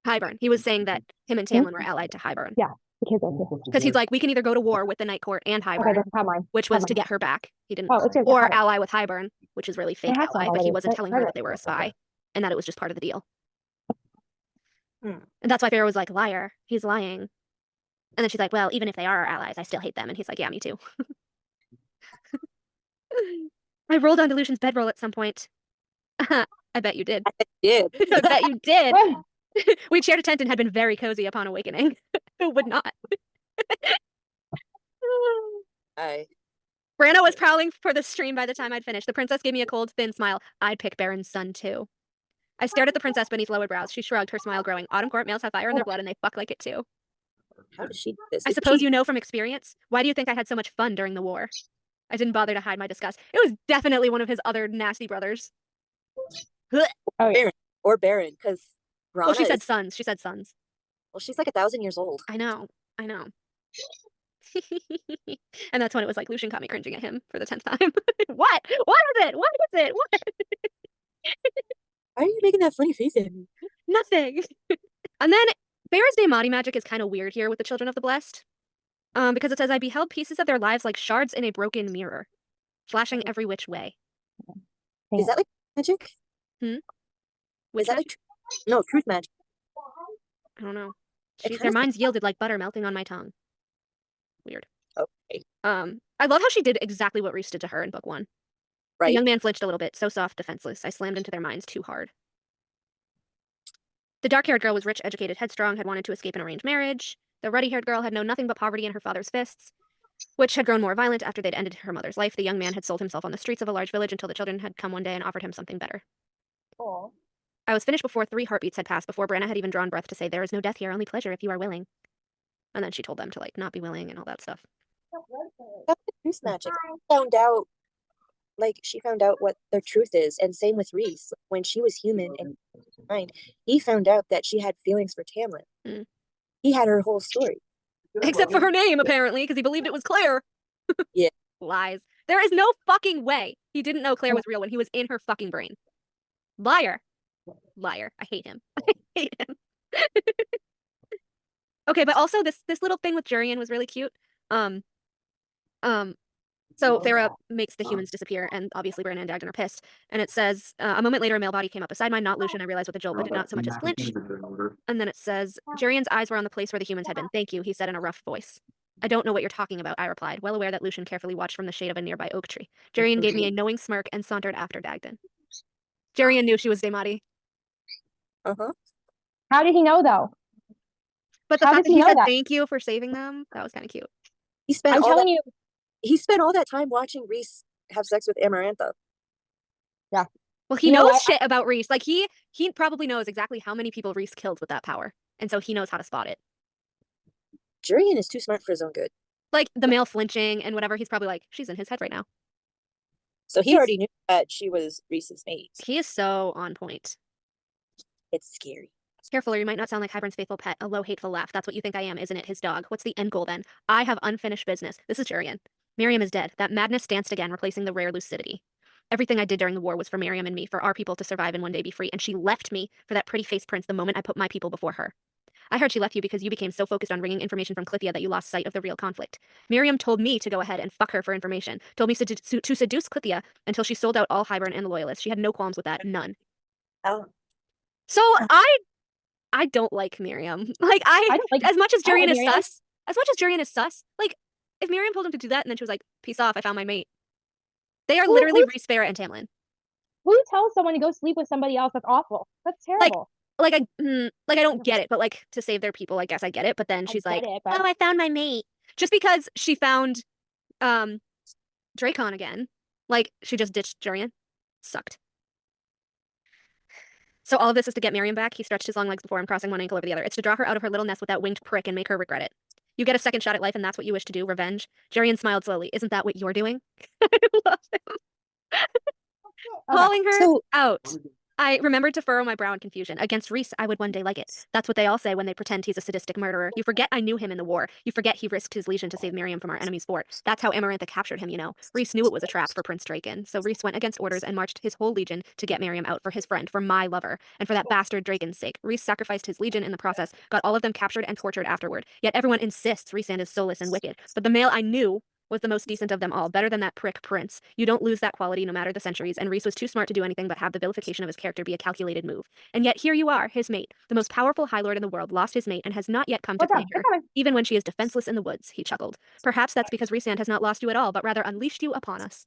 Hybern. He was saying that him and Tamlin were allied to Hybern. Yeah. Because he's like, we can either go to war with the Night Court and Hybern, which was to get her back. He didn't, or ally with Hybern, which is really fake ally, but he wasn't telling her that they were a spy and that it was just part of the deal. And that's why Farah was like, liar. He's lying. And then she's like, well, even if they are our allies, I still hate them. And he's like, yeah, me too. I rolled onto Lucien's bedroll at some point. I bet you did. I did. I bet you did. We'd shared a tent and had been very cozy upon awakening. Who would not? Branna was prowling for the stream by the time I'd finished. The princess gave me a cold, thin smile. I'd pick Baron's son, too. I stared at the princess beneath lowered brows. She shrugged, her smile growing. Autumn court males have fire in their blood, and they fuck like it, too. How does she do this? I suppose you know from experience? Why do you think I had so much fun during the war? I didn't bother to hide my disgust. It was definitely one of his other nasty brothers. Baron. Or Baron, because Oh, she said sons. She said sons. Well, she's like 1,000 years old. I know. And that's when it was like Lucien caught me cringing at him for the 10th time. What? What is it? What is it? What? Why are you making that funny face at me? Nothing. And then Farah's Daemati magic is kind of weird here with the Children of the Blessed. Because it says, I beheld pieces of their lives like shards in a broken mirror, flashing every which way. Is that like magic? Is that like no, truth magic? I don't know. Their minds yielded like butter melting on my tongue. Weird. Okay. I love how she did exactly what Rhys did to her in book 1. Right. The young man flinched a little bit, so soft, defenseless. I slammed into their minds too hard. The dark-haired girl was rich, educated, headstrong, had wanted to escape an arranged marriage. The ruddy-haired girl had known nothing but poverty and her father's fists, which had grown more violent after they'd ended her mother's life. The young man had sold himself on the streets of a large village until the children had come one day and offered him something better. Aww. I was finished before 3 heartbeats had passed, before Branna had even drawn breath to say, there is no death here, only pleasure if you are willing. And then she told them to, like, not be willing and all that stuff. That's truth magic. She found out what their truth is, and same with Rhys. When she was human and mind, he found out that she had feelings for Tamlin. He had her whole story. Except for her name, apparently, because he believed it was Claire. Yeah. Lies. There is no fucking way he didn't know Claire was real when he was in her fucking brain. Liar. Liar. I hate him. I hate him. Okay, but also this little thing with Jurian was really cute. Um, So Farah makes the humans disappear, and obviously Bran and Dagden are pissed. And it says, a moment later, a male body came up beside mine, not Lucien. I realized with a jolt, but did not so much as flinch. And then it says, Jurian's eyes were on the place where the humans had been. Thank you, he said in a rough voice. I don't know what you're talking about, I replied, well aware that Lucien carefully watched from the shade of a nearby oak tree. Jurian gave me a knowing smirk and sauntered after Dagden. Jurian knew she was Daemati. Uh-huh. How did he know, though? But the fact that he said thank you for saving them, that was kind of cute. He spent I'm telling you. He spent all that time watching Rhys have sex with Amarantha. Yeah. Well, he knows shit about Rhys. Like, he probably knows exactly how many people Rhys killed with that power. And so he knows how to spot it. Jurian is too smart for his own good. Like, the male flinching and whatever, he's probably like, she's in his head right now. So he already knew that she was Rhys's mate. He is so on point. It's scary. Careful, or you might not sound like Hybern's faithful pet. A low, hateful laugh. That's what you think I am, isn't it? His dog. What's the end goal, then? I have unfinished business. This is Jurian. Miriam is dead. That madness danced again, replacing the rare lucidity. Everything I did during the war was for Miriam and me, for our people to survive and one day be free, and she left me for that pretty face prince the moment I put my people before her. I heard she left you because you became so focused on wringing information from Clithia that you lost sight of the real conflict. Miriam told me to go ahead and fuck her for information, told me to seduce Clithia until she sold out all Hybern and the Loyalists. She had no qualms with that, none. Oh. So I don't like Miriam. Like, I don't like, as much as Jurian is sus, like, if Miriam told him to do that and then she was like, peace off, I found my mate. They are literally Rhys, Farah, and Tamlin. Who tells someone to go sleep with somebody else? That's awful. That's terrible. Like I don't get it, but like, to save their people, I guess I get it. But then she's like, oh, I found my mate. Just because she found Dracon again. Like, she just ditched Jurian. Sucked. So all of this is to get Miriam back. He stretched his long legs before him, crossing one ankle over the other. It's to draw her out of her little nest with that winged prick and make her regret it. You get a second shot at life, and that's what you wish to do, revenge. Jurian smiled slowly. Isn't that what you're doing? I love him. Calling her out. I remembered to furrow my brow in confusion. Against Rhys, I would one day like it. That's what they all say when they pretend he's a sadistic murderer. You forget I knew him in the war. You forget he risked his legion to save Miriam from our enemy's fort. That's how Amarantha captured him, you know. Rhys knew it was a trap for Prince Draken. So Rhys went against orders and marched his whole legion to get Miriam out for his friend, for my lover, and for that bastard Draken's sake. Rhys sacrificed his legion in the process, got all of them captured and tortured afterward. Yet everyone insists Rhysand is soulless and wicked. But the male I knew was the most decent of them all, better than that prick Prince. You don't lose that quality no matter the centuries, and Rhys was too smart to do anything but have the vilification of his character be a calculated move. And yet here you are, his mate. The most powerful High Lord in the world lost his mate and has not yet come to claim her, even when she is defenseless in the woods, he chuckled. Perhaps that's because Rhysand has not lost you at all, but rather unleashed you upon us.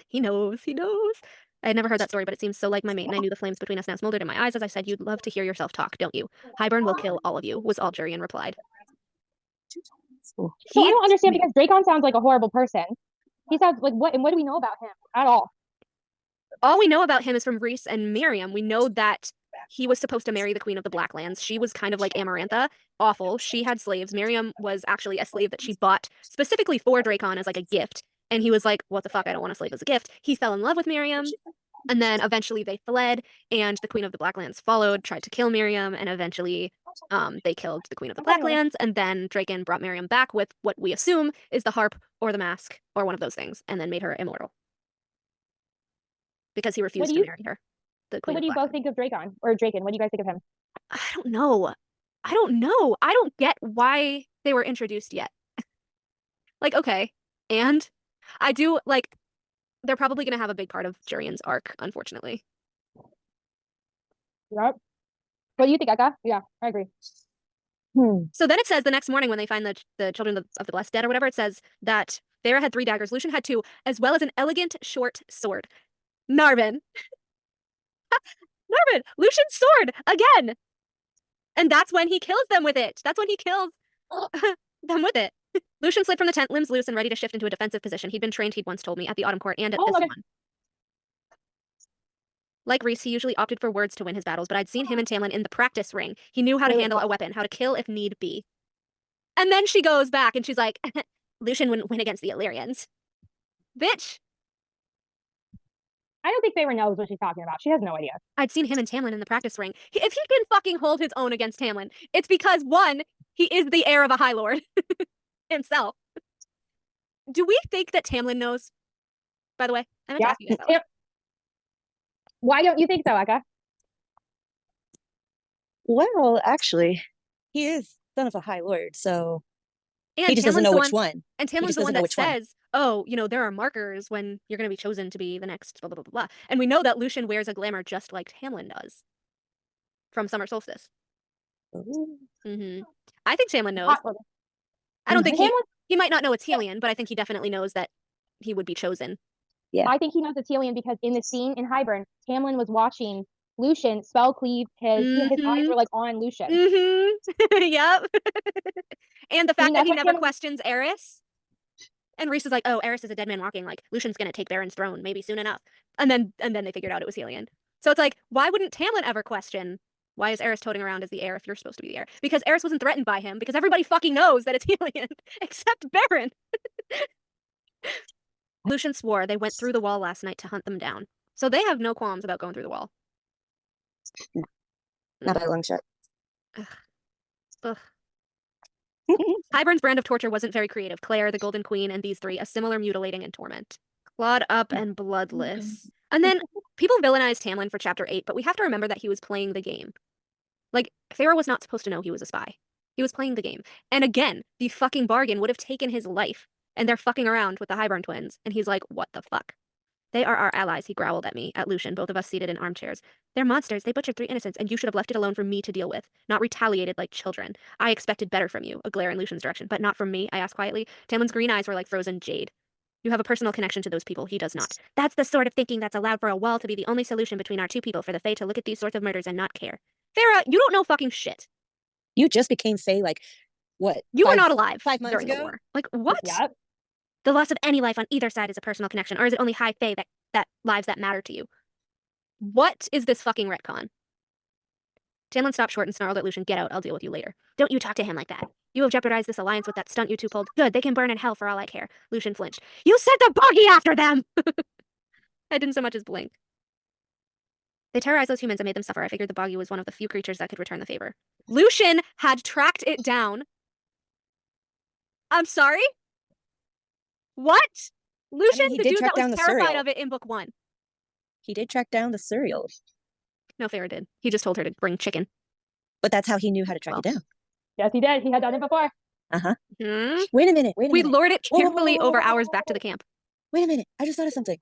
He knows, he knows. I had never heard that story, but it seems so like my mate, and I knew the flames between us now smoldered in my eyes as I said, you'd love to hear yourself talk, don't you? Hybern will kill all of you, was all Jurian replied. So I don't understand because Dracon sounds like a horrible person. He sounds like what? And what do we know about him at all? All we know about him is from Rhys and Miriam. We know that he was supposed to marry the Queen of the Blacklands. She was kind of like Amarantha, awful. She had slaves. Miriam was actually a slave that she bought specifically for Dracon as like a gift. And he was like, what the fuck? I don't want a slave as a gift. He fell in love with Miriam. And then eventually they fled, and the Queen of the Blacklands followed, tried to kill Miriam, and eventually they killed the Queen of the Blacklands, and then Draken brought Miriam back with what we assume is the harp or the mask or one of those things, and then made her immortal. Because he refused to marry her. So what do you both think of Dracon or Draken? What do you guys think of him? I don't know. I don't get why they were introduced yet. Like, okay. And I do, like, they're probably going to have a big part of Jurian's arc, unfortunately. Yep. What do you think, Eka? Yeah, I agree. So then it says the next morning when they find the children of the blessed dead or whatever, it says that Farah had 3 daggers, Lucien had 2, as well as an elegant short sword. Narvin. Narvin! Lucien's sword! Again! And that's when he kills them with it. That's when he kills them with it. Lucien slid from the tent, limbs loose and ready to shift into a defensive position. He'd been trained, he'd once told me, at the Autumn Court and at this one. Like Rhys, he usually opted for words to win his battles, but I'd seen him and Tamlin in the practice ring. He knew how to handle a weapon, how to kill if need be. And then she goes back and she's like, Lucien wouldn't win against the Illyrians. Bitch! I don't think Feyre knows what she's talking about. She has no idea. I'd seen him and Tamlin in the practice ring. If he can fucking hold his own against Tamlin, it's because, 1, he is the heir of a High Lord himself. Do we think that Tamlin knows? By the way, I meant to ask you guys that. Why don't you think so, Eka? Well, actually, he is son of a High Lord, so And he just doesn't Tamlin's know the which one. And He Tamlin's just the one doesn't know that which one. says, oh, there are markers when you're going to be chosen to be the next blah, blah, blah, blah, blah. And we know that Lucien wears a glamour just like Tamlin does from Summer Solstice. Ooh. I think Tamlin knows. I don't think Tamlin, he might not know it's Helion, but I think he definitely knows that he would be chosen. Yeah. I think he knows it's Helion because in the scene in Hybern, Tamlin was watching Lucien spell cleave. His eyes were like on Lucien. Yep. And the fact that he never Tamlin questions Eris. And Rhys is like, oh, Eris is a dead man walking. Like, Lucian's gonna take Baron's throne, maybe soon enough. And then they figured out it was Helion. So it's like, why wouldn't Tamlin ever question, why is Eris toting around as the heir if you're supposed to be the heir? Because Eris wasn't threatened by him, because everybody fucking knows that it's Helion, except Baron. Lucien swore they went through the wall last night to hunt them down. So they have no qualms about going through the wall. Not by a long shot. Ugh. Hybern's brand of torture wasn't very creative. Claire, the Golden Queen, and these three, a similar mutilating and torment. Clawed up and bloodless. And then people villainized Tamlin for chapter 8, but we have to remember that he was playing the game. Like, Feyre was not supposed to know he was a spy. He was playing the game. And again, the fucking bargain would have taken his life. And they're fucking around with the Hybern twins. And he's like, what the fuck? They are our allies, he growled at me, at Lucien, both of us seated in armchairs. They're monsters, they butchered 3 innocents, and you should have left it alone for me to deal with, not retaliated like children. I expected better from you, a glare in Lucien's direction, but not from me, I asked quietly. Tamlin's green eyes were like frozen jade. You have a personal connection to those people, he does not. That's the sort of thinking that's allowed for a wall to be the only solution between our two people, for the Fae to look at these sorts of murders and not care. Feyre, you don't know fucking shit. You just became Fae, like, what? You were not alive 5 months during ago? the war. Like, what? Yep. The loss of any life on either side is a personal connection, or is it only high Fae that lives that matter to you? What is this fucking retcon? Tamlin stopped short and snarled at Lucien, get out, I'll deal with you later. Don't you talk to him like that. You have jeopardized this alliance with that stunt you two pulled. Good, they can burn in hell for all I care. Lucien flinched. You sent the buggy after them! I didn't so much as blink. They terrorized those humans and made them suffer. I figured the boggy was one of the few creatures that could return the favor. Lucien had tracked it down. I'm sorry? What? Lucien, he the did dude track that down was the terrified cereal. of it in book 1. He did track down the cereal. No, Feyre did. He just told her to bring chicken. But that's how he knew how to track it down. Yes, he did. He had done it before. Uh-huh. Hmm? Wait a minute. We lured it Whoa, whoa, carefully whoa, whoa, over whoa, hours whoa, back to the whoa. camp. Wait a minute. I just thought of something.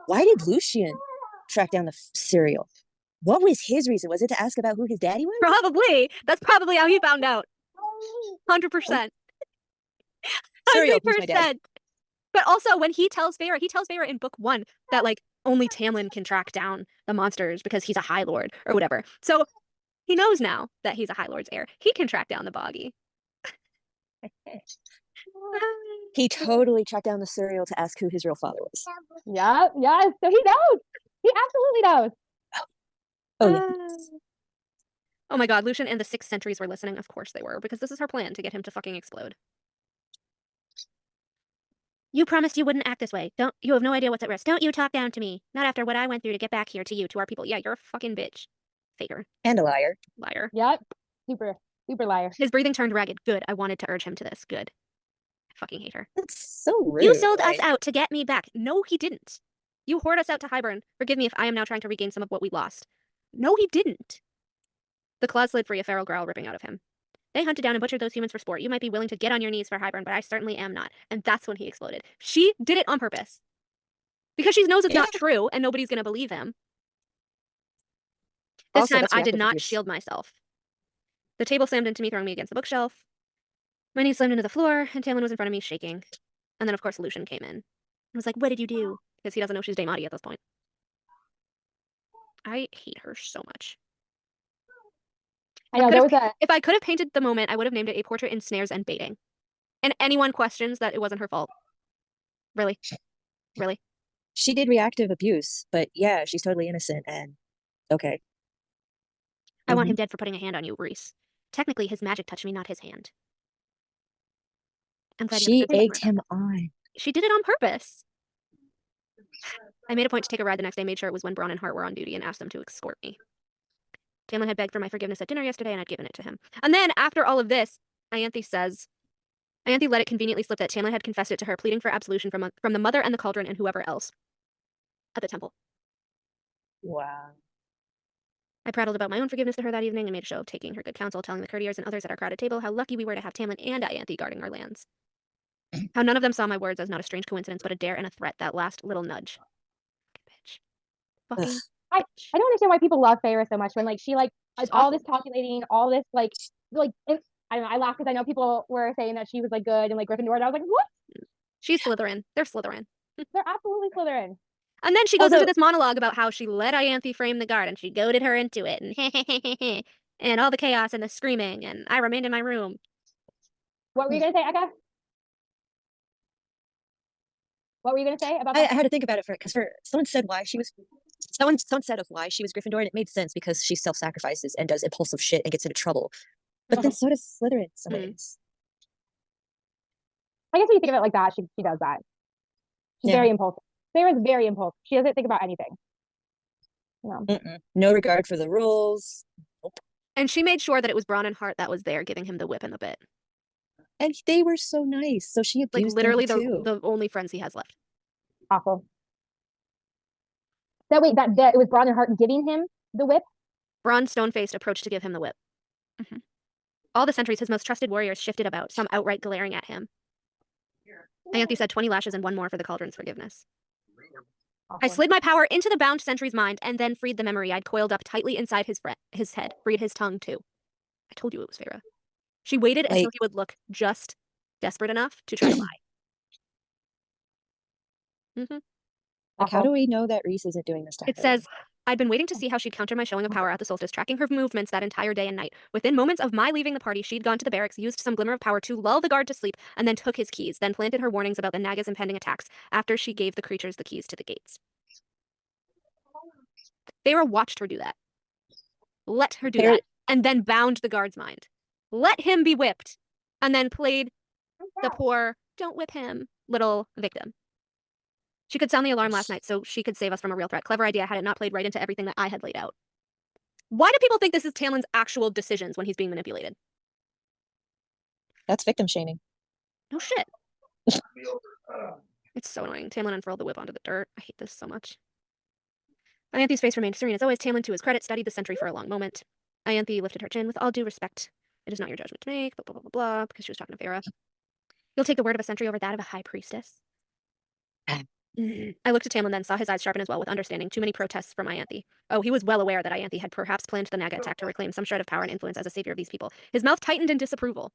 Why did Lucien track down the cereal? What was his reason? Was it to ask about who his daddy was? Probably. That's probably how he found out. 100%. Cereal, who's my dad? 100%. But also, when he tells Feyre in book 1 that, like, only Tamlin can track down the monsters because he's a High Lord or whatever. So he knows now that he's a High Lord's heir. He can track down the boggy. He totally tracked down the cereal to ask who his real father was. Yeah, yes. So he knows. He absolutely knows. Oh, yeah. Oh my god, Lucien and the 6 Sentries were listening. Of course they were, because this is her plan to get him to fucking explode. You promised you wouldn't act this way. You have no idea what's at risk. Don't you talk down to me. Not after what I went through to get back here to you, to our people. Yeah, you're a fucking bitch. Faker. And a liar. Liar. Yep. Super liar. His breathing turned ragged. Good. I wanted to urge him to this. Good. I fucking hate her. That's so rude. You sold us out to get me back. No, he didn't. You whored us out to Hybern. Forgive me if I am now trying to regain some of what we lost. No, he didn't. The claws slid free, a feral growl ripping out of him. They hunted down and butchered those humans for sport. You might be willing to get on your knees for Hybern, but I certainly am not. And that's when he exploded. She did it on purpose. Because she knows it's not true, and nobody's going to believe him. This Also, time, that's I did reactive not abuse. shield myself. The table slammed into me, throwing me against the bookshelf. My knees slammed into the floor, and Tamlin was in front of me, shaking. And then, of course, Lucien came in. I was like, what did you do? Because he doesn't know she's Dame Audie at this point. I hate her so much. I know there was If I could have painted the moment, I would have named it A Portrait in Snares and Baiting. And anyone questions that it wasn't her fault. Really? Really? She did reactive abuse, but yeah, she's totally innocent and okay. I want him dead for putting a hand on you, Rhys. Technically, his magic touched me, not his hand. I'm glad She egged him on. She did it on purpose. I made a point to take a ride the next day, made sure it was when Bronn and Hart were on duty, and asked them to escort me. Tamlin had begged for my forgiveness at dinner yesterday, and I'd given it to him. And then, after all of this, Ianthe let it conveniently slip that Tamlin had confessed it to her, pleading for absolution from the mother and the cauldron and whoever else at the temple. Wow. I prattled about my own forgiveness to her that evening and made a show of taking her good counsel, telling the courtiers and others at our crowded table how lucky we were to have Tamlin and Ianthe guarding our lands. How none of them saw my words as not a strange coincidence, but a dare and a threat, that last little nudge. Bitch. Fucking I don't understand why people love Feyre so much when like she like She's all awful. this calculating, all this like I don't know. I laugh because I know people were saying that she was like good and like Gryffindor. And I was like, what? She's Slytherin. They're Slytherin. They're absolutely Slytherin. And then she goes into this monologue about how she let Ianthe frame the guard and she goaded her into it and and all the chaos and the screaming and I remained in my room. What were you gonna say, Eka? What were you gonna say about that? I had to think about it because someone said someone said of why she was Gryffindor, and it made sense because she self-sacrifices and does impulsive shit and gets into trouble. But then so does Slytherin some ways. I guess when you think of it like that, she does that. She's very impulsive. Feyre's very impulsive. She doesn't think about anything. No. No regard for the rules. Nope. And she made sure that it was Bronn and Hart that was there giving him the whip and the bit. And they were so nice, so she abused like literally them too. the only friends he has left. Awful. That it was Bronn and Hart giving him the whip? Bronn stone-faced approached to give him the whip. All the sentries his most trusted warriors shifted about, some outright glaring at him. Ianthe said 20 lashes and one more for the cauldron's forgiveness. Awful. I slid my power into the bound sentry's mind and then freed the memory I'd coiled up tightly inside his head, freed his tongue too. I told you it was Feyre. She waited until he would look just desperate enough to try to lie. Like, how do we know that Rhys isn't doing this to her? It says, I'd been waiting to see how she'd counter my showing of power at the solstice, tracking her movements that entire day and night. Within moments of my leaving the party, she'd gone to the barracks, used some glimmer of power to lull the guard to sleep, and then took his keys, then planted her warnings about the Naga's impending attacks after she gave the creatures the keys to the gates. Feyre watched her do that. Let her do that. And then bound the guard's mind. Let him be whipped. And then played the poor, don't whip him, little victim. She could sound the alarm last night so she could save us from a real threat. Clever idea had it not played right into everything that I had laid out. Why do people think this is Tamlin's actual decisions when he's being manipulated? That's victim shaming. No shit. It's so annoying. Tamlin unfurled the whip onto the dirt. I hate this so much. Ianthe's face remained serene as always. Tamlin, to his credit, studied the sentry for a long moment. Ianthe lifted her chin. With all due respect, it is not your judgment to make, blah, blah, blah, blah, because she was talking to Feyre. You'll take the word of a sentry over that of a high priestess? I looked at Tamlin, then saw his eyes sharpen as well with understanding. Too many protests from Ianthe. Oh, he was well aware that Ianthe had perhaps planned the Naga attack to reclaim some shred of power and influence as a savior of these people. His mouth tightened in disapproval.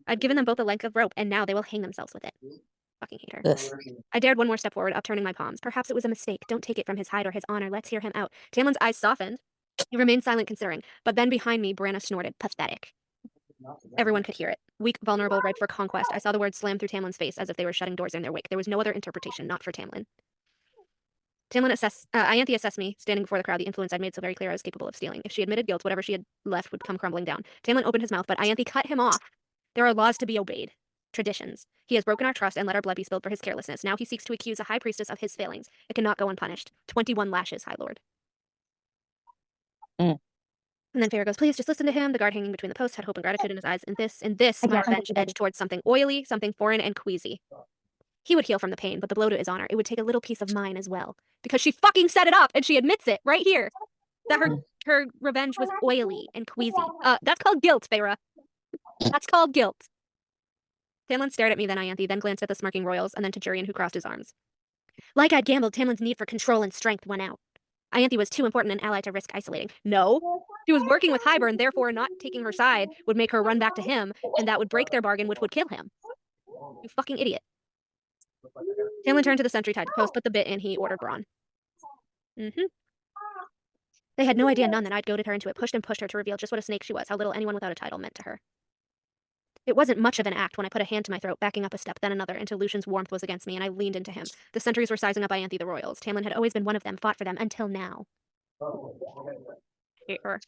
I'd given them both a length of rope, and now they will hang themselves with it. Fucking hate her. I dared one more step forward, upturning my palms. Perhaps it was a mistake. Don't take it from his hide or his honor. Let's hear him out. Tamlin's eyes softened. He remained silent, considering. But then behind me, Branna snorted. Pathetic. Everyone could hear it. Weak, vulnerable, ripe for conquest. I saw the words slam through Tamlin's face as if they were shutting doors in their wake. There was no other interpretation, not for Tamlin. Ianthe assessed me, standing before the crowd, the influence I'd made so very clear I was capable of stealing. If she admitted guilt, whatever she had left would come crumbling down. Tamlin opened his mouth, but Ianthe cut him off. There are laws to be obeyed. Traditions. He has broken our trust and let our blood be spilled for his carelessness. Now he seeks to accuse a high priestess of his failings. It cannot go unpunished. 21 lashes, High Lord. And then Feyre goes, please just listen to him. The guard hanging between the posts had hope and gratitude in his eyes. In this, my revenge edged towards something oily, something foreign and queasy. He would heal from the pain, but the blow to his honor, it would take a little piece of mine as well. Because she fucking set it up, and she admits it right here. That her revenge was oily and queasy. That's called guilt, Feyre. That's called guilt. Tamlin stared at me, then Ianthe, then glanced at the smirking royals, and then to Jurian, who crossed his arms. Like I'd gambled, Tamlin's need for control and strength won out. Ianthe was too important an ally to risk isolating. No. She was working with Hybern, therefore not taking her side would make her run back to him, and that would break their bargain, which would kill him. You fucking idiot. Tamlin turned to the sentry tied to post, put the bit in, he ordered Bronn. They had no idea, none, that I'd goaded her into it, pushed and pushed her to reveal just what a snake she was, how little anyone without a title meant to her. It wasn't much of an act when I put a hand to my throat, backing up a step, then another, until Lucian's warmth was against me, and I leaned into him. The sentries were sizing up Ianthe the royals. Tamlin had always been one of them, fought for them, until now. Hate her.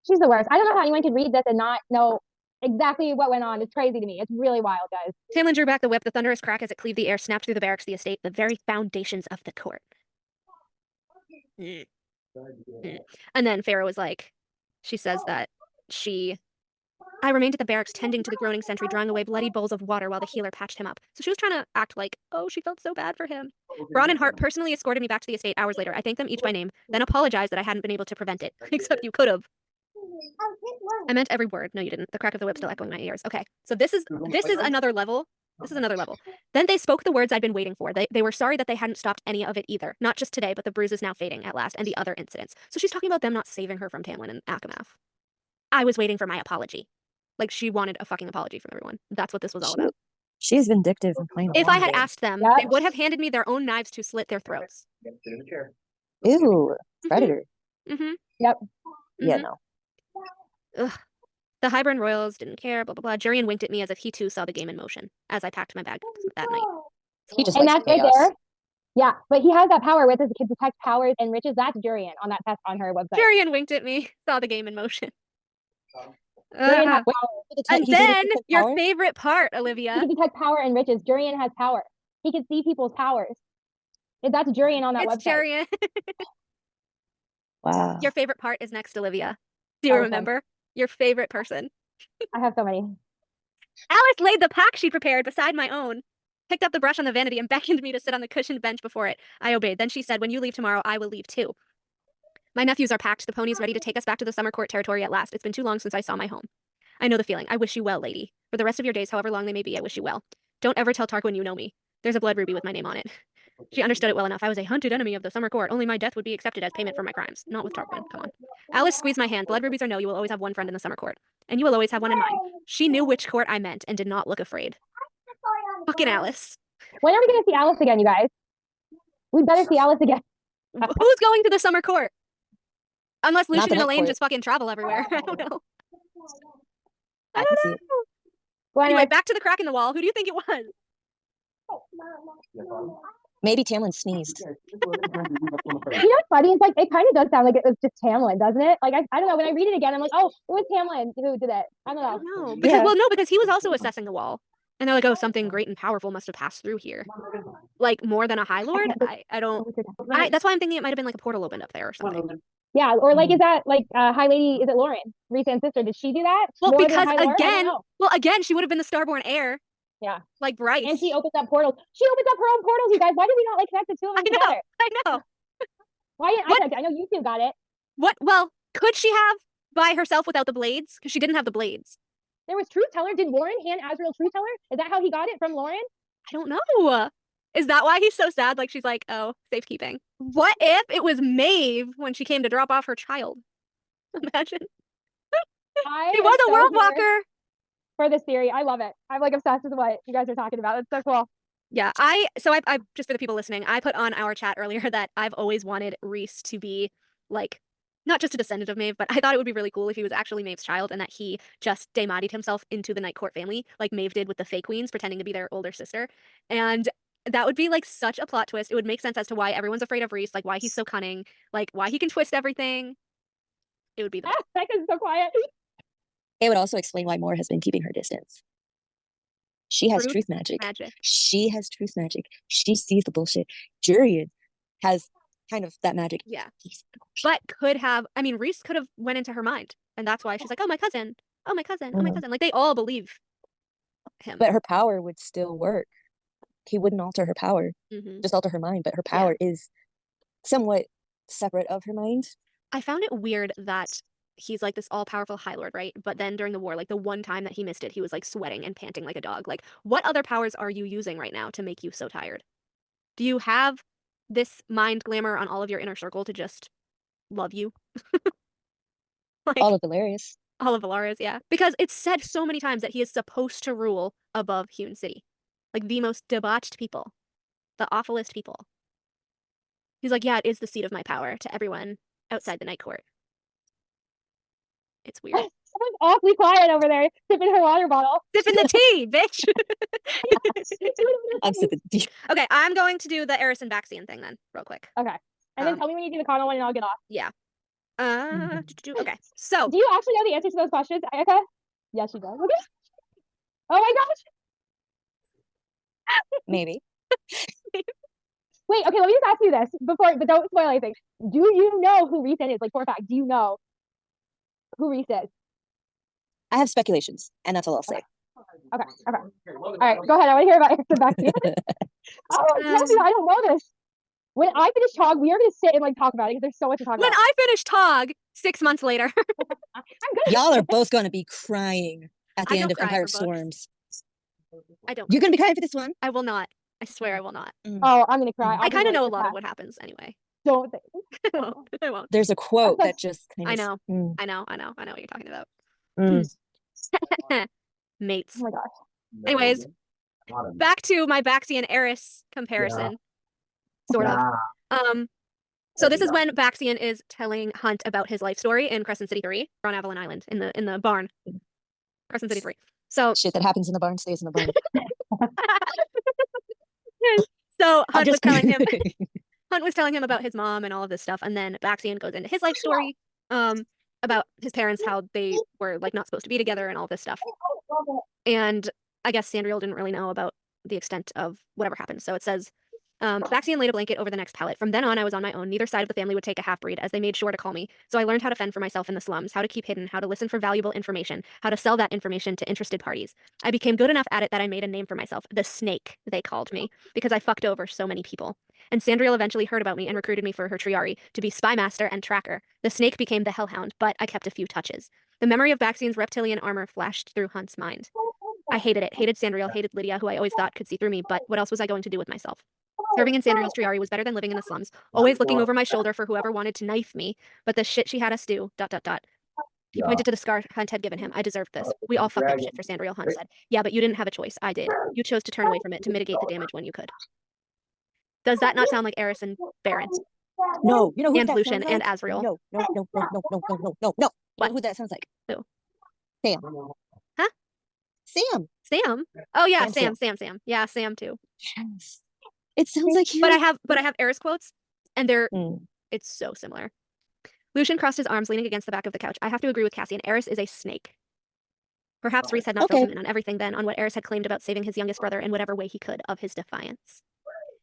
She's the worst. I don't know how anyone could read this and not know exactly what went on. It's crazy to me. It's really wild, guys. Tamlin drew back the whip. The thunderous crack as it cleaved the air snapped through the barracks, the estate, the very foundations of the court. And then Feyre was like, she says that she I remained at the barracks tending to the groaning sentry, drawing away bloody bowls of water while the healer patched him up. So she was trying to act like, oh, she felt so bad for him. Braun and Hart personally escorted me back to the estate hours later. I thanked them each by name, then apologized that I hadn't been able to prevent it. Except you could have. I meant every word. No, you didn't. The crack of the whip still echoing in my ears. Okay, so this is another level. This is another level. Then they spoke the words I'd been waiting for. They were sorry that they hadn't stopped any of it either. Not just today, but the bruises now fading at last, and the other incidents. So she's talking about them not saving her from Tamlin and Akamath. I was waiting for my apology. Like, she wanted a fucking apology from everyone. That's what this was all about. She's vindictive and playing. If I had asked them, they would have handed me their own knives to slit their throats. Ew, predator. Mm-hmm. Yep. Yeah, no. Ugh. The Hybern Royals didn't care, blah, blah, blah. Jurian winked at me as if he too saw the game in motion as I packed my bag that night. He just And likes that's right chaos. there. Yeah, but he has that power with his kid detect powers and riches. That's Jurian on that test on her website. Jurian winked at me, saw the game in motion. Jurian has Ugh. power. And then your favorite part, Olivia. He can detect power and riches. Jurian has power. He can see people's powers. And that's Jurian on that It's website. Jurian. Wow. Your favorite part is next, Olivia. Do you Okay. remember? Your favorite person. I have so many. Alice laid the pack she prepared beside my own, picked up the brush on the vanity, and beckoned me to sit on the cushioned bench before it. I obeyed. Then she said, when you leave tomorrow, I will leave too. My nephews are packed, the ponies ready to take us back to the summer court territory at last. It's been too long since I saw my home. I know the feeling. I wish you well, lady. For the rest of your days, however long they may be, I wish you well. Don't ever tell Tarquin you know me. There's a blood ruby with my name on it. She understood it well enough. I was a hunted enemy of the summer court. Only my death would be accepted as payment for my crimes. Not with Tarquin. Come on. Alice squeezed my hand. Blood rubies or no, you will always have one friend in the summer court. And you will always have one in mine. She knew which court I meant and did not look afraid. Fucking Alice. When are we going to see Alice again, you guys? We better see Alice again. Who's going to the summer court? Unless Not Lucien the and Night Elaine Court. just fucking travel everywhere. I don't know. I can see it. When Anyway, back to the crack in the wall. Who do you think it was? Maybe Tamlin sneezed. you know what's funny? It's like, it kind of does sound like it was just Tamlin, doesn't it? Like, I don't know. When I read it again, I'm like, oh, it was Tamlin who did it. I don't know. No, because Yeah. well, no, because he was also assessing the wall, and they're like, oh, something great and powerful must have passed through here, like more than a High Lord. I don't. That's why I'm thinking it might have been like a portal opened up there or something. Yeah, or like, is that like High Lady? Is it Lauren, Rhysand's sister? Did she do that? Well, More than because High Lord? I don't again, know. she would have been the starborn heir. Yeah. Like Bryce. And she opens up portals. She opens up her own portals, you guys. Why did we not like connect the two of them together? I know. Why didn't I connect it? I know you two got it. What? Well, could she have by herself without the blades? Because she didn't have the blades. There was Truth Teller. Did Lauren hand Azrael Truth Teller? Is that how he got it from Lauren? I don't know. Is that why he's so sad? Like she's like, oh, safekeeping. What if it was Maeve when she came to drop off her child? Imagine. He was a world walker. For this theory, I love it. I'm like obsessed with what you guys are talking about. It's so cool. Yeah, I just for the people listening, I put on our chat earlier that I've always wanted Rhys to be like not just a descendant of Maeve, but I thought it would be really cool if he was actually Maeve's child and that he just Daemadi'd himself into the Night Court family, like Maeve did with the Fey Queens, pretending to be their older sister. And that would be like such a plot twist. It would make sense as to why everyone's afraid of Rhys, like why he's so cunning, like why he can twist everything. It would be the That is so quiet. It would also explain why Moore has been keeping her distance. She has Truth truth magic. magic. She has truth magic. She sees the bullshit. Jurian has kind of that magic. Yeah. He sees the bullshit. But could have, I mean, Rhys could have went into her mind. And that's why she's like, oh, my cousin. Oh, my cousin. Oh, my Mhm. cousin. Like, they all believe him. But her power would still work. He wouldn't alter her power, Mhm. just alter her mind. But her power is somewhat separate of her mind. I found it weird that he's like this all-powerful High Lord, right? But then during the war, like the one time that he missed it, he was like sweating and panting like a dog. Like, what other powers are you using right now to make you so tired? Do you have this mind glamour on all of your inner circle to just love you? Like, All of Valerius. all of Valara's, yeah. Because it's said so many times that he is supposed to rule above Hewn City. Like the most debauched people. The awfulest people. He's like, yeah, it is the seat of my power to everyone outside the Night Court. It's weird. Someone's awfully quiet over there, sipping her water bottle. Sipping the tea, bitch. I'm sipping tea. Okay, I'm going to do the Eris and Baxian thing then, real quick. Okay. And then Um, tell me when you do the common one and I'll get off. Okay, so Do you actually know the answer to those questions, Ayaka? Yes, she does. Okay. Oh my gosh. Maybe. Wait, okay, let me just ask you this before, but don't spoil anything. Do you know who Rhys is? Like, for a fact, do you know who Rhys is? I have speculations, and that's all I'll say. Okay. All right, go ahead. I want to hear about Eric Sebastian. Oh, Matthew, I don't know this. When I finish Tog, we are gonna sit and like talk about it because there's so much to talk When about. I finished Tog 6 months later. I'm good. Y'all are both gonna be crying at the I end don't of cry Empire for books. Storms. I don't. You're gonna be crying for this one? I will not. I swear I will not. Oh, I'm gonna cry. I kind of know a lot of what happens anyway. Don't think. I won't. I won't. There's a quote that just kind of. I know. Mm, I know what you're talking about. mm. Mates. Oh my gosh. Anyways, back to my Baxian heiress comparison. Sort of. So this is when Baxian is telling Hunt about his life story in Crescent City 3 on Avalon Island in the barn. Crescent City 3. So Shit that happens in the barn stays in the barn. so Hunt was telling him Hunt was telling him about his mom and all of this stuff, and then Baxian goes into his life story about his parents, how they were like not supposed to be together and all this stuff. And I guess Sandriel didn't really know about the extent of whatever happened. So it says, Baxian laid a blanket over the next pallet. From then on, I was on my own. Neither side of the family would take a half-breed, as they made sure to call me. So I learned how to fend for myself in the slums, how to keep hidden, how to listen for valuable information, how to sell that information to interested parties. I became good enough at it that I made a name for myself. The Snake, they called me, because I fucked over so many people. And Sandriel eventually heard about me and recruited me for her Triari to be spy master and tracker. The Snake became the Hellhound, but I kept a few touches. The memory of Baxian's reptilian armor flashed through Hunt's mind. I hated it. Hated Sandriel, hated Lydia, who I always thought could see through me, but what else was I going to do with myself? Serving in Sandriel's Triari was better than living in the slums, always looking over my shoulder for whoever wanted to knife me, but the shit she had us do, ... He pointed to the scar Hunt had given him. I deserved this. We all fucked up shit for Sandriel, Hunt said. Yeah, but you didn't have a choice. I did. You chose to turn away from it to mitigate the damage when you could. Does that not sound like Eris and Baron? No, you know who and that Lucien sounds like? and Azrael? No. You know who that sounds like? Who? Sam. Huh? Sam. Sam? Oh yeah, Sam. Yeah, Sam too. Yes. It sounds like him. But I have Eris quotes, and it's so similar. Lucien crossed his arms, leaning against the back of the couch. I have to agree with Cassian. Eris is a snake. Perhaps Reese had not filled him in on everything then, on what Eris had claimed about saving his youngest brother in whatever way he could of his defiance.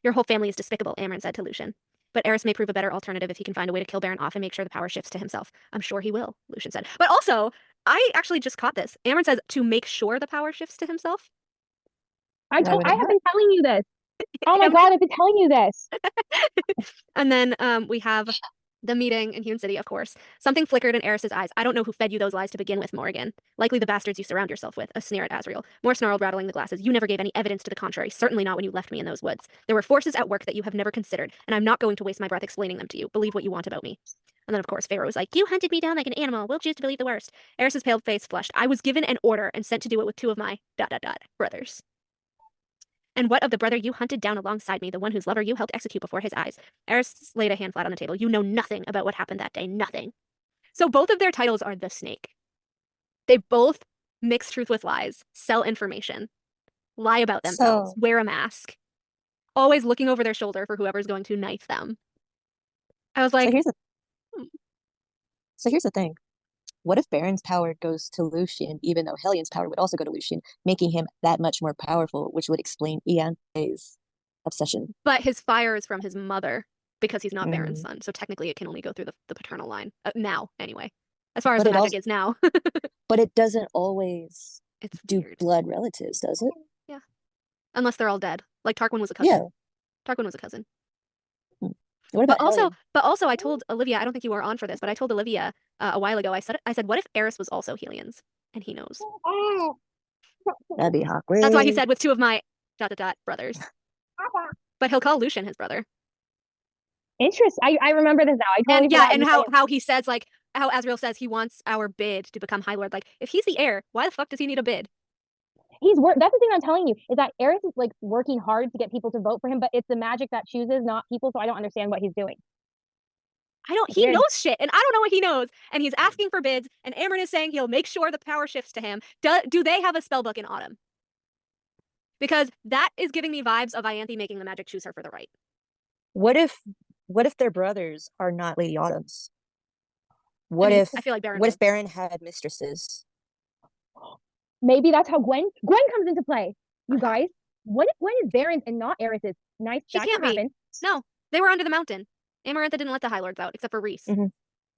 Your whole family is despicable, Amren said to Lucien. But Eris may prove a better alternative if he can find a way to kill Baron off and make sure the power shifts to himself. I'm sure he will, Lucien said. But also, I actually just caught this. Amren says to make sure the power shifts to himself. I have been telling you this. Oh my god, I've been telling you this. And then we have the meeting in Hewn City, of course. Something flickered in Eris's eyes. I don't know who fed you those lies to begin with, Morrigan. Likely the bastards you surround yourself with. A sneer at Azrael. More snarled, rattling the glasses. You never gave any evidence to the contrary. Certainly not when you left me in those woods. There were forces at work that you have never considered, and I'm not going to waste my breath explaining them to you. Believe what you want about me. And then, of course, Pharaoh was like, you hunted me down like an animal. We'll choose to believe the worst. Eris's pale face flushed. I was given an order and sent to do it with 2 of my ... brothers. And what of the brother you hunted down alongside me, the one whose lover you helped execute before his eyes? Eris laid a hand flat on the table. You know nothing about what happened that day. Nothing. So both of their titles are the Snake. They both mix truth with lies, sell information, lie about themselves, wear a mask, always looking over their shoulder for whoever's going to knife them. I was like... So here's the thing. What if Baron's power goes to Lucien, even though Hellion's power would also go to Lucien, making him that much more powerful, which would explain Ian's obsession. But his fire is from his mother, because he's not Baron's son. So technically it can only go through the paternal line. Now, anyway. As far as the magic is now. But it doesn't always do weird. Blood relatives, does it? Yeah. Unless they're all dead. Like Tarquin was a cousin. Yeah. Tarquin was a cousin. What about but also I told Olivia, I don't think you were on for this, but I told Olivia a while ago, I said, what if Eris was also Helions? And he knows. That'd be awkward. That's why he said with 2 of my ... brothers. But he'll call Lucien his brother. Interesting. I remember this now. And how he says, like, how Azrael says he wants our bid to become High Lord. Like, if he's the heir, why the fuck does he need a bid? That's the thing I'm telling you, is that Eris is like working hard to get people to vote for him, but it's the magic that chooses, not people, so I don't understand what he's doing. He knows shit, and I don't know what he knows, and he's asking for bids, and Amren is saying he'll make sure the power shifts to him. Do they have a spell book in Autumn? Because that is giving me vibes of Ianthe making the magic choose her for the right. What if their brothers are not Lady Autumn's? I feel like Baron what if Baron had mistresses? Maybe that's how Gwen comes into play. You guys, what if Gwen is Baron's and not Eris's? Nice. She can't be. No, they were under the mountain. Amarantha didn't let the High Lords out, except for Reese.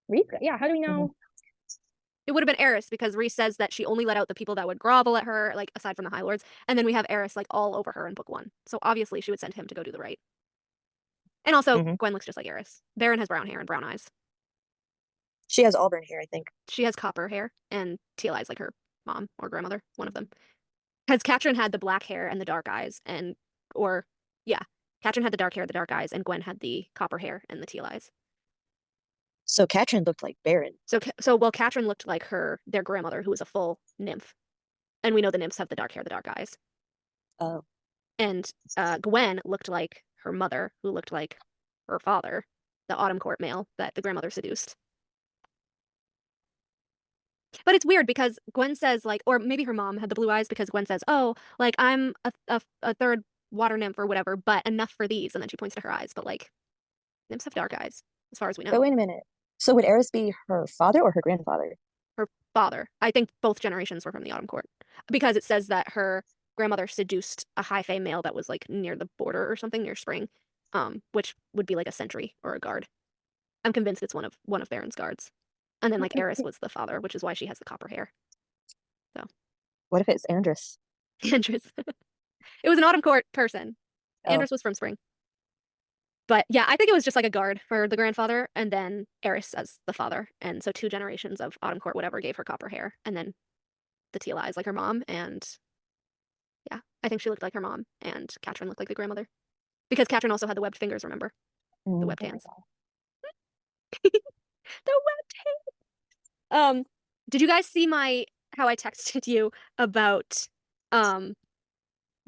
Reese? Yeah, how do we know? It would have been Eris because Rhys says that she only let out the people that would grovel at her, like aside from the High Lords. And then we have Eris like all over her in book 1. So obviously she would send him to go do the right. And also Gwen looks just like Eris. Baron has brown hair and brown eyes. She has auburn hair, I think. She has copper hair and teal eyes like her mom or grandmother, one of them. Because Katrin had the black hair and the dark eyes, Katrin had the dark hair, the dark eyes, and Gwen had the copper hair and the teal eyes. So Katrin looked like Baron. Well, Katrin looked like their grandmother, who was a full nymph. And we know the nymphs have the dark hair, the dark eyes. Oh. And Gwen looked like her mother, who looked like her father, the Autumn Court male that the grandmother seduced. But it's weird because Gwen says, like, or maybe her mom had the blue eyes because Gwen says, oh, like, I'm a third water nymph or whatever, but enough for these. And then she points to her eyes. But, like, nymphs have dark eyes, as far as we know. But wait a minute. So would Eris be her father or her grandfather? Her father. I think both generations were from the Autumn Court. Because it says that her grandmother seduced a high fae male that was, like, near the border or something, near Spring, which would be, like, a sentry or a guard. I'm convinced it's one of Baron's guards. And then, like, Eris was the father, which is why she has the copper hair. So. What if it's Andrus? Andrus. It was an Autumn Court person. Andrus was from Spring. But yeah, I think it was just like a guard for the grandfather, and then Eris as the father. And so 2 generations of Autumn Court, whatever, gave her copper hair, and then the teal eyes like her mom. And yeah, I think she looked like her mom, and Katrin looked like the grandmother. Because Katrin also had the webbed fingers, remember? The webbed hands. The webbed hands. Did you guys see how I texted you about the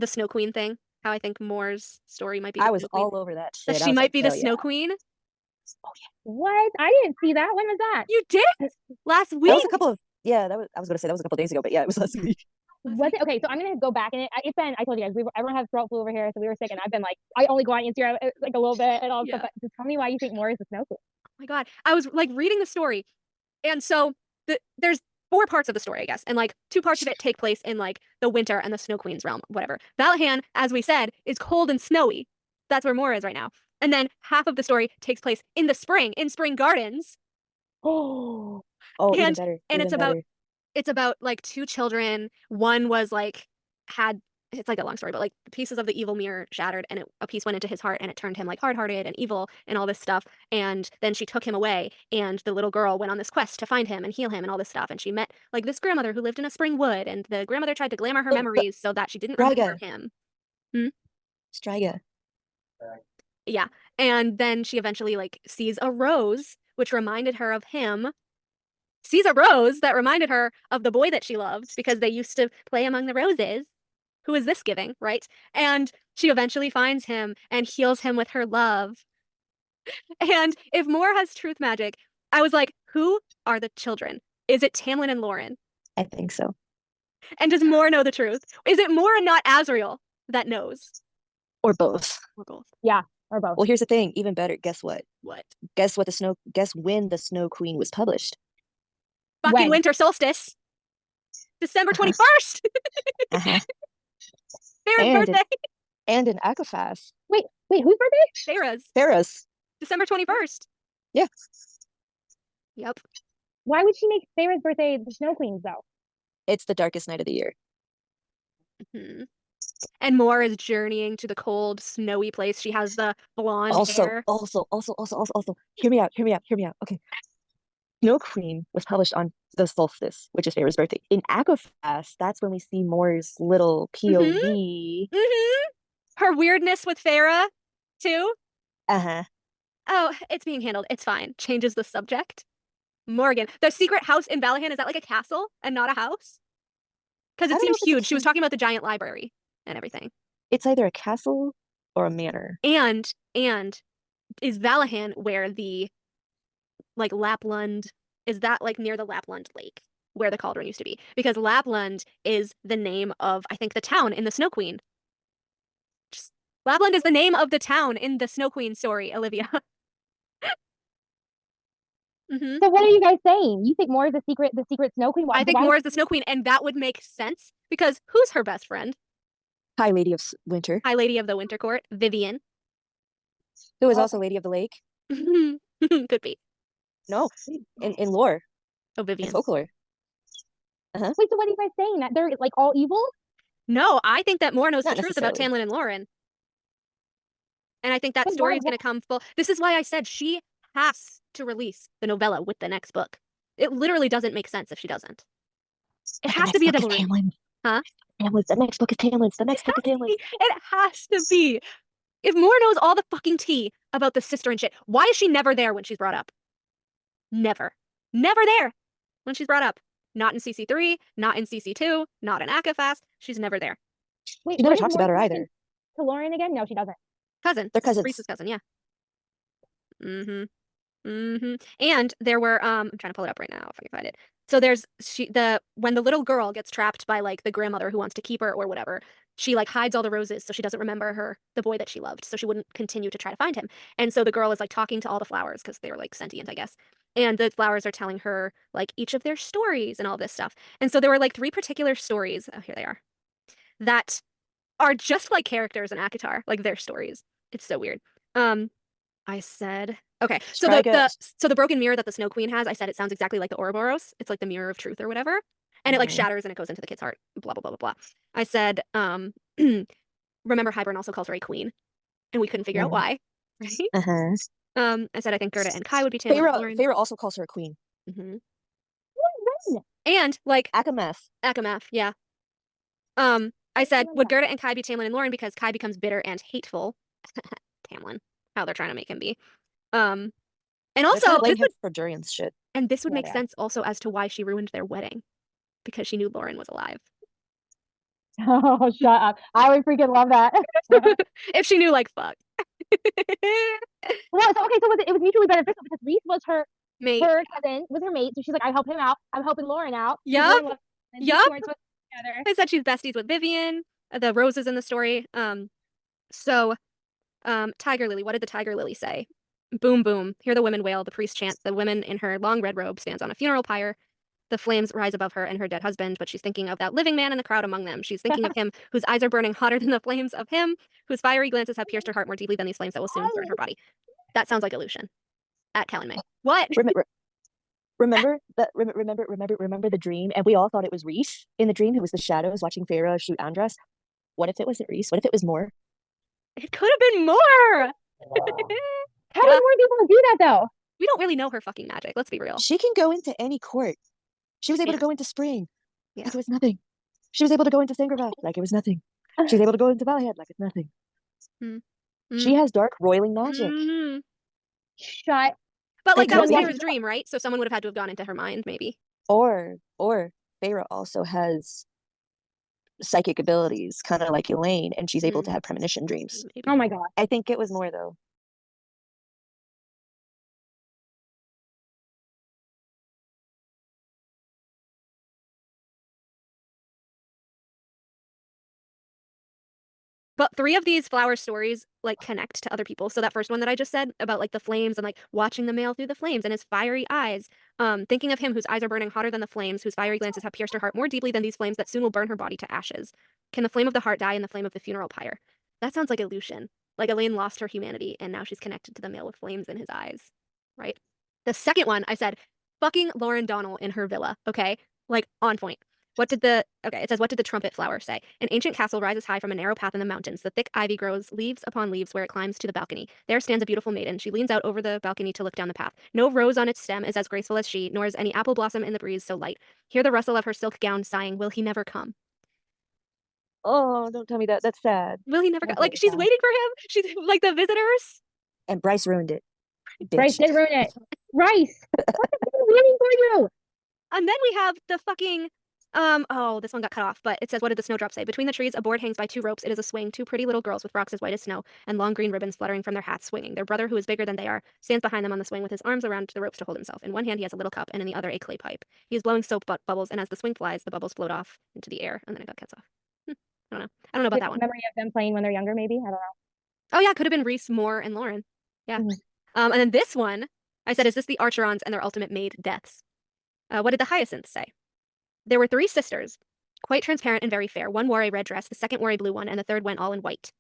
Snow Queen thing? How I think Moore's story might be. I was all over that shit. That she might be the Snow Queen. Oh yeah. What? I didn't see that. When was that? You did? Last week? That was a couple of I was gonna say that was a couple of days ago, but yeah, it was last week. Was it? Okay, so I'm gonna go back in it. It's been, I told you guys, everyone has throat flu over here, so we were sick, and I've been like, I only go on Instagram like a little bit and all stuff. But just tell me why you think Moore is the Snow Queen. Oh my god. I was like reading the story, and so there's 4 parts of the story, I guess, and like 2 parts of it take place in like the winter and the Snow Queen's realm, whatever. Valahan, as we said, is cold and snowy. That's where Moore is right now. And then half of the story takes place in the spring, in Spring Gardens. Oh, and, even better. And even it's about like 2 children. One was like it's like a long story, but like the pieces of the evil mirror shattered, and a piece went into his heart, and it turned him like hard-hearted and evil and all this stuff. And then she took him away, and the little girl went on this quest to find him and heal him and all this stuff. And she met like this grandmother who lived in a spring wood, and the grandmother tried to glamour her memories so that she didn't remember him. Striga. Yeah. And then she eventually like sees a rose, which reminded her of him. Sees a rose that reminded her of the boy that she loved because they used to play among the roses. Who is this giving, right? And she eventually finds him and heals him with her love. And if Moore has truth magic, I was like, who are the children? Is it Tamlin and Lauren? I think so. And does Moore know the truth? Is it Moore and not Azriel that knows? Or both. Or both. Yeah, or both. Well, here's the thing. Even better. Guess what? What? Guess when the Snow Queen was published? Fucking winter solstice. December 21st. Farah's birthday. And in Akafas. Wait, whose birthday? Farah's. December 21st. Yeah. Yep. Why would she make Farah's birthday the Snow Queen's though? It's the darkest night of the year. And Moore is journeying to the cold, snowy place. She has the blonde hair. Also, hear me out. Okay. Snow Queen was published on the solstice, which is Farah's birthday. In Akafas, that's when we see Moore's little POV. Her weirdness with Farah, too. Uh-huh. Oh, it's being handled. It's fine. Changes the subject. Morgan. The secret house in Valahan, is that like a castle and not a house? Because it seems huge. She was talking about the giant library and everything. It's either a castle or a manor. And is Valahan where the like Lapland, is that like near the Lapland Lake where the cauldron used to be? Because Lapland is the name of, I think, the town in the Snow Queen. Lapland is the name of the town in the Snow Queen story, Olivia. So what are you guys saying? You think Moore is the secret Snow Queen? I think Moore is the Snow Queen, and that would make sense because who's her best friend? High Lady of Winter. High Lady of the Winter Court, Vivian. Who is also Lady of the Lake. Could be. No, in lore. Oh, Vivian. In folklore. Wait, so what are you guys saying? That they're like all evil? No, I think that Moore knows Not the truth about necessarily. Tamlin and Lauren. And I think that But story why- is going to come full. This is why I said she has to release the novella with the next book. It literally doesn't make sense if she doesn't. It has to be a double release. Huh? Tamlin's. The next book is Tamlin's. The next book is Tamlin's. It has to be. If Moore knows all the fucking tea about the sister and shit, why is she never there when she's brought up? Never. Never there when she's brought up. Not in CC3, not in CC2, not in ACAFast. She's never there. Wait, She never what is talks about her Lauren either. to Lauren again? No, she doesn't. Cousin. They're cousins. Reese's cousin, yeah. And there were I'm trying to pull it up right now if I can find it. So there's when the little girl gets trapped by like the grandmother who wants to keep her or whatever, she like hides all the roses so she doesn't remember the boy that she loved, so she wouldn't continue to try to find him. And so the girl is like talking to all the flowers because they're like sentient, I guess. And the flowers are telling her like each of their stories and all this stuff. And so there were like 3 particular stories. Oh, here they are. That are just like characters in ACOTAR, like their stories. It's so weird. I said, okay, so the broken mirror that the Snow Queen has, I said it sounds exactly like the Ouroboros. It's like the mirror of truth or whatever. And it like shatters and it goes into the kid's heart, blah, blah, blah, blah, blah. I said, remember Hybern also calls her a queen, and we couldn't figure out why, right? I said I think Gerda and Kai would be Tamlin and Lauren. Feyre also calls her a queen. And like Akameth, yeah. I said, would Gerda and Kai be Tamlin and Lauren because Kai becomes bitter and hateful? Tamlin, how they're trying to make him be. And also blame him for Durian's shit. And this would make sense also as to why she ruined their wedding, because she knew Lauren was alive. Oh, shut up. I would freaking love that. If she knew, like, fuck. Well, so, okay, so it was mutually beneficial because Reese was her Mate. her cousin, was her mate, so she's like, I help him out. I'm helping Lauren out. Yup. Yup. Together. I said she's besties with Vivian, the roses in the story. Tiger Lily, what did the Tiger Lily say? Boom, boom. Hear the women wail, the priest chant. The woman in her long red robe stands on a funeral pyre. The flames rise above her and her dead husband, but she's thinking of that living man in the crowd among them. She's thinking of him whose eyes are burning hotter than the flames of him, whose fiery glances have pierced her heart more deeply than these flames that will soon burn her body. That sounds like a Lucien. At Callan May. What? Remember the dream? And we all thought it was Reese. In the dream, it was the shadows watching Feyre shoot Andras. What if it wasn't Reese? What if it was Moore? It could have been more. How did more people do that though? We don't really know her fucking magic. Let's be real. She can go into any court. She was able to go into Spring like it was nothing. She was able to go into Sangerville like it was nothing. She was able to go into Valleyhead like it's nothing. She has dark roiling magic. Shut. But like that was Yeah. Feyre's dream, right? So someone would have had to have gone into her mind, maybe. Or Feyre also has psychic abilities, kind of like Elaine, and she's able to have premonition dreams. Maybe. Oh my god. I think it was more though. But 3 of these flower stories like connect to other people. So that first one that I just said about like the flames and like watching the male through the flames and his fiery eyes, thinking of him whose eyes are burning hotter than the flames, whose fiery glances have pierced her heart more deeply than these flames that soon will burn her body to ashes. Can the flame of the heart die in the flame of the funeral pyre? That sounds like a Lucien. Like Elaine lost her humanity and now she's connected to the male with flames in his eyes, right? The second one I said, fucking Lauren Donnell in her villa, okay? Like on point. It says, what did the trumpet flower say? An ancient castle rises high from a narrow path in the mountains. The thick ivy grows leaves upon leaves where it climbs to the balcony. There stands a beautiful maiden. She leans out over the balcony to look down the path. No rose on its stem is as graceful as she, nor is any apple blossom in the breeze so light. Hear the rustle of her silk gown sighing, will he never come? Oh, don't tell me that. That's sad. Will he never come? Like, she's waiting for him. She's like the visitors. And Bryce ruined it. Bryce did ruin it. Bryce! What is waiting for you? And then we have the fucking this one got cut off, but it says, what did the snowdrop say? Between the trees, a board hangs by 2 ropes. It is a swing. 2 pretty little girls with frocks as white as snow and long green ribbons fluttering from their hats swinging. Their brother, who is bigger than they are, stands behind them on the swing with his arms around the ropes to hold himself. In one hand, he has a little cup, and in the other, a clay pipe. He is blowing soap bubbles, and as the swing flies, the bubbles float off into the air, and then it got cuts off. I don't know. I don't know about that one. Memory of them playing when they're younger, maybe? I don't know. Oh yeah, could have been Reese, Moore, and Lauren. Yeah. And then this one, I said, is this the Archerons and their ultimate maid deaths? What did the Hyacinths say? There were 3 sisters, quite transparent and very fair. One wore a red dress, the second wore a blue one, and the third went all in white.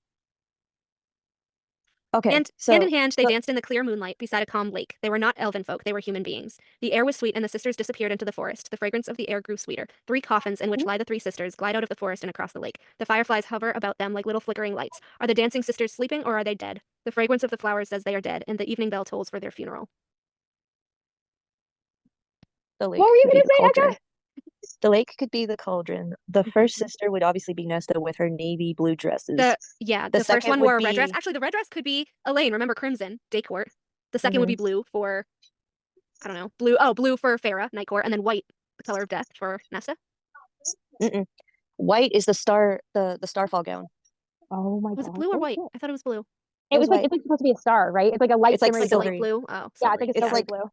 Okay, And so hand in hand, they so- danced in the clear moonlight beside a calm lake. They were not elven folk, they were human beings. The air was sweet, and the sisters disappeared into the forest. The fragrance of the air grew sweeter. 3 coffins in which lie the 3 sisters glide out of the forest and across the lake. The fireflies hover about them like little flickering lights. Are the dancing sisters sleeping, or are they dead? The fragrance of the flowers says they are dead, and the evening bell tolls for their funeral. the lake What were you could be gonna the say, cauldron. Eka? The lake could be the cauldron. The first sister would obviously be Nesta with her navy blue dresses. The The first second one would wore a red dress. be- Actually, the red dress could be Elaine. Remember Crimson, Day Court. The second would be blue for, I don't know, blue. Oh, blue for Farah, Night Court, and then white, the color of death, for Nesta. White is the starfall gown. Oh my Was god. it blue or Oh, white? shit. I thought it was blue. It was like white. it's like supposed to be a star, right? It's like a light It's like shimmery Like a blue. light blue. Oh, Yeah, I silvery. think it's It's silvery like- blue.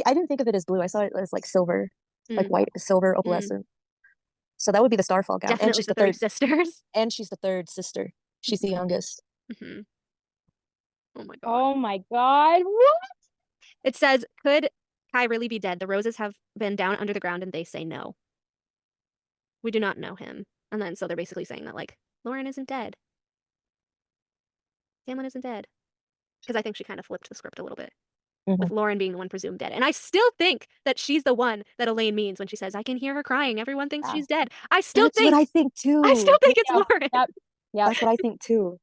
I didn't think of it as blue. I saw it as like silver, like Mm. white, silver, opalescent. So that would be the starfall gown. Definitely And she's the the 3 third. sisters. And she's the third sister. She's the youngest. Oh my god. Oh my god. What? It says, could Kai really be dead? The roses have been down under the ground and they say no. We do not know him. And then, so they're basically saying that, like, Lauren isn't dead. Tamlin isn't dead. Because I think she kind of flipped the script a little bit. With Lauren being the one presumed dead. And I still think that she's the one that Elaine means when she says, I can hear her crying. Everyone thinks Yeah. she's dead. I still That's think what I think too. it's Yeah. Lauren. Yep. Yep. That's what I think too.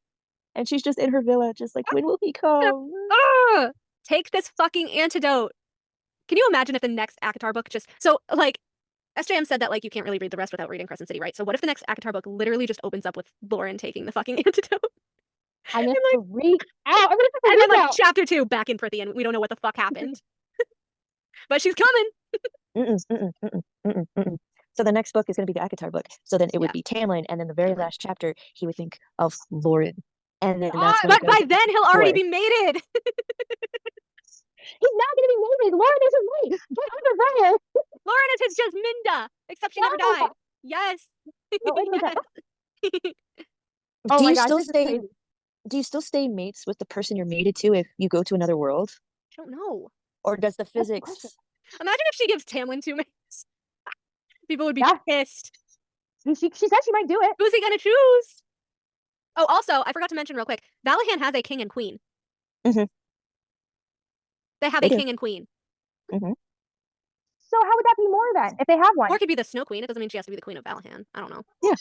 And she's just in her villa, just like, when will he come? Ugh! Take this fucking antidote. Can you imagine if the next ACOTAR book just so like SJM said that like you can't really read the rest without reading Crescent City, right? So what if the next ACOTAR book literally just opens up with Lauren taking the fucking antidote? I'm gonna freak out. I'm gonna And then freak like out. chapter 2 back in Prithian. We don't know what the fuck happened. But she's coming. So the next book is going to be the ACOTAR book. So then it would Yeah. be Tamlin, and then the very Tamlin. last chapter, he would think of Lauren. And then Ah, that's when it But by goes then he'll already forth. be mated. He's not gonna be mated. Lauren isn't late. Get under fire. Lauren is his just Minda. Except she never No. died. Yes. No, wait, wait, Yes. Oh do my you gosh, still this is stay? crazy. Do you still stay mates with the person you're mated to if you go to another world, I don't know. or does the That's the physics? question. Imagine if she gives Tamlin 2 mates. People would be Yeah. pissed. She said she might do it. Who's he gonna choose? Oh, also, I forgot to mention real quick. Valahan has a king and queen. Mhm. They have They a do. king and queen. So how would that be more then if they have one? Or it could be the Snow Queen. It doesn't mean she has to be the queen of Valahan. I don't know.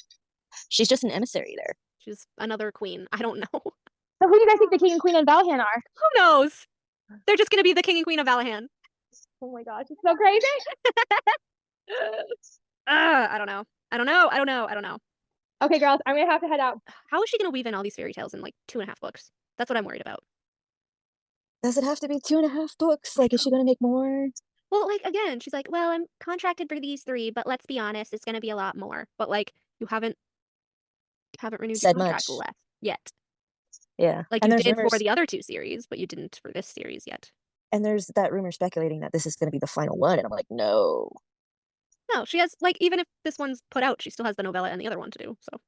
She's just an emissary there. She's another queen. I don't know. So who do you guys think the king and queen and Valhan are? Who knows? They're just gonna be the king and queen of Valahan. Oh my gosh, it's so crazy. I don't know. I don't know. I don't know. I don't know. Okay, girls, I'm gonna have to head out. How is she gonna weave in all these fairy tales in like 2.5 books? That's what I'm worried about. Does it have to be 2.5 books? Like, is she going to make more? Well, like again, she's like, well, I'm contracted for these 3, but let's be honest, it's gonna be a lot more. But like, you haven't renewed Said your contract much. left yet. Yeah. Like and you there's did rumors, for the other 2 series, but you didn't for this series yet. and there's that rumor speculating that this is going to be the final one, and I'm like, no. No, she has like even if this one's put out, she still has the novella and the other one to do. So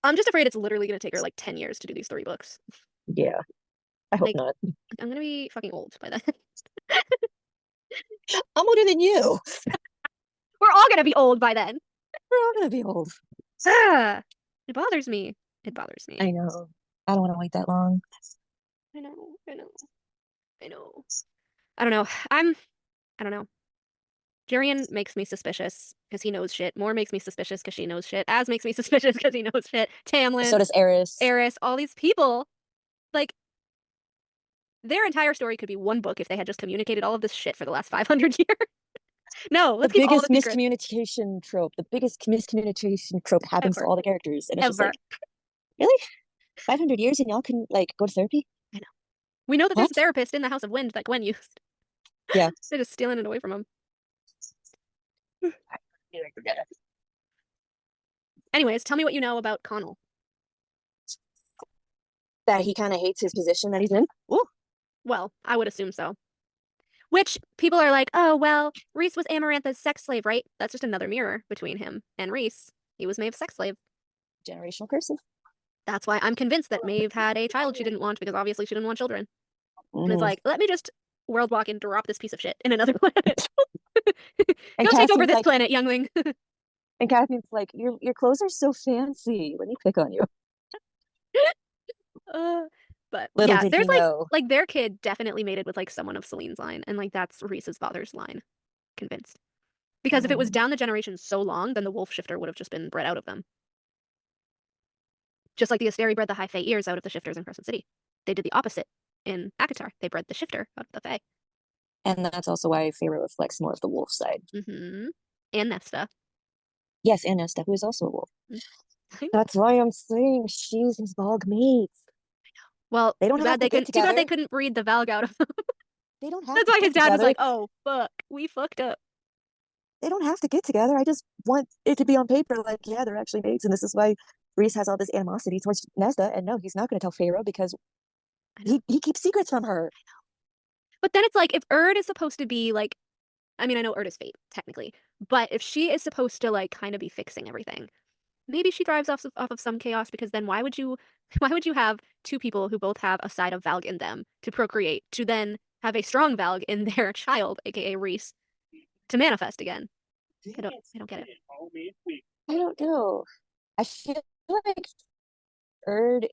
I'm just afraid it's literally gonna take her like 10 years to do these 3 books. Yeah. I hope Like- not. I'm gonna be fucking old by then. I'm older than you. We're all gonna be old by then. We're all going to be old. Ah, it bothers me. It bothers me. I know. I don't want to wait that long. I know. I know. I know. I don't know. I don't know. Jurian makes me suspicious because he knows shit. Moore makes me suspicious because she knows shit. Az makes me suspicious because he knows shit. Tamlin, So does Eris. Eris, all these people, like, their entire story could be one book if they had just communicated all of this shit for the last 500 years. No, The let's keep all biggest the secrets. miscommunication trope. The biggest miscommunication trope happens to Ever. all the characters. And it's just Ever. like, really? 500 years and y'all can, like, go to therapy? We know that there's a What? therapist in the House of Wind that Gwen used. Yeah. They're just stealing it away from him. Anyways, tell me what you know about Connell. That he kind of hates his position that he's in. Ooh. Well, I would assume so. Which people are like, oh, well, Reese was Amarantha's sex slave, right? That's just another mirror between him and Reese. He was Maeve's sex slave. Generational curses. That's why I'm convinced that Maeve had a child she didn't want because obviously she didn't want children. And it's Mm. like, let me just world walk and drop this piece of shit in another planet. And Go take over Cassie's this like, planet, youngling. and Cassie's like, your clothes are so fancy. Let me pick on you. But Little yeah, did there's he know. like their kid definitely mated with like someone of Celine's line, and like that's Reese's father's line. Convinced. Because if it was down the generation so long, then the wolf shifter would have just been bred out of them. Just like the Asteri bred the high Fae ears out of the shifters in Crescent City. They did the opposite in Akatar. They bred the shifter out of the Fae. And that's also why Feyre reflects more of the wolf side. Mm-hmm. And Nesta. Yes, and Nesta, who is also a wolf. I know. That's why I'm saying she's his bog mate. Well, They don't too have bad to they get couldn't. Too bad they together. couldn't breed the Valg out of them. They don't have That's to why get his dad was together. like, "Oh fuck, we fucked up." They don't have to get together. I just want it to be on paper like, yeah, they're actually mates. And this is why Reese has all this animosity towards Nesta. And no, he's not going to tell Feyre because he keeps secrets from her. But then it's like, if Erd is supposed to be like, I mean, I know Erd is fate technically, but if she is supposed to like kind of be fixing everything, maybe she thrives off of some chaos, because then why would you have two people who both have a side of Valg in them to procreate, to then have a strong Valg in their child, aka Reese, to manifest again? I don't get it. I don't know. I feel like Erd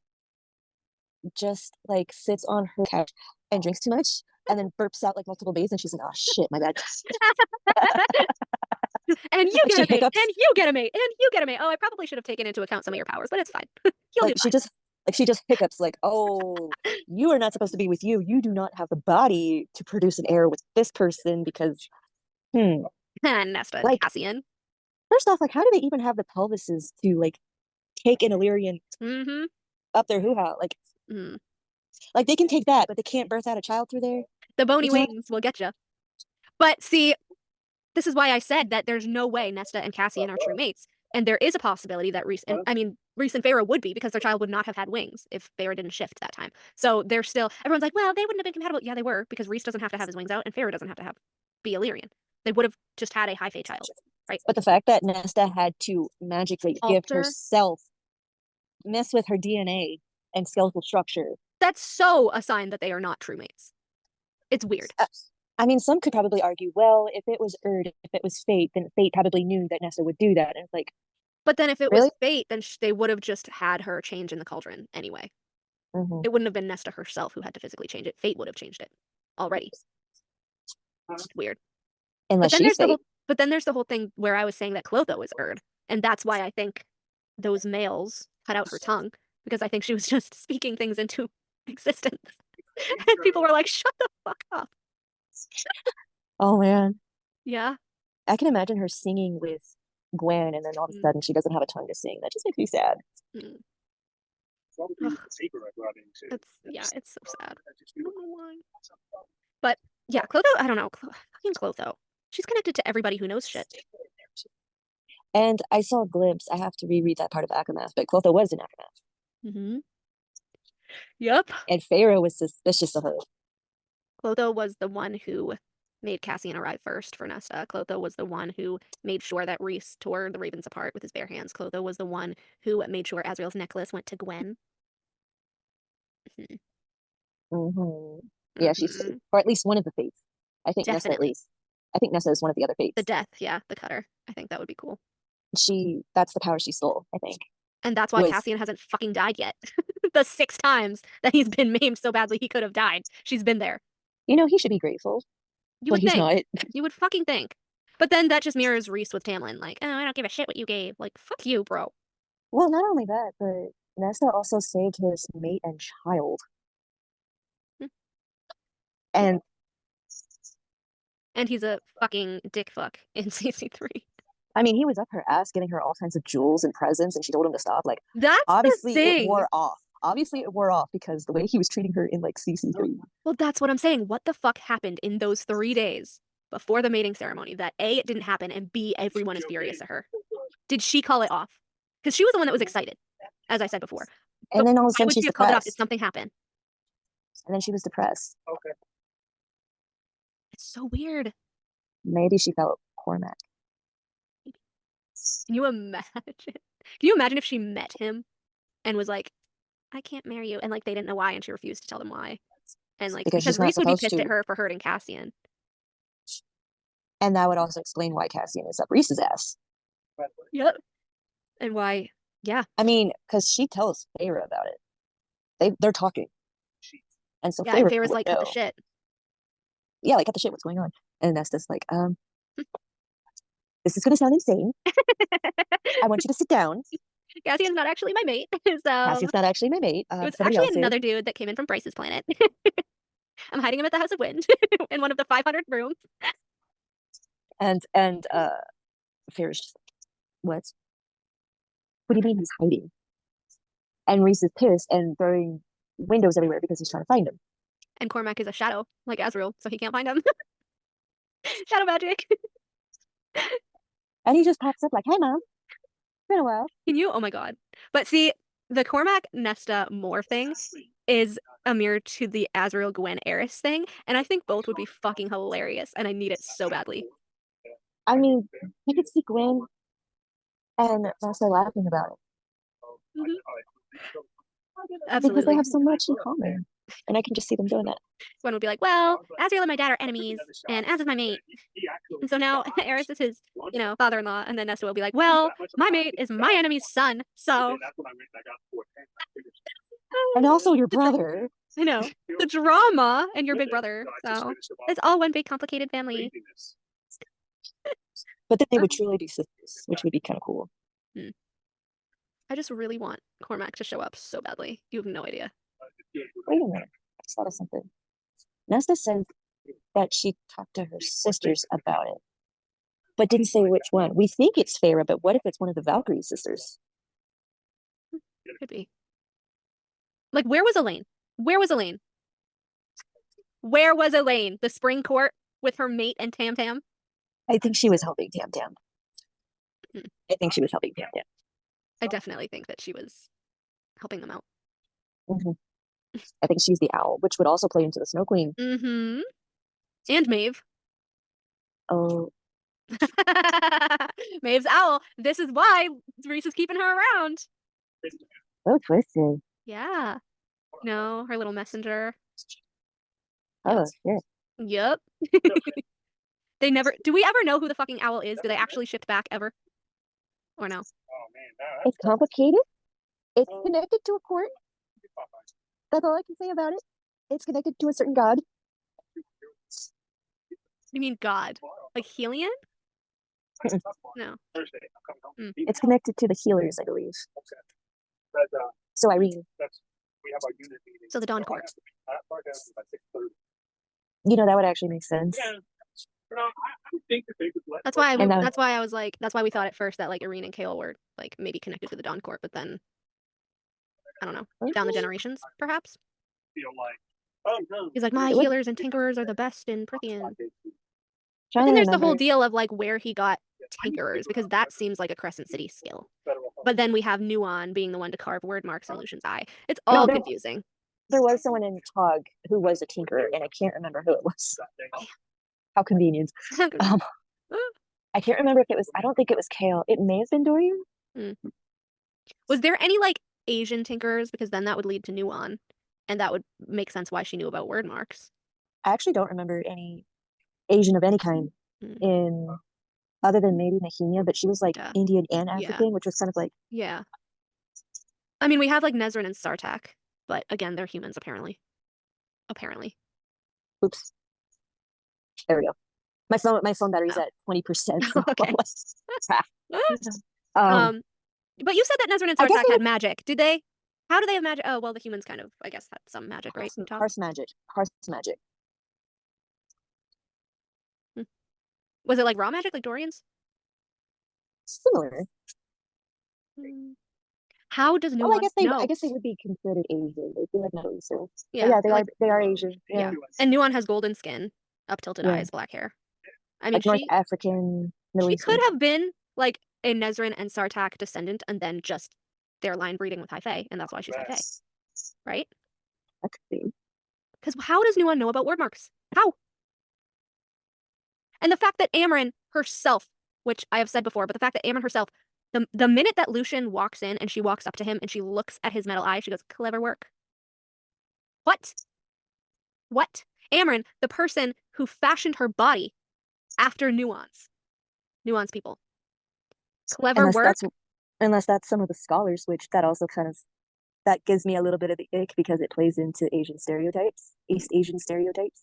just like sits on her couch and drinks too much and then burps out like multiple days and she's like, oh shit, my bad. And you Like, get she a mate, hiccups. and you get a mate, and you get a mate. Oh, I probably should have taken into account some of your powers, but it's fine. You'll Like do fine. she just hiccups like, oh, you are not supposed to be with you. You do not have the body to produce an heir with this person because And Nesta and like Cassian. first off, like how do they even have the pelvises to like take an Illyrian Mm-hmm. up their hoo-ha? Like they can take that, but they can't birth out a child through there. The bony You can't- wings will get you. But see, this is why I said that there's no way Nesta and Cassian are true mates. And there is a possibility that Reese and Feyre would be, because their child would not have had wings if Feyre didn't shift that time. So they're still, everyone's like, well, they wouldn't have been compatible. Yeah, they were, because Reese doesn't have to have his wings out and Feyre doesn't have to be Illyrian. They would have just had a high Fae child, right? But the fact that Nesta had to magically give Alter. herself, mess with her DNA and skeletal structure. That's so a sign that they are not true mates. It's weird. I mean, some could probably argue, well, if it was Erd, if it was Fate, then Fate probably knew that Nesta would do that. And it's like, But then if it really? was fate, then they would have just had her change in the cauldron anyway. Mhm. It wouldn't have been Nesta herself who had to physically change it. Fate would have changed it already. Weird. Unless But then she's Fate. but then there's the whole thing where I was saying that Clotho is Erd, and that's why I think those males cut out her tongue, because I think she was just speaking things into existence. And people were like, "Shut the fuck up." Oh man, Yeah. I can imagine her singing with Gwen, and then all of a sudden she doesn't have a tongue to sing. That just makes me sad. Mm. Ugh. It's so sad. I don't know why. But yeah, Clotho, I don't know. Fucking Clotho. She's connected to everybody who knows shit. And I saw a glimpse. I have to reread that part of Akamath, but Clotho was in Akamath. Mm-hmm. Yep. And Feyre was suspicious of her. Clotho was the one who made Cassian arrive first for Nesta. Clotho was the one who made sure that Rhys tore the ravens apart with his bare hands. Clotho was the one who made sure Azriel's necklace went to Gwen. Yeah, she's Fate, or at least one of the Fates. I think Nesta at Definitely. least. I think Nesta is one of the other Fates. The death, yeah, the cutter. I think that would be cool. That's the power she stole, I think. And that's why Was- Cassian hasn't fucking died yet. The 6 times that he's been maimed so badly he could have died. She's been there. You know, he should be grateful. You But would he's think. not. You would fucking think. But then that just mirrors Rhys with Tamlin. Like, oh, I don't give a shit what you gave. Like, fuck you, bro. Well, not only that, but Nesta also saved his mate and child. Hmm. And he's a fucking dick fuck in CC3. I mean, he was up her ass getting her all kinds of jewels and presents, and she told him to stop. Like, That's obviously the thing. it wore off. Obviously it wore off because the way he was treating her in like CC3. Well, that's what I'm saying. What the fuck happened in those 3 days before the mating ceremony that A, it didn't happen, and B, everyone is furious at her? Did she call it off? Because she was the one that was excited, as I said before. And then all of a Why sudden would she she's have called it off? Did depressed. something happen? And then she was depressed. Okay. It's so weird. Maybe she felt Cormac. Can you imagine? Can you imagine if she met him and was like, I can't marry you, and like they didn't know why and she refused to tell them why? And like Because she's not Rhys would be supposed pissed at to. her for hurting Cassian. And that would also explain why Cassian is up Rhys's ass. Yep. And why, yeah. I mean, because she tells Feyre about it. they're talking. And so Yeah, and Feyre Feyre's would like, cut the know. shit. Yeah, like cut the shit, what's going on? And Nesta's like, this is gonna sound insane. I want you to sit down. Cassian's not actually my mate. So Cassie's not actually my mate. it was Somebody actually else another is. dude that came in from Bryce's planet. I'm hiding him at the House of Wind in one of the 500 rooms. And Feyre's just like, what do you mean he's hiding? And Reese is pissed and throwing windows everywhere because he's trying to find him. And Cormac is a shadow, like Azriel, so he can't find him. Shadow magic. And he just pops up like, hey mom, it's been a while. Can you? Oh my god. But see, the Cormac Nesta Moore thing is a mirror to the Azriel Gwen Eris thing, and I think both would be fucking hilarious, and I need it so badly. I mean, I could see Gwen and Nesta laughing about it. Mhm. Because Absolutely. they have so much in common. And I can just see them doing that. Gwen would be like, well, Azriel and my dad are enemies, and Az is my mate. And so now Eris is his, father-in-law, and then Nesta will be like, well, my mate is my enemy's son, so. And also your brother. I know. The drama and your big brother. So it's all one big complicated family. But then they would truly be sisters, which would be kind of cool. I just really want Cormac to show up so badly. You have no idea. Wait a minute. I just thought of something. Nesta said that she talked to her sisters about it, but didn't say which one. We think it's Feyre, but what if it's one of the Valkyrie sisters? Could be. Like, where was Elaine? Where was Elaine? Where was Elaine? The spring court with her mate and Tam Tam? I think she was helping Tam Tam. I think she was helping Tam Tam. I definitely think that she was helping them out. I think she's the owl, which would also play into the Snow Queen. Mm-hmm. And Maeve. Oh. Maeve's owl. This is why Reese is keeping her around. So twisted. Yeah. No, her little messenger. Oh, yeah. Yep. They never. Do we ever know who the fucking owl is? Do they actually shift back ever? Or no? It's complicated. It's connected to a court. That's all I can say about it. It's connected to a certain god. You mean God? Like Helion? No. It's connected to the healers, I believe. So Irene. So the Dawn Court. That would actually make sense. That's why I was like, that's why we thought at first that like Irene and Kale were like maybe connected to the Dawn Court, but then I don't know, down the generations, perhaps. He's like, my healers and tinkerers are the best in Prithian. But then there's the whole deal of like where he got tinkerers, because that seems like a Crescent City skill. But then we have Nuon being the one to carve word marks in Lucian's eye. It's all confusing. There was someone in Tog who was a tinkerer, and I can't remember who it was. How convenient. I can't remember if it was, I don't think it was Kale. It may have been Dorian. Was there any like Asian tinkerers? Because then that would lead to Nuon, and that would make sense why she knew about word marks. I actually don't remember any Asian of any kind in, other than maybe Nahimia, but she was like Indian and African, which was kind of like. Yeah. I mean, we have like Nezrin and Sartak, but again, they're humans apparently. Oops. There we go. My phone battery's at 20%. So Okay. But you said that Nezrin and I guess Sartak had magic. Did they? How do they have magic? Oh, well, the humans kind of, I guess, had some magic, right? Hearth magic. Was it like raw magic, like Dorian's? Similar. How does Nuon I guess they know? I guess they would be considered Asian. They feel like Middle Eastern. Yeah, they are Asian. Yeah. And Nuon has golden skin, up tilted eyes, black hair. I mean, like North African, Middle she Eastern. could have been like a Nezrin and Sartak descendant, and then just their line breeding with High Fae, and that's why she's High Fae, right? That could be. Because how does Nuon know about word marks? How? And the fact that Amren herself, which I have said before, but the fact that Amren herself, the minute that Lucien walks in and she walks up to him and she looks at his metal eye, she goes, clever work. What? Amren, the person who fashioned her body after Nuance people. Clever work? Unless that's some of the scholars, which that also kind of that gives me a little bit of the ick because it plays into Asian stereotypes, East Asian stereotypes.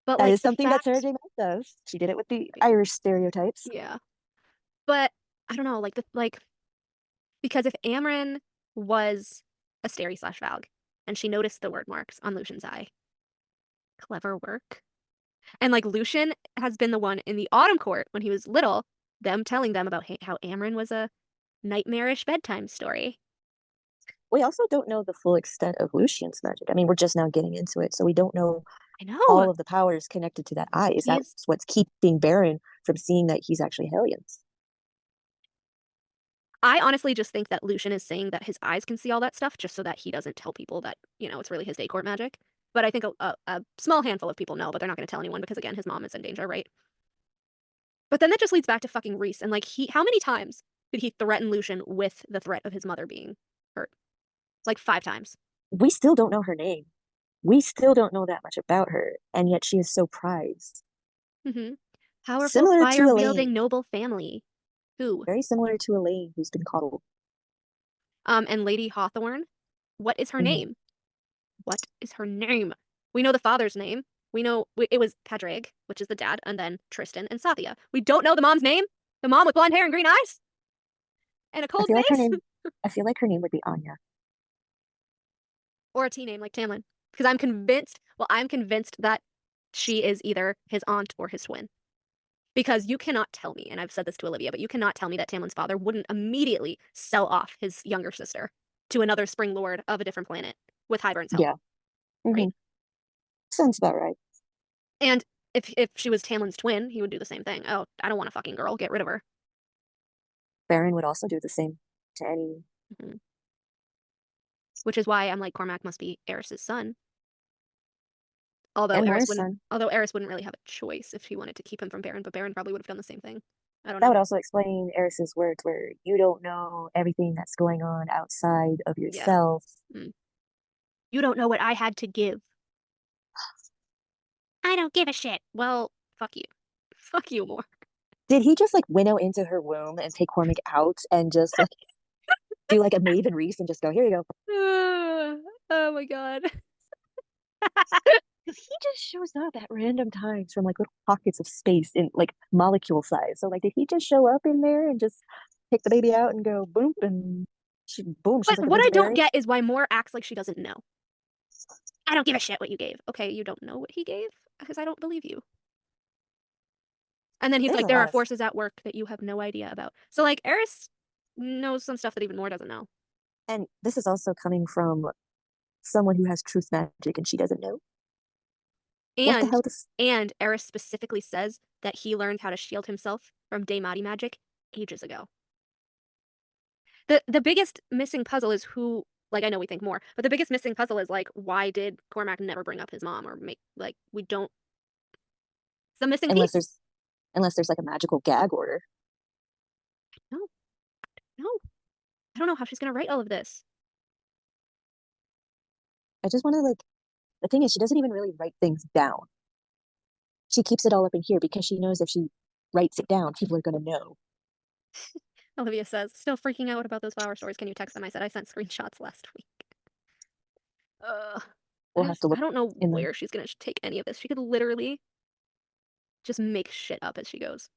But That like is the something that Sarah fact- J. Maas does. She did it with the Irish stereotypes. Yeah. But I don't know, because if Amryn was a Steri/Valg and she noticed the word marks on Lucian's eye, clever work. And like Lucien has been the one in the Autumn Court when he was little, them telling them about how Amryn was a nightmarish bedtime story. We also don't know the full extent of Lucien's magic. I mean, we're just now getting into it, so we don't know I know. all of the powers connected to that eye. Is that what's keeping Baron from seeing that he's actually Hellions? I honestly just think that Lucien is saying that his eyes can see all that stuff just so that he doesn't tell people that, it's really his day court magic. But I think a small handful of people know, but they're not going to tell anyone because, again, his mom is in danger, right? But then that just leads back to fucking Rhys. And, how many times did he threaten Lucien with the threat of his mother being hurt? Like 5 times. We still don't know her name. We still don't know that much about her, and yet she is so prized. Mm-hmm. Powerful, Similar to fire-wielding, Elaine. noble family. Who? Very similar to Elaine, who's been coddled. And Lady Hawthorne. What is her name? What is her name? We know the father's name. We know it was Padraig, which is the dad, and then Tristan and Sathia. We don't know the mom's name. The mom with blonde hair and green eyes, and a cold face. I feel like her name would be Anya, or a T name like Tamlin, because I'm convinced. Well, I'm convinced that she is either his aunt or his twin. Because you cannot tell me, and I've said this to Olivia, but you cannot tell me that Tamlin's father wouldn't immediately sell off his younger sister to another Spring Lord of a different planet with Hybern's help. Yeah. Right? Sounds about right. And if she was Tamlin's twin, he would do the same thing. Oh, I don't want a fucking girl. Get rid of her. Baron would also do the same to any. Which is why I'm like, Cormac must be Eris's son. Although And Eris Mor's wouldn't really have a choice if she wanted to keep him from Baron, but Baron probably would have done the same thing. I don't know. That would also explain Eris's words where you don't know everything that's going on outside of yourself. You don't know what I had to give. I don't give a shit. Well, fuck you. Fuck you more. Did he just winnow into her womb and take Cormac out and just do a Maeve and Rhys and just go, here you go? Oh my god. Because he just shows up at random times from little pockets of space in molecule size. So did he just show up in there and just take the baby out and go boom and boom? But what I don't get is why Mor acts like she doesn't know. I don't give a shit what you gave. Okay, you don't know what he gave? Because I don't believe you. And then he's like, there are forces at work that you have no idea about. So Eris knows some stuff that even Mor doesn't know. And this is also coming from someone who has truth magic and she doesn't know. And Eris specifically says that he learned how to shield himself from Daemati magic ages ago. The biggest missing puzzle is who, I know we think Mor, but the biggest missing puzzle is why did Cormac never bring up his mom or make we don't. It's the missing piece. Unless there's a magical gag order. No. I don't know how she's gonna write all of this. I just want to the thing is she doesn't even really write things down. She keeps it all up in here because she knows if she writes it down, people are gonna know. Olivia says, still freaking out about those flower stories. Can you text them? I said I sent screenshots last week. We'll have to look. I don't know where she's gonna take any of this. She could literally just make shit up as she goes.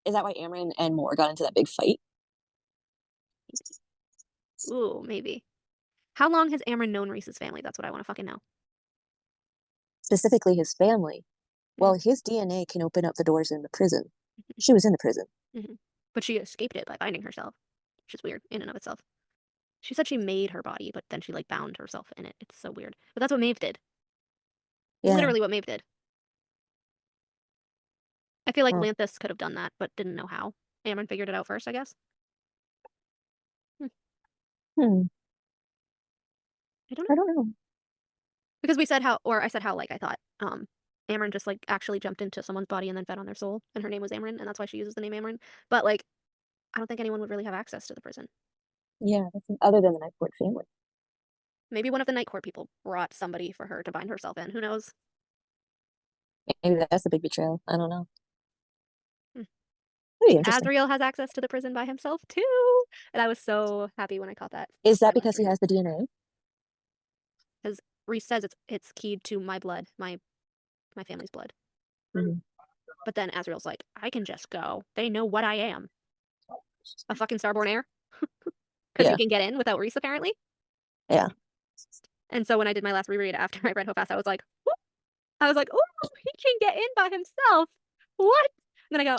why Amryn and Moore got into that big fight? Ooh, maybe. How long has Amryn known Reese's family? That's what I want to fucking know. Specifically his family. Well, his DNA can open up the doors in the prison. She was in the prison. But she escaped it by binding herself, which is weird in and of itself. She said she made her body, but then she like bound herself in it. It's so weird. But that's what Maeve did. Yeah. Literally what Maeve did. I feel like Oh. Lanthus could have done that, but didn't know how. Amryn figured it out first, I guess. Hmm. I don't I don't know. Because we said how, or I said how, like, I thought Amryn just like actually jumped into someone's body and then fed on their soul, and her name was Amryn, and that's why she uses the name Amryn. But like, I don't think anyone would really have access to the prison. Yeah, other than the Night Court family. Maybe one of the Night Court people brought somebody for her to bind herself in. Who knows? Maybe that's a big betrayal. I don't know. Hmm. Pretty interesting. Azriel has access to the prison by himself too, and I was so happy when I caught that. Is that because he has the DNA? Because Reese says it's keyed to my blood, my family's blood. But then Azriel's like, I can just go. They know what I am. A fucking starborn heir. Because he can get in without Reese, apparently. Yeah. And so when I did my last reread after I read Hofast, I was like, oh, he can get in by himself. What? And then I go,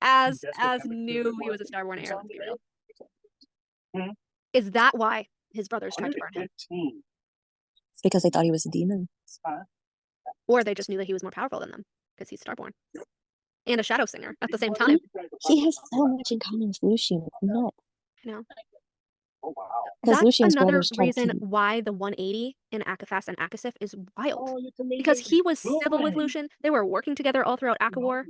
as knew he was a starborn heir. Let's be real. Is that why his brothers tried to burn him? It's because they thought he was a demon. Or they just knew that he was more powerful than them because he's starborn and a shadow singer at the same time. He has so much in common with Lucien. It's nuts. I know. Oh wow. Because That's Lucien's another brothers tried reason to. why the 180 in Akafast and Akasif is wild. Oh, you can make Because it he was go civil with away. Lucien. They were working together all throughout Akawar.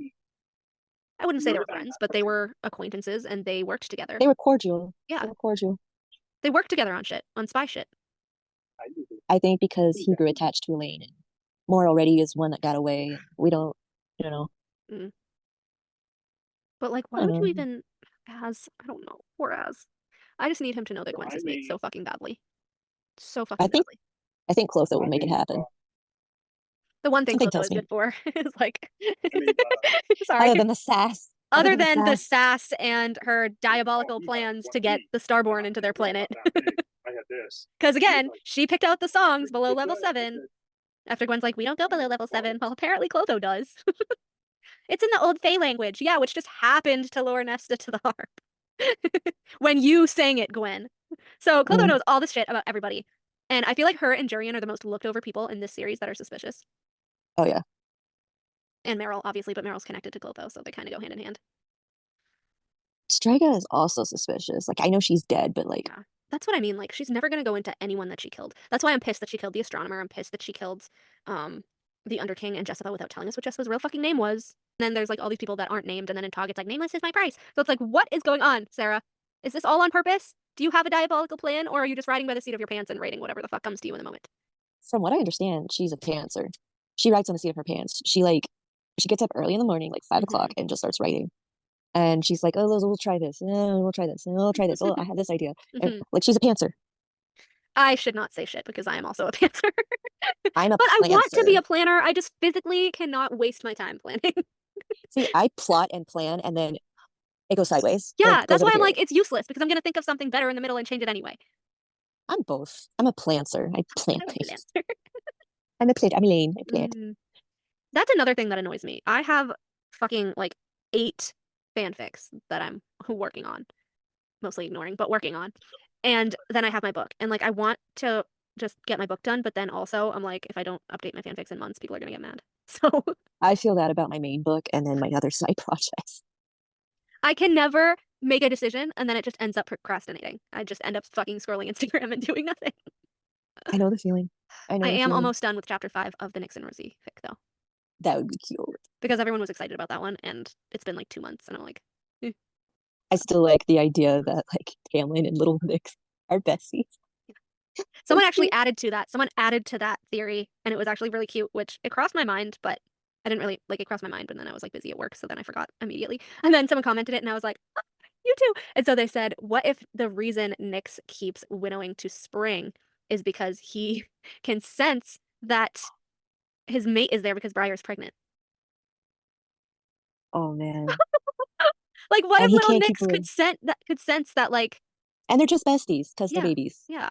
I wouldn't say they were You're friends, but they were acquaintances and they worked together. They were cordial. Yeah. They were cordial. They worked together on shit, on spy shit. I think because he grew attached to Elaine, and Moore already is one that got away. We don't, you know. But like, why would you even Az? I don't know. Poor Az. I just need him to know that Gwen's his mate so fucking badly. So fucking badly. I think Clotho will make it happen. The one thing Something Clotho tells is me. good for is like, sorry. Other than the sass. Other than the sass and her diabolical plans to get the Starborn into their planet. I had this. Because again, she picked out the songs below level 7. After Gwen's like, we don't go below level 7. Well, apparently Clotho does. It's in the old Fae language. Yeah, which just happened to lure Nesta to the harp. When you sang it, Gwen. So Clotho knows all this shit about everybody. And I feel like her and Jurian are the most looked over people in this series that are suspicious. Oh, yeah. And Meryl, obviously, but Meryl's connected to Clotho, so they kind of go hand in hand. Striga is also suspicious. Like, I know she's dead, but like... Yeah. That's what I mean. Like, she's never going to go into anyone that she killed. That's why I'm pissed that she killed the astronomer. I'm pissed that she killed the Underking and Jessica without telling us what Jessica's real fucking name was. And then there's like all these people that aren't named, and then in Tog it's like, nameless is my price. So it's like, what is going on, Sarah? Is this all on purpose? Do you have a diabolical plan, or are you just riding by the seat of your pants and writing whatever the fuck comes to you in the moment? From what I understand, she's a pantser. She writes on the seat of her pants. She gets up early in the morning, like 5 o'clock, and just starts writing. And she's like, oh, we'll try this. Oh, we'll try this. Oh, we'll try this. Oh, I have this idea. And, like, she's a pantser. I should not say shit because I am also a pantser. I'm a But plancer. I want to be a planner. I just physically cannot waste my time planning. See, I plot and plan, and then it goes sideways. Yeah, that's why I'm like, it's useless because I'm going to think of something better in the middle and change it anyway. I'm both. I'm a plancer. I plant things. Planter. I'm Elaine. I plant. That's another thing that annoys me. I have fucking like 8 fanfics that I'm working on. Mostly ignoring, but working on. And then I have my book. And like, I want to just get my book done, but then also I'm like, if I don't update my fanfics in months, people are going to get mad. So I feel that about my main book and then my other side projects. I can never make a decision and then it just ends up procrastinating. I just end up fucking scrolling Instagram and doing nothing. I know the feeling. I am almost done with chapter 5 of the Nyx and Rosie fic though. That would be cute. Because everyone was excited about that one and it's been like 2 months and I'm like, I still like the idea that like Tamlin and Little Nyx are besties. Someone actually added to that. Someone added to that theory and it was actually really cute, which it crossed my mind, but I didn't really like it crossed my mind, but then I was like busy at work, so then I forgot immediately. And then someone commented it and I was like, oh, you too. And so they said, what if the reason Nyx keeps winnowing to spring is because he can sense that his mate is there because Briar's pregnant? Oh man. Like, what And if he little can't keep Nyx her could sense that, like, and they're just besties because Yeah. they're babies. yeah.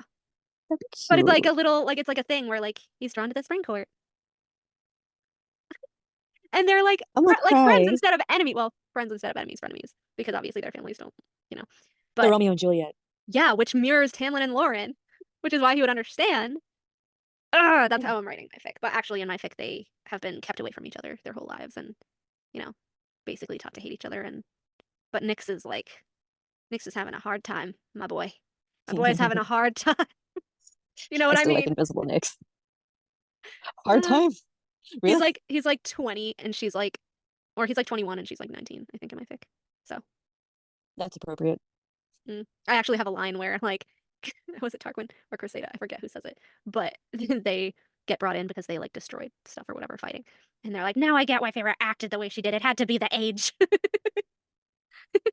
That'd be But it's like cute. a little, like, it's like a thing where, like, he's drawn to the spring court. And they're like, I'm gonna like friends cry. instead of enemy. Well, friends instead of enemies, frenemies, because obviously their families don't, you know. The But Romeo and Juliet. yeah, which mirrors Tamlin and Lauren, which is why he would understand. That's how I'm writing my fic. But actually, in my fic, they have been kept away from each other their whole lives, and basically taught to hate each other. And but Nyx is having a hard time, my boy. My boy's having a hard time. You know what I still mean? like Invisible Nyx. Hard Uh, time. Really? He's like 20 and she's like, or he's like 21 and she's like 19, I think, in my fic. So That's appropriate. I actually have a line where, like, was it Tarquin or Cressida? I forget who says it, but they get brought in because they like destroyed stuff or whatever fighting, and they're like, now I get why Feyre acted the way she did. It had to be the age.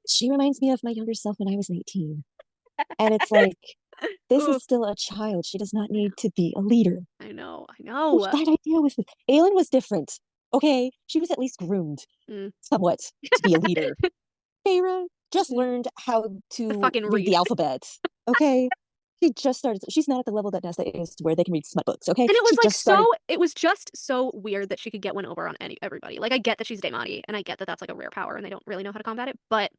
She reminds me of my younger self when I was 18. And it's like, this Ooh. is still a child. She does not need to be a leader. I know. Oh, that idea was Aelin was different. Okay, she was at least groomed somewhat to be a leader. Feyre just learned how to fucking read the read. alphabet. Okay, she just started. She's not at the level that Nesta is, where they can read smut books. Okay, And it was she like just started. it was just so weird that she could get one over on everybody. Like, I get that she's Daemati, and I get that that's like a rare power, and they don't really know how to combat it, but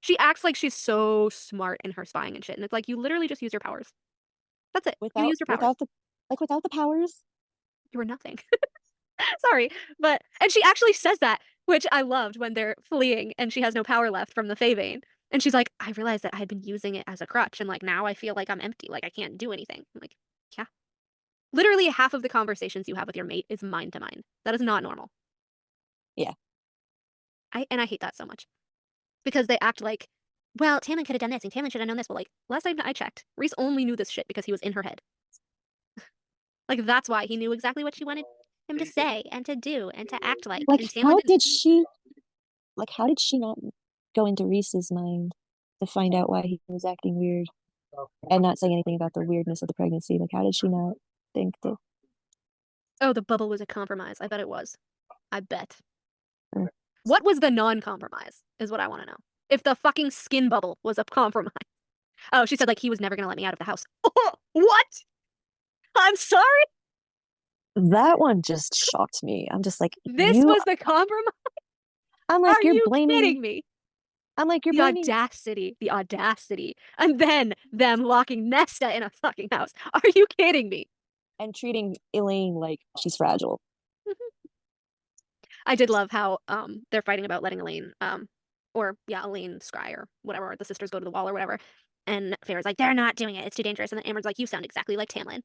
she acts like she's so smart in her spying and shit, and it's like, you literally just use your powers. That's it. You use your powers. Without the powers, You were nothing. Sorry, and she actually says that, which I loved, when they're fleeing and she has no power left from the Faevane, and she's like, I realized that I had been using it as a crutch, and like now I feel like I'm empty, like I can't do anything. I'm like, yeah. Literally half of the conversations you have with your mate is mind to mind. That is not normal. Yeah. I hate that so much. Because they act like, well, Tamlin could have done this, and Tamlin should have known this. But like, last time I checked, Rhys only knew this shit because he was in her head. Like, that's why he knew exactly what she wanted him to say and to do and to act like. like And Tamlin how didn't. how did she not go into Rhys's mind to find out why he was acting weird and not saying anything about the weirdness of the pregnancy? Like, how did she not think that? Oh, the bubble was a compromise. I bet it was. I bet. Mm. What was the non-compromise is what I want to know. If the fucking skin bubble was a compromise. Oh, she said, like, he was never going to let me out of the house. Oh, what? I'm sorry? That one just shocked me. I'm just like, This was the compromise? I'm like, Are you're you blaming. kidding me? I'm like, you're The blaming. audacity. And then them locking Nesta in a fucking house. Are you kidding me? And treating Elaine like she's fragile. I did love how they're fighting about letting Elaine Elaine scry or whatever, or the sisters go to the wall or whatever. And Feyre's like, they're not doing it. It's too dangerous. And then Amber's like, you sound exactly like Tamlin.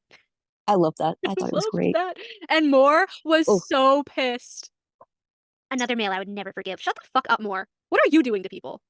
I love that. I thought it was Loved great. that. And Moore was Oh. so pissed. Another male I would never forgive. Shut the fuck up, Moore. What are you doing to people?